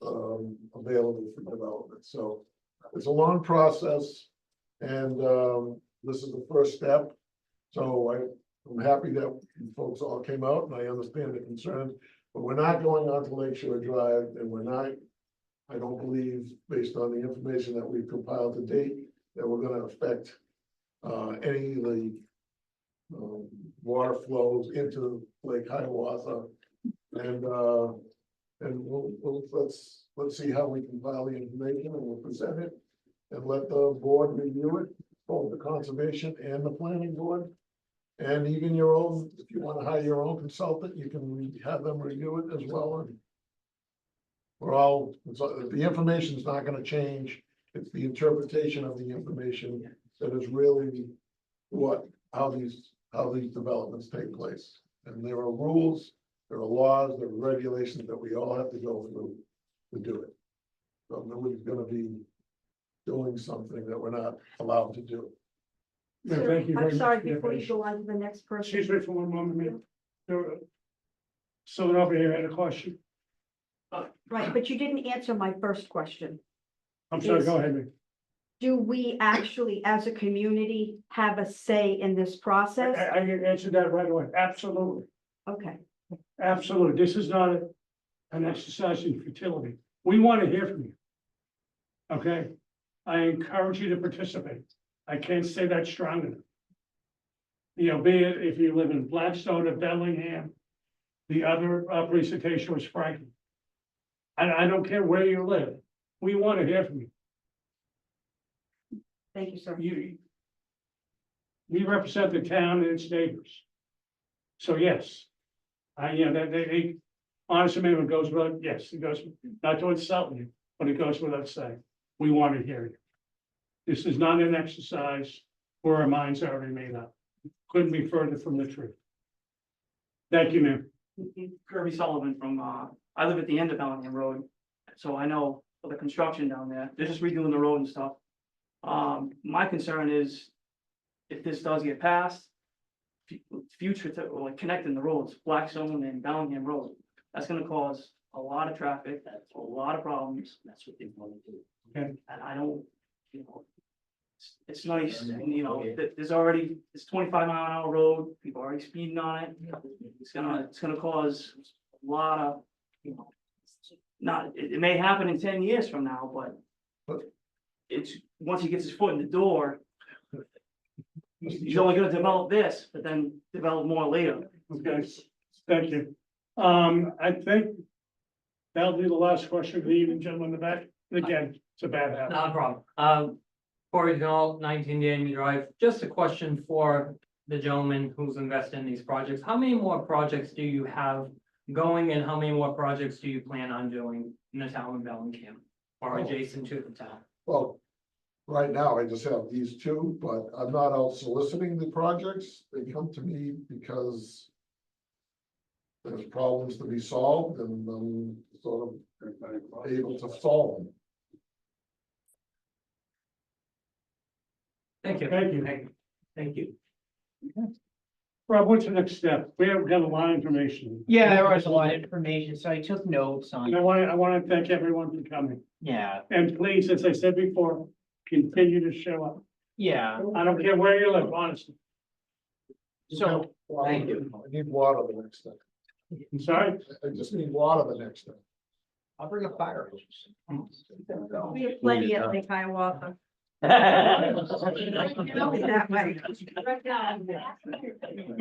available for development. So it's a long process, and this is the first step. So I'm happy that you folks all came out, and I understand the concerns, but we're not going on to Lakeshore Drive, and we're not I don't believe, based on the information that we've compiled to date, that we're gonna affect any of the water flows into Lake Hiawatha. And let's see how we compile the information, and we'll present it and let the board review it, both the conservation and the planning board. And even your own, if you want to hire your own consultant, you can have them review it as well. And the information is not gonna change. It's the interpretation of the information that is really how these developments take place. And there are rules, there are laws, there are regulations that we all have to go through to do it. So nobody's gonna be doing something that we're not allowed to do. Yeah, thank you very I'm much sorry, for your before you patience. go on to the next person. Excuse me for one moment, ma'am. Someone over here had a question. Right, but you didn't answer my first question. I'm sorry, go ahead, ma'am. Do we actually, as a community, have a say in this process? I answered that right away. Absolutely. Okay, Absolutely. This is not an exercise in futility. We want to hear from you. Okay? I encourage you to participate. I can't say that strong enough. You know, be it if you live in Blackstone or Bellingham, the other presentation was Franklin. I don't care where you live. We want to hear from you. thank you, sir. We represent the town and its neighbors. So yes, they honest amendment goes without, yes, it goes, not to insult you, but it goes without saying, we want to hear you. This is not an exercise where our minds are already made up. Couldn't be further from the truth. Thank you, ma'am. Kirby Sullivan from, I live at the end of Bellingham Road, so I know for the construction down there, they're just redoing the road and stuff. My concern is if this does get passed, future to, like connecting the roads, Blackstone and Bellingham Road, that's gonna cause a lot of traffic, a lot of problems. That's what they want to do. Okay. And I don't, it's nice, and there's already, it's 25-mile-an-hour road, people are already speeding on it. It's gonna cause a lot of, it may happen in 10 years from now, but it's, once he gets his foot in the door, he's only gonna develop this, but then develop more later. Okay, thank you. I think that'll be the last question for the evening, gentlemen in the back. Again, it's a bad habit. Not a problem. Corey Denault, 19 Daniel Drive. Just a question for the gentleman who's invested in these projects. How many more projects do you have going, and how many more projects do you plan on doing in the town of Bellingham or adjacent to the town? Well, right now, I just have these two, but I'm not out soliciting the projects. They come to me because there's problems to be solved, and I'm sort of able to solve them. Thank you. Thank you. Thank you. Rob, what's the next step? We haven't got a lot of information. Yeah, there was a lot of information, so I took notes on. And I want to thank everyone for coming. Yeah, And please, as I said before, continue to show up. yeah. I don't care where you live, honestly. So, Thank you. I need water the next time. I'm sorry? I just need water the next time. I'll bring a fire hose. We have plenty at Lake Hiawatha. That way.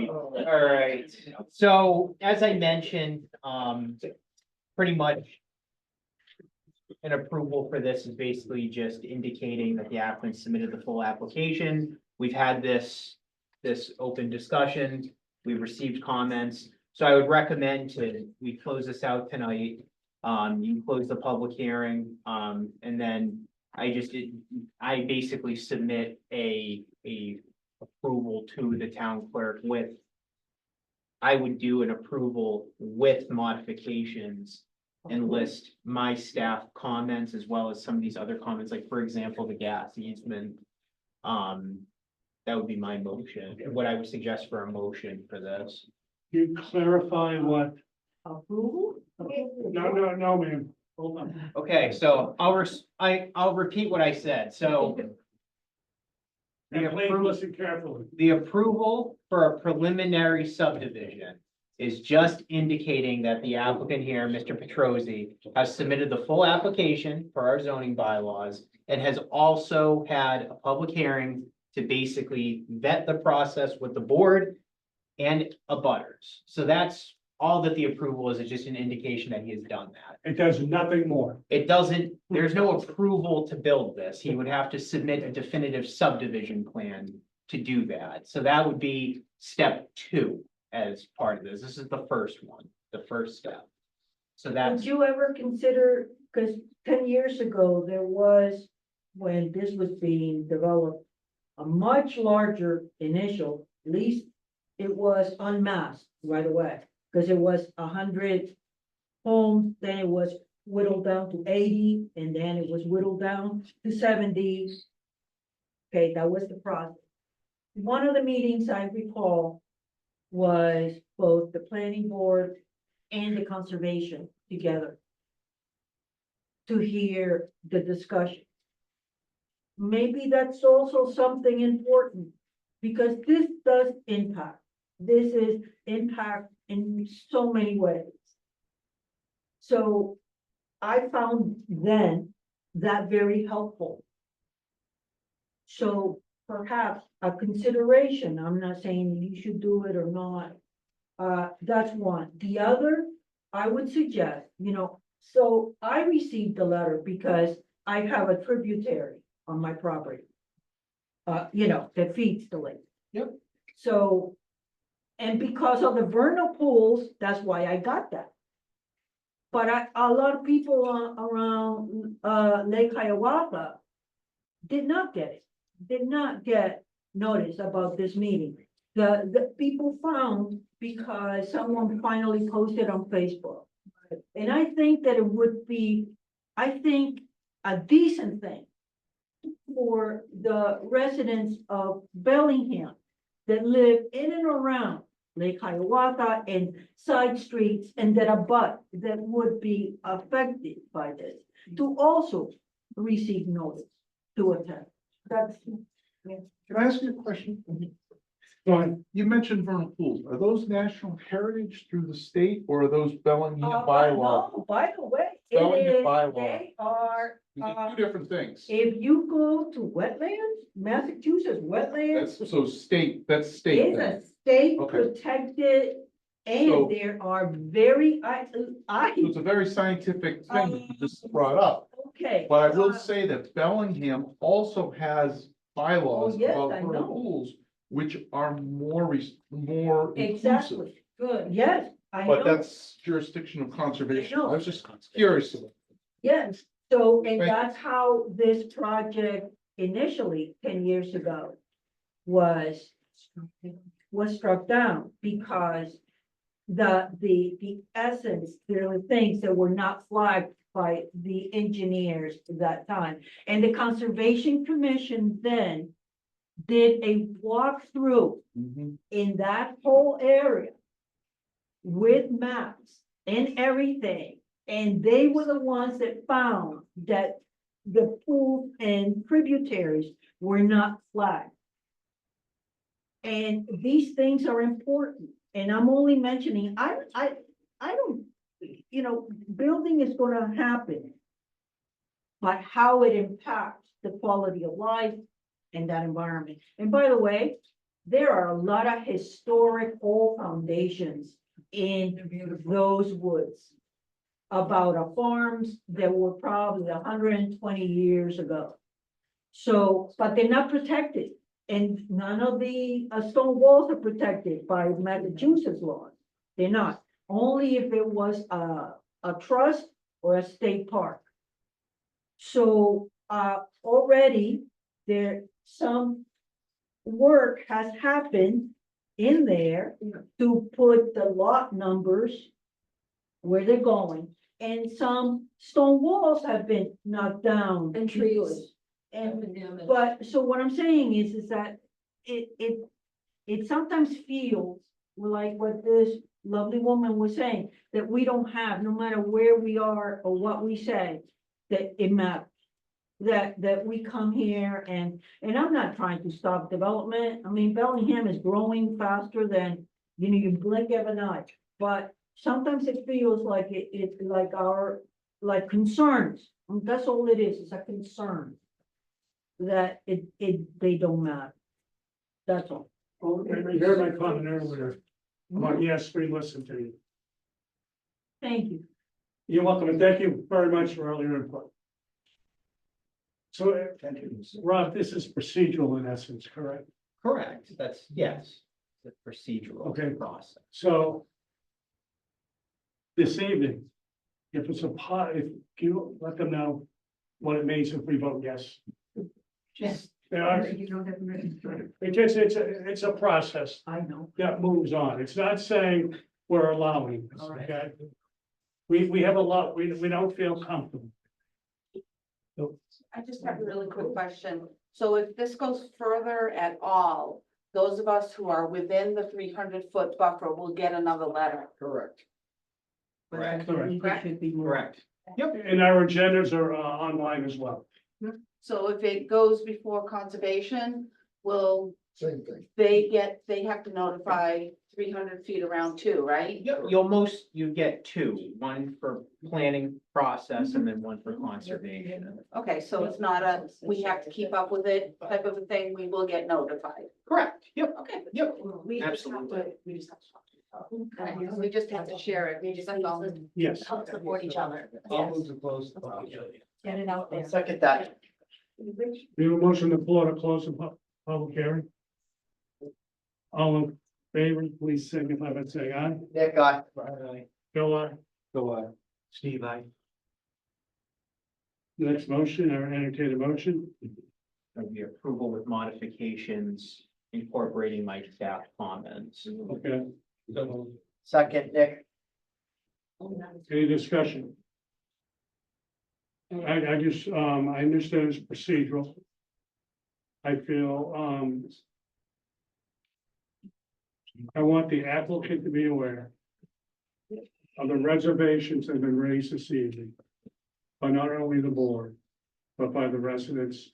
All right, so as I mentioned, pretty much an approval for this is basically just indicating that the applicant submitted the full application. We've had this open discussion, we've received comments, so I would recommend we close this out tonight. You close the public hearing, and then I basically submit a approval to the town clerk I would do an approval with modifications and list my staff comments as well as some of these other comments, like for example, the gas easement. That would be my motion, what I would suggest for a motion for this. You clarify what? Approval? No, ma'am. Hold on. Okay, so I'll repeat what I said, so. And please listen carefully. The approval for a preliminary subdivision is just indicating that the applicant here, Mr. Petrosi, has submitted the full application for our zoning bylaws and has also had a public hearing to basically vet the process with the board and abutters. So that's all that the approval is just an indication that he has done that. It does nothing more. It doesn't, there's no approval to build this. He would have to submit a definitive subdivision plan to do that. So that would be step 2 as part of this. This is the first one, the first step. So that's, Would you ever consider, because 10 years ago, there was, when this was being developed, a much larger initial, at least it was unmasked right away, because it was 100 homes, then it was whittled down to 80, and then it was whittled down to 70. Okay, that was the process. One of the meetings I recall was both the planning board and the conservation together to hear the discussion. Maybe that's also something important, because this does impact. This is impact in so many ways. So I found then that very helpful. So perhaps a consideration, I'm not saying you should do it or not. That's one. The other, I would suggest, so I received the letter because I have a tributary on my property. That feeds the lake. Yep. So, and because of the vernal pools, that's why I got that. But a lot of people around, Lake Hiawatha did not get it, did not get notice about this meeting. The people found because someone finally posted on Facebook. And I think that it would be, a decent thing for the residents of Bellingham that live in and around Lake Hiawatha and side streets and that would be affected by this, to also receive notice to attend. That's, yeah. Can I ask you a question? You mentioned vernal pools. Are those national heritage through the state or are those Bellingham bylaw? No, by the way, Bellingham bylaw. they are, They're two different things. if you go to wetlands, Massachusetts wetlands. That's so state, that's state It's then. a state Okay. protected, So- and there are very, So it's a very scientific thing that you just brought up. okay. But I will say that Bellingham also has bylaws Oh, yes, about I vernal know. pools, which are more inclusive. Exactly, good, yes, I But know, that's jurisdiction of conservation. I know. I was just curious. yes. So, and Thank- that's how this project initially, 10 years ago, was struck down, because the essence, there were things that were not flagged by the engineers at that time. And the Conservation Commission then did a walkthrough Mhm. in that whole area with maps and everything. And they were the ones that found that the pools and tributaries were not flagged. And these things are important, and I'm only mentioning, I don't, building is gonna happen. But how it impacts the quality of life and that environment. And by the way, there are a lot of historic old foundations in those woods. About farms that were probably 120 years ago. So, but they're not protected. And none of the stone walls are protected by Massachusetts laws. They're not, only if it was a trust or a state park. So, already there, some work has happened in there to put the lot numbers where they're going, and some stone walls have been knocked down. And trees. But, so what I'm saying is that it sometimes feels like what this lovely woman was saying, that we don't have, no matter where we are or what we say, that it matters. That we come here and I'm not trying to stop development. I mean, Bellingham is growing faster than, you blink of an eye. but sometimes it feels like it like like concerns. That's all it is, it's a concern. That they don't matter. That's all. Oh, you heard my comment earlier. Well, yes, we listened to you. Thank you. You're welcome, and thank you very much for all your input. So, Rob, this is procedural in essence, correct? Correct, that's, yes, the procedural Okay. process. So this evening, if it's if you let them know what it means if we vote yes. Just. There are, You don't have. it's a process I know. that moves on. It's not saying we're allowing this, All right. okay? We have a lot, we don't feel comfortable. I just have a really quick question. So if this goes further at all, those of us who are within the 300-foot buffer will get another letter. Correct. But I Correct. believe there should be more. Correct. And our agendas are online as well. So if it goes before conservation, will Same thing. they have to notify 300 feet around too, right? You get two, one for planning process and then one for conservation. Okay, so it's not we have to keep up with it type of a thing, we will get notified. Correct, yep, Okay. yep. We just have to, we just have to talk. Okay, we just have to share it, we just have to Yes. help support each other. I'll move to close. Get it out there. Second that. We have a motion on the floor to close the public hearing. All in favor, please signify by saying aye. Nick, I. Bill, aye. Go, Steve, I. Next motion, or entertain a motion. That'll be approval with modifications incorporating my staff comments. Okay, Second, Nick. any discussion? I just, I understand it's procedural. I feel, I want the applicant to be aware of the reservations that have been raised this evening by not only the board, but by the residents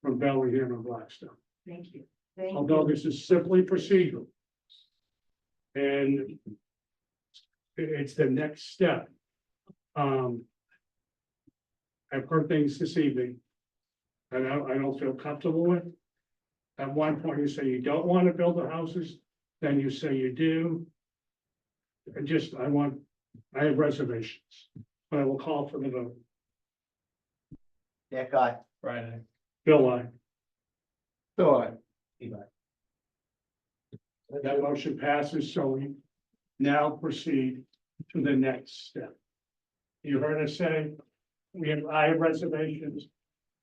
from Bellingham and Blackstone. Thank you. Although this is simply procedural. And it's the next step. I've heard things this evening. And I don't feel comfortable with. At one point, you say you don't want to build the houses, then you say you do. I have reservations, but I will call for the vote. Nick, I. Friday. Bill, aye. Go on. That motion passes, so we now proceed to the next step. You heard us say, I have reservations.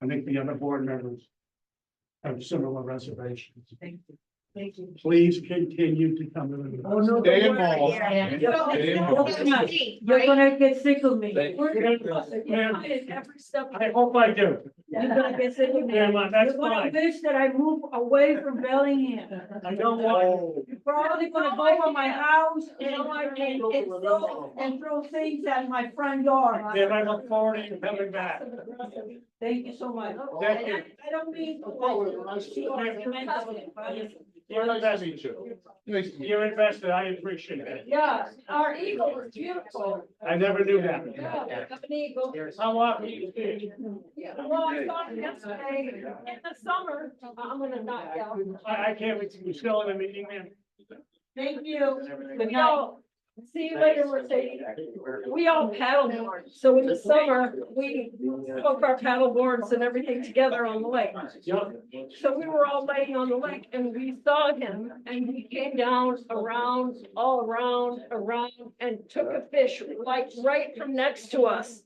I think the other board members have similar reservations. Thank you. Thank you. Please continue to come to the meeting. Oh, no. Stay don't worry. involved. Yeah. Stay involved. You're gonna get sick of me. Ma'am, Every step. I hope I do. You're gonna get sick of me. Ma'am, that's You're gonna fine. wish that I move away from Bellingham. I don't want. You're probably gonna go on my house and throw things at my front yard. Then I look forward to you coming back. Thank you so much. Thank you. I don't mean. You're invested. You're invested. I appreciate it. Yeah, our eagle is beautiful. I never knew that. Yeah, we have an eagle. How often do you see? Well, I saw it yesterday in the summer. I'm gonna knock down. I can't wait. You still in the meeting, man? Thank you. Good night. See you later, Mercedes. We all paddleboard, so in the summer, we hook our paddle boards and everything together on the lake. So we were all laying on the lake and we saw him and he came down all around, and took a fish like right from next to us.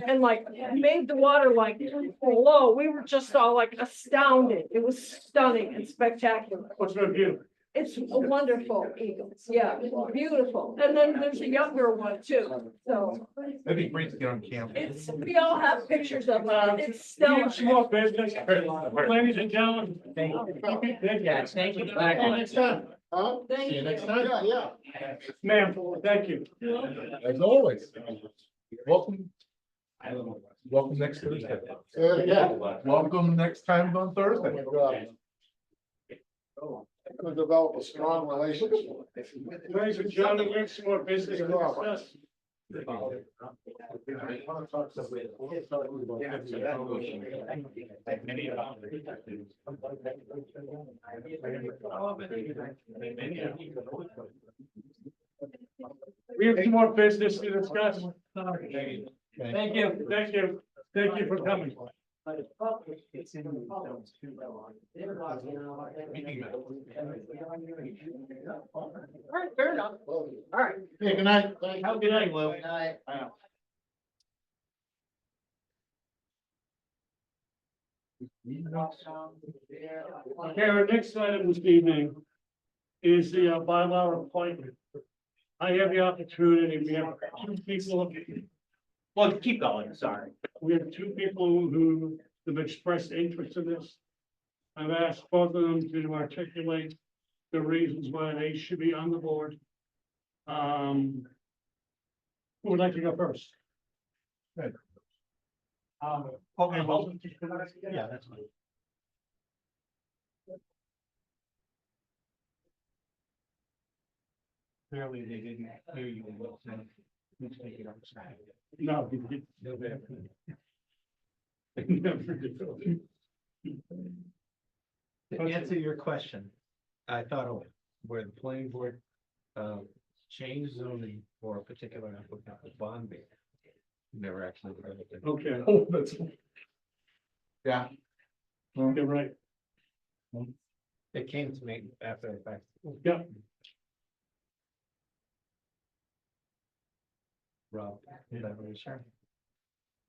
And like made the water like low. We were just all like astounded. It was stunning and spectacular. What's the view? It's a wonderful eagle. Yeah, beautiful. And then there's a younger one too. So That'd be great to get on camera. we all have pictures of it. It's stellar. Small business. Ladies and gentlemen. Thank you. Yes, thank you. Next time. Huh? Thank See you next you. time. Yeah. Ma'am, thank you. As always. Welcome. Welcome next Thursday. Yeah. Welcome next time on Thursday. Oh my God. to develop a strong relationship. Ladies and gentlemen, we have some more business to discuss. We have some more business to discuss. Thank you. Thank you. Thank you for coming. All right, fair enough. All right. Yeah, good night. Have a good night, Lou. Okay, our next item this evening is the bylaw appointment. I have the opportunity, we have two people, Well, keep going, sorry. we have two people who have expressed interest in this. I've asked both of them to articulate the reasons why they should be on the board. Who would like to go first? Okay, well, Yeah, that's fine. Clearly, they didn't hear you. Let's take it outside. No. he didn't. They never did. To answer your question, I thought of where the planning board changed zoning for a particular applicant with bond ban. Never actually heard of it. Okay. Oh, that's. Yeah. You're right. It came to me after the fact. Yeah. Rob, whatever was sure.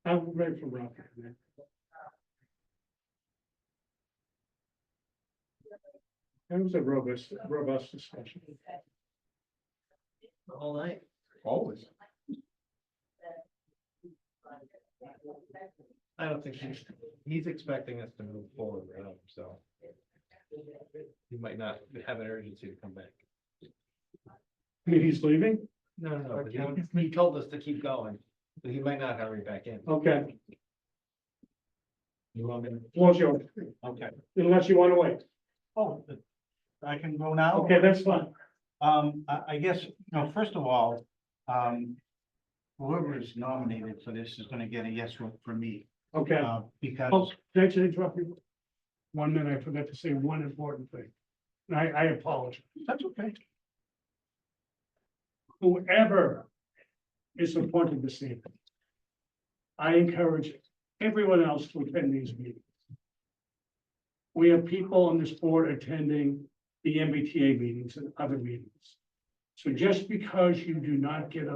I'm ready for Rob. It was a robust discussion. All night. Always. I don't think he's expecting us to move forward, so. He might not have an urgency to come back. He's leaving? No, but he told us to keep going, but he might not hurry back in. Okay, You want me to? floor's yours, Okay. unless you want to wait. oh, I can go now? Okay, that's fine. I guess, first of all, whoever is nominated for this is gonna get a yes vote from me. Okay. Oh, Because, can I just interrupt you? 1 minute, I forgot to say one important thing. And I apologize. that's okay. Whoever is appointed this evening, I encourage everyone else to attend these meetings. We have people on this board attending the MBTA meetings and other meetings. So just because you do not get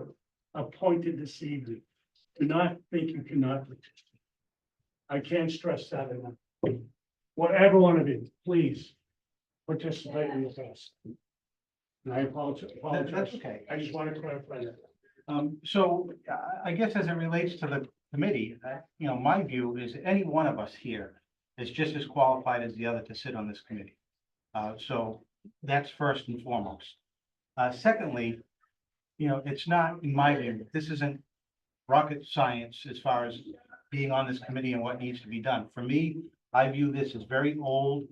appointed this evening, do not think you cannot participate. I can't stress that enough. Whatever one of you, please participate with us. And I apologize. That's okay. I just want to clarify that. So I guess as it relates to the committee, my view is any one of us here is just as qualified as the other to sit on this committee. So that's first and foremost. Secondly, it's not, in my view, this isn't rocket science as far as being on this committee and what needs to be done. For me, I view this as very old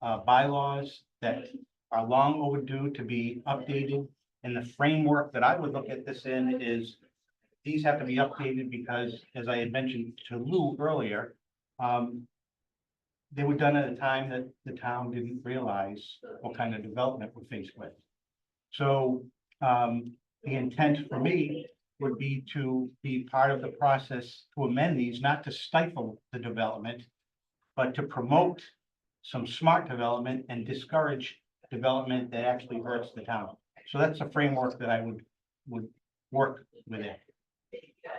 bylaws that are long overdue to be updated. And the framework that I would look at this in is these have to be updated because, as I had mentioned to Lou earlier, they were done at a time that the town didn't realize what kind of development we're faced with. So the intent for me would be to be part of the process to amend these, not to stifle the development, but to promote some smart development and discourage development that actually hurts the town. So that's the framework that I would work with it.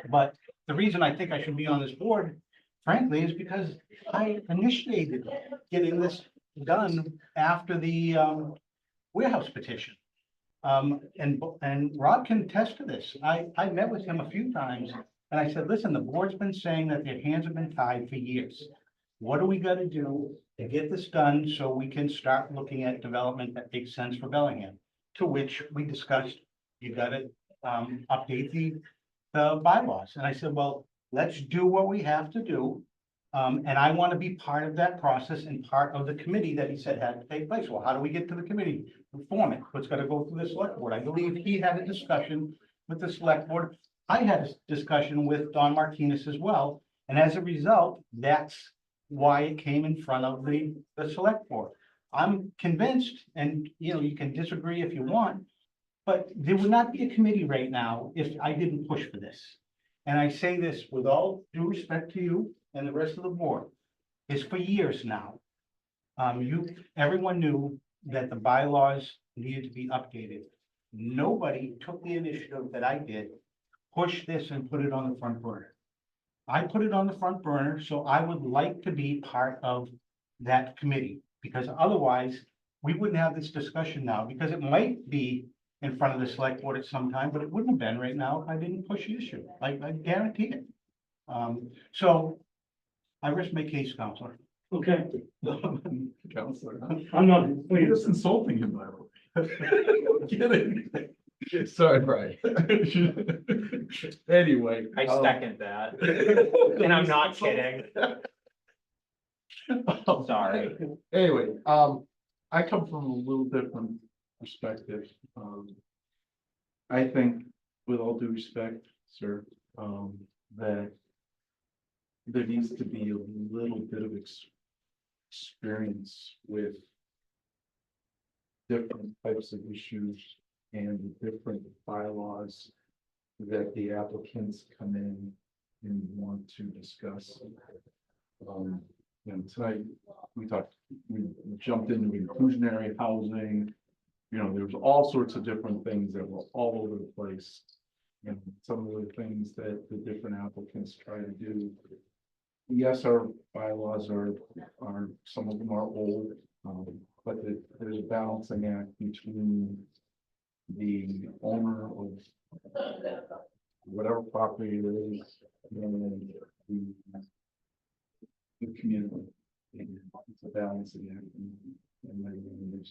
But the reason I think I should be on this board, frankly, is because I initiated getting this done after the warehouse petition. And Rob can attest to this. I met with him a few times and I said, listen, the board's been saying that their hands have been tied for years. What do we got to do to get this done so we can start looking at development that makes sense for Bellingham? To which we discussed, you got to update the bylaws. And I said, well, let's do what we have to do And I want to be part of that process and part of the committee that he said had to take place. Well, how do we get to the committee? To form it, what's gonna go through the select board? I believe he had a discussion with the select board. I had a discussion with Don Martinez as well, and as a result, that's why it came in front of the select board. I'm convinced, and you know, you can disagree if you want, but there would not be a committee right now if I didn't push for this. And I say this with all due respect to you and the rest of the board, is for years now. Everyone knew that the bylaws needed to be updated. Nobody took the initiative that I did, push this and put it on the front burner. I put it on the front burner, so I would like to be part of that committee, because otherwise we wouldn't have this discussion now, because it might be in front of the select board at some time, but it wouldn't have been right now if I didn't push the issue. I guarantee it. So I rest my case, Counselor. Okay, Counselor. I'm not, You're please. just insulting him, by the way. Kidding. Sorry, Brian. Anyway. I second that, and I'm not kidding. Sorry. Anyway, I come from a little different perspective. I think, with all due respect, sir, that there needs to be a little bit of experience with different types of issues and the different bylaws that the applicants come in and want to discuss. Tonight, we jumped into inclusionary housing. You know, there's all sorts of different things that were all over the place. And some of the things that the different applicants try to do. Yes, our bylaws are, some of them are old, but there's a balancing act between the owner of whatever property it is and the community. And it's a balancing act. And then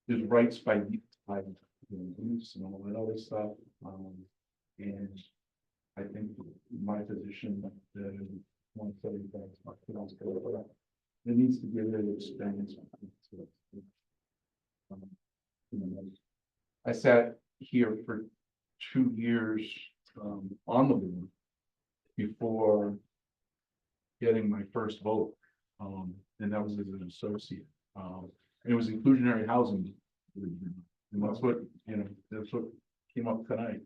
there's rights by use and all that other stuff. And I think my position that one thing there needs to be a little experience. I sat here for 2 years on the board before getting my first vote, and that was as an associate. And it was inclusionary housing, and that's what that's what came up tonight.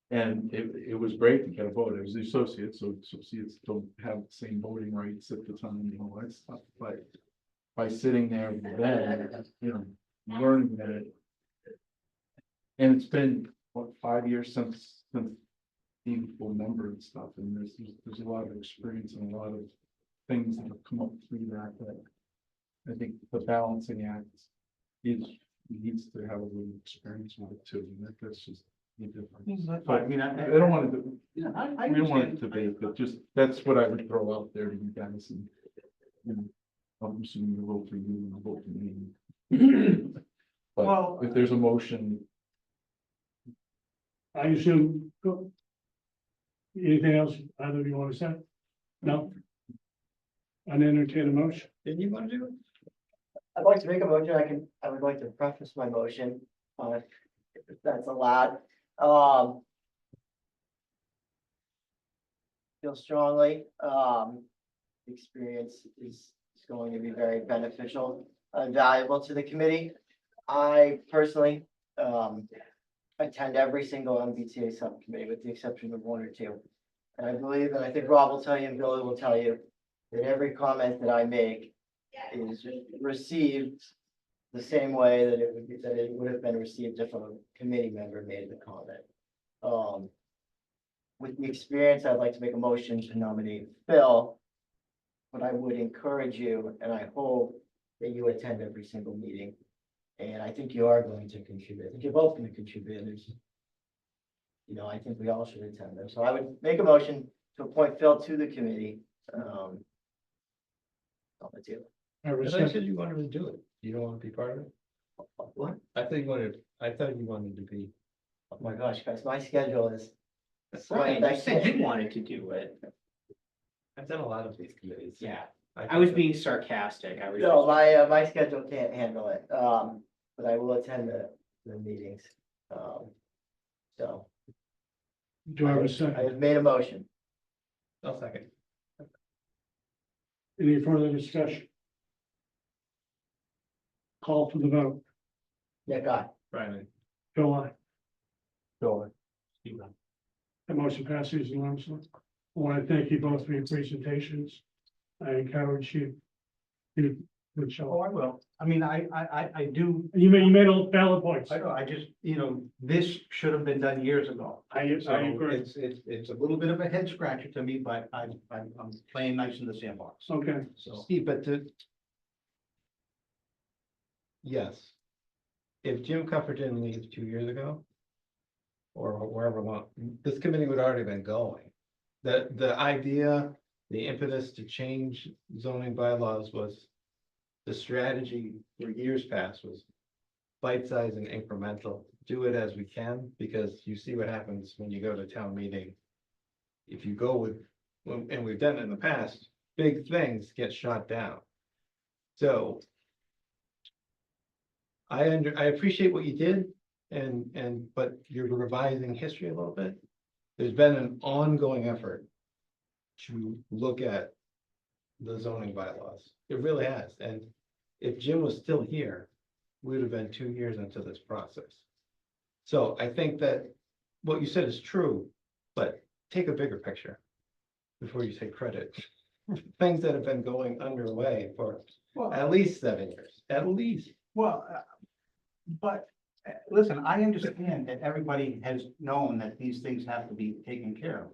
And it was great to get a vote. It was the associate, so associates don't have the same voting rights at the time and all that stuff. But by sitting there then, learning that, and it's been what 5 years since being a full member and stuff, and there's a lot of experience and a lot of things that have come up through that I think the balancing act needs to have a little experience with it too, and that's just different. But I mean, I don't want to. We don't want to debate, but just that's what I would throw out there to you guys, and I'm assuming you vote for you and I'll vote for me. But if there's a motion, I assume, anything else either of you want to say? No? I'd entertain a motion. Didn't you want to do it? I'd like to make a motion. I would like to preface my motion, if that's allowed. Feel strongly, experience is going to be very beneficial and valuable to the committee. I personally, attend every single MBTA subcommittee with the exception of 1 or 2. And I believe, and I think Rob will tell you and Billy will tell you, that every comment that I make is received the same way that it would have been received if a committee member made the comment. With the experience, I'd like to make a motion to nominate Phil. But I would encourage you, and I hope that you attend every single meeting. And I think you are going to contribute. I think you're both going to contribute. I think we all should attend them. So I would make a motion to appoint Phil to the committee. I thought you said you wanted to do it. You don't want to be part of it? What? I thought you wanted to be. Oh my gosh, guys, my schedule is Brian, you said you wanted to do it. I've done a lot of these committees. Yeah, I was being sarcastic. I was. No, my schedule can't handle it, but I will attend the meetings. So. Do I have a I second? have made a motion. I'll second. Any further discussion? Call for the vote. Yeah, God. Brian. Bill, aye. Bill. The motion passes unanimously. I want to thank you both for your presentations. I encourage you. You, good Oh, job. I will. I mean, I do, You made all valid points. I know, I just, this should have been done years ago. I So agree. it's a little bit of a head scratcher to me, but I'm playing nice in the sandbox. Okay. So, Steve, but yes. If Jim Cuffer didn't leave 2 years ago, or wherever long, this committee would already been going. The idea, the impetus to change zoning bylaws was, the strategy for years past was bite-sized and incremental, do it as we can, because you see what happens when you go to town meeting. If you go with, and we've done it in the past, big things get shot down. So I appreciate what you did, but you're revising history a little bit. There's been an ongoing effort to look at the zoning bylaws. It really has, and if Jim was still here, we would have been 2 years into this process. So I think that what you said is true, but take a bigger picture before you take credit. Things that have been going underway for at least 7 years, at least. well, but listen, I understand that everybody has known that these things have to be taken care of.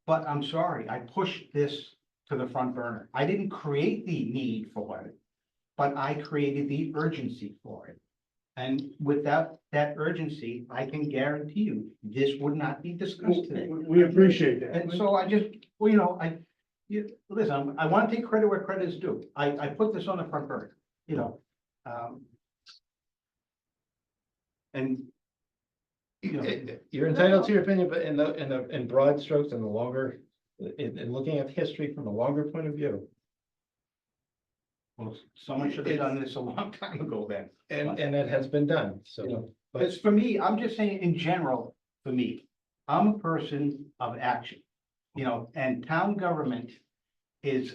But I'm sorry, I pushed this to the front burner. I didn't create the need for it, but I created the urgency for it. And without that urgency, I can guarantee you, this would not be discussed today. We appreciate that. And so I just, listen, I want to take credit where credit is due. I put this on the front burner, and You're entitled to your opinion, but in broad strokes, in the longer, in looking at history from a longer point of view. well, someone should have done this a long time ago then. And it has been done, so. But It's for me, I'm just saying in general, for me, I'm a person of action. And town government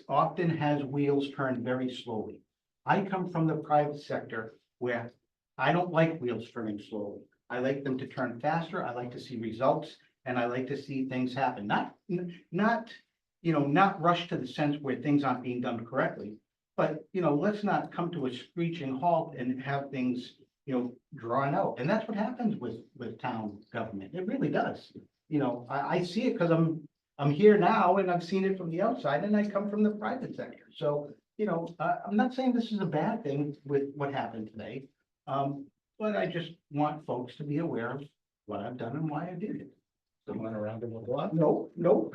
often has wheels turned very slowly. I come from the private sector where I don't like wheels turning slowly. I like them to turn faster, I like to see results, and I like to see things happen, not rush to the sense where things aren't being done correctly. But, let's not come to a screeching halt and have things, drawn out. And that's what happens with town government. It really does. I see it because I'm here now and I've seen it from the outside and I come from the private sector. So, I'm not saying this is a bad thing with what happened today. But I just want folks to be aware of what I've done and why I did it. someone around in the block. No. Nope.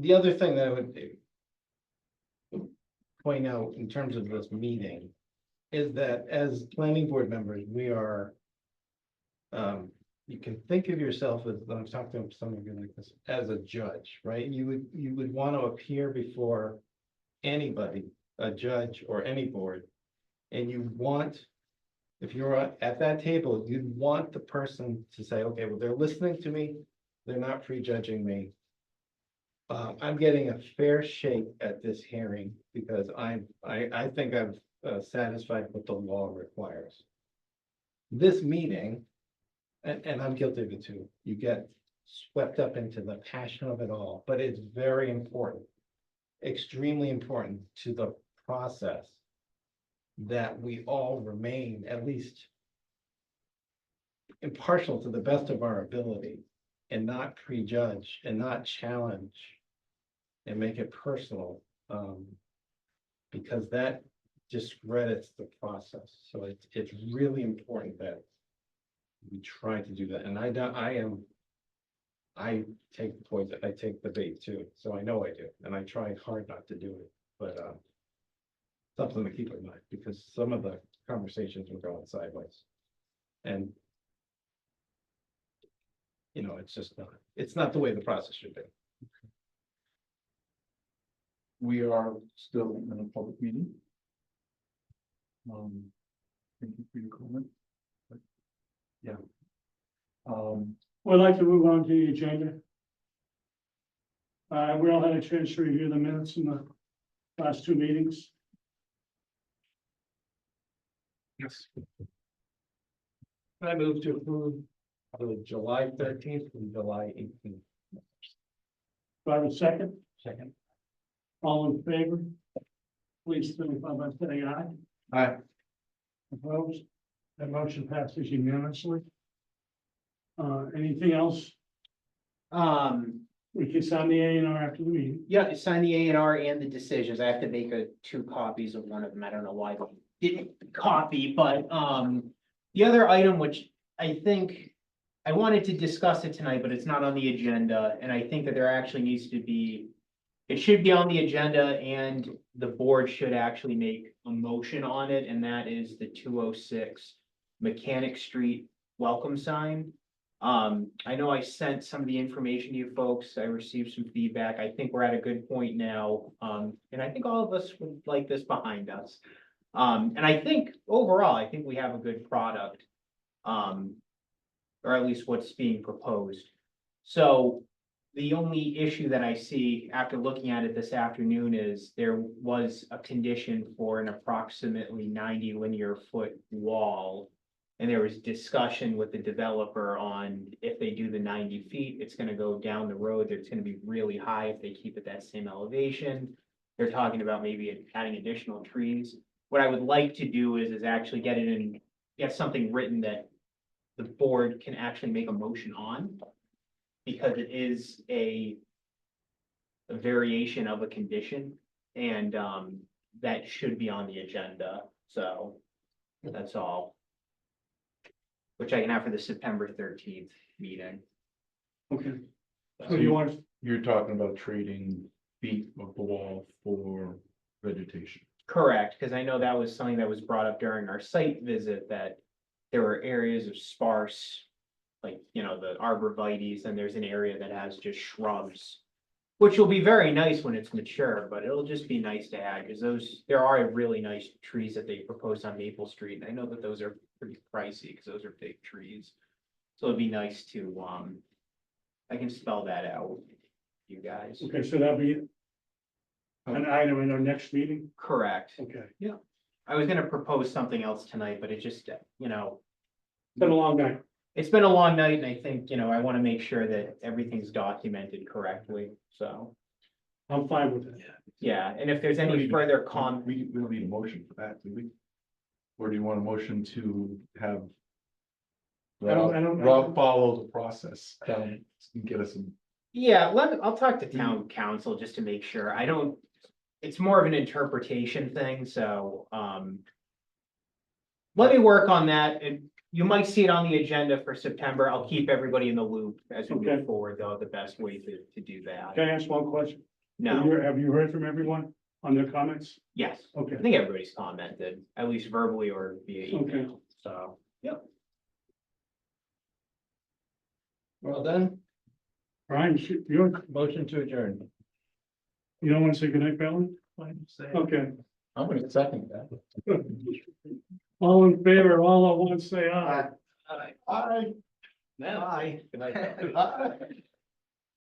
The other thing that I would point out in terms of this meeting is that as planning board members, we are, you can think of yourself as, I've talked to some of you like this, as a judge, right? You would want to appear before anybody, a judge or any board, and you want, if you're at that table, you'd want the person to say, okay, well, they're listening to me, they're not prejudging me. I'm getting a fair shake at this hearing because I think I've satisfied what the law requires. This meeting, and I'm guilty of it too, you get swept up into the passion of it all, but it's very important, extremely important to the process that we all remain at least impartial to the best of our ability and not prejudge and not challenge and make it personal, because that discredits the process. So it's really important that we try to do that. And I take the poison, I take the bait too, so I know I do, and I try hard not to do it, but something to keep in mind, because some of the conversations were going sideways. And you know, it's not the way the process should be. We are still in a public meeting. Thank you for your comment. But, yeah. We'd like to move on to the agenda. We all had a chance to review the minutes in the last two meetings. Yes. I move to approve the July 13th and July 18th. Do I have a second? Second. All in favor? Please signify by saying aye. Aye. Opposed? That motion passes unanimously. Anything else? We can sign the A&R after the meeting. Yeah, sign the A&R and the decisions. I have to make two copies of one of them. I don't know why they didn't copy, but, the other item, which I think I wanted to discuss it tonight, but it's not on the agenda, and I think that there actually needs to be, it should be on the agenda and the board should actually make a motion on it, and that is the 206 Mechanic Street welcome sign. I know I sent some of the information to you folks. I received some feedback. I think we're at a good point now. And I think all of us would like this behind us. And I think overall, I think we have a good product. Or at least what's being proposed. So the only issue that I see after looking at it this afternoon is there was a condition for an approximately 90 linear foot wall. And there was discussion with the developer on if they do the 90 feet, it's gonna go down the road. It's gonna be really high if they keep it that same elevation. They're talking about maybe adding additional trees. What I would like to do is actually get it in, get something written that the board can actually make a motion on. Because it is a variation of a condition and that should be on the agenda. So that's all. Which I can have for the September 13th meeting. Okay. So you want, You're talking about trading feet of the wall for vegetation. Correct, because I know that was something that was brought up during our site visit, that there were areas of sparse, like, you know, the arborvitaes, and there's an area that has just shrubs. Which will be very nice when it's mature, but it'll just be nice to add, because there are really nice trees that they proposed on Maple Street, and I know that those are pretty pricey, because those are big trees. So it'd be nice to, I can spell that out, you guys. okay, so that'll be an item in our next meeting? Correct. Okay. Yeah. I was gonna propose something else tonight, but it just, you know, It's been a long night. it's been a long night, and I think, you know, I want to make sure that everything's documented correctly, so. I'm fine with it. Yeah, and if there's any further We don't need a motion for that, do we? Or do you want a motion to have? I don't- Rob follow the process, and get us some. Yeah, I'll talk to town council just to make sure. It's more of an interpretation thing, so, let me work on that, and you might see it on the agenda for September. I'll keep everybody in the loop as we Okay. move forward, though, the best way to do that. Can I ask one question? No, Have you heard from everyone on their comments? yes, Okay. I think everybody's commented, at least verbally or via email, so, yep. Well done. Brian, you Motion to adjourn. don't want to say goodnight, Bellen? Okay. I'm gonna second that. All in favor, all at once, say aye. Aye. Aye. Aye. Good night.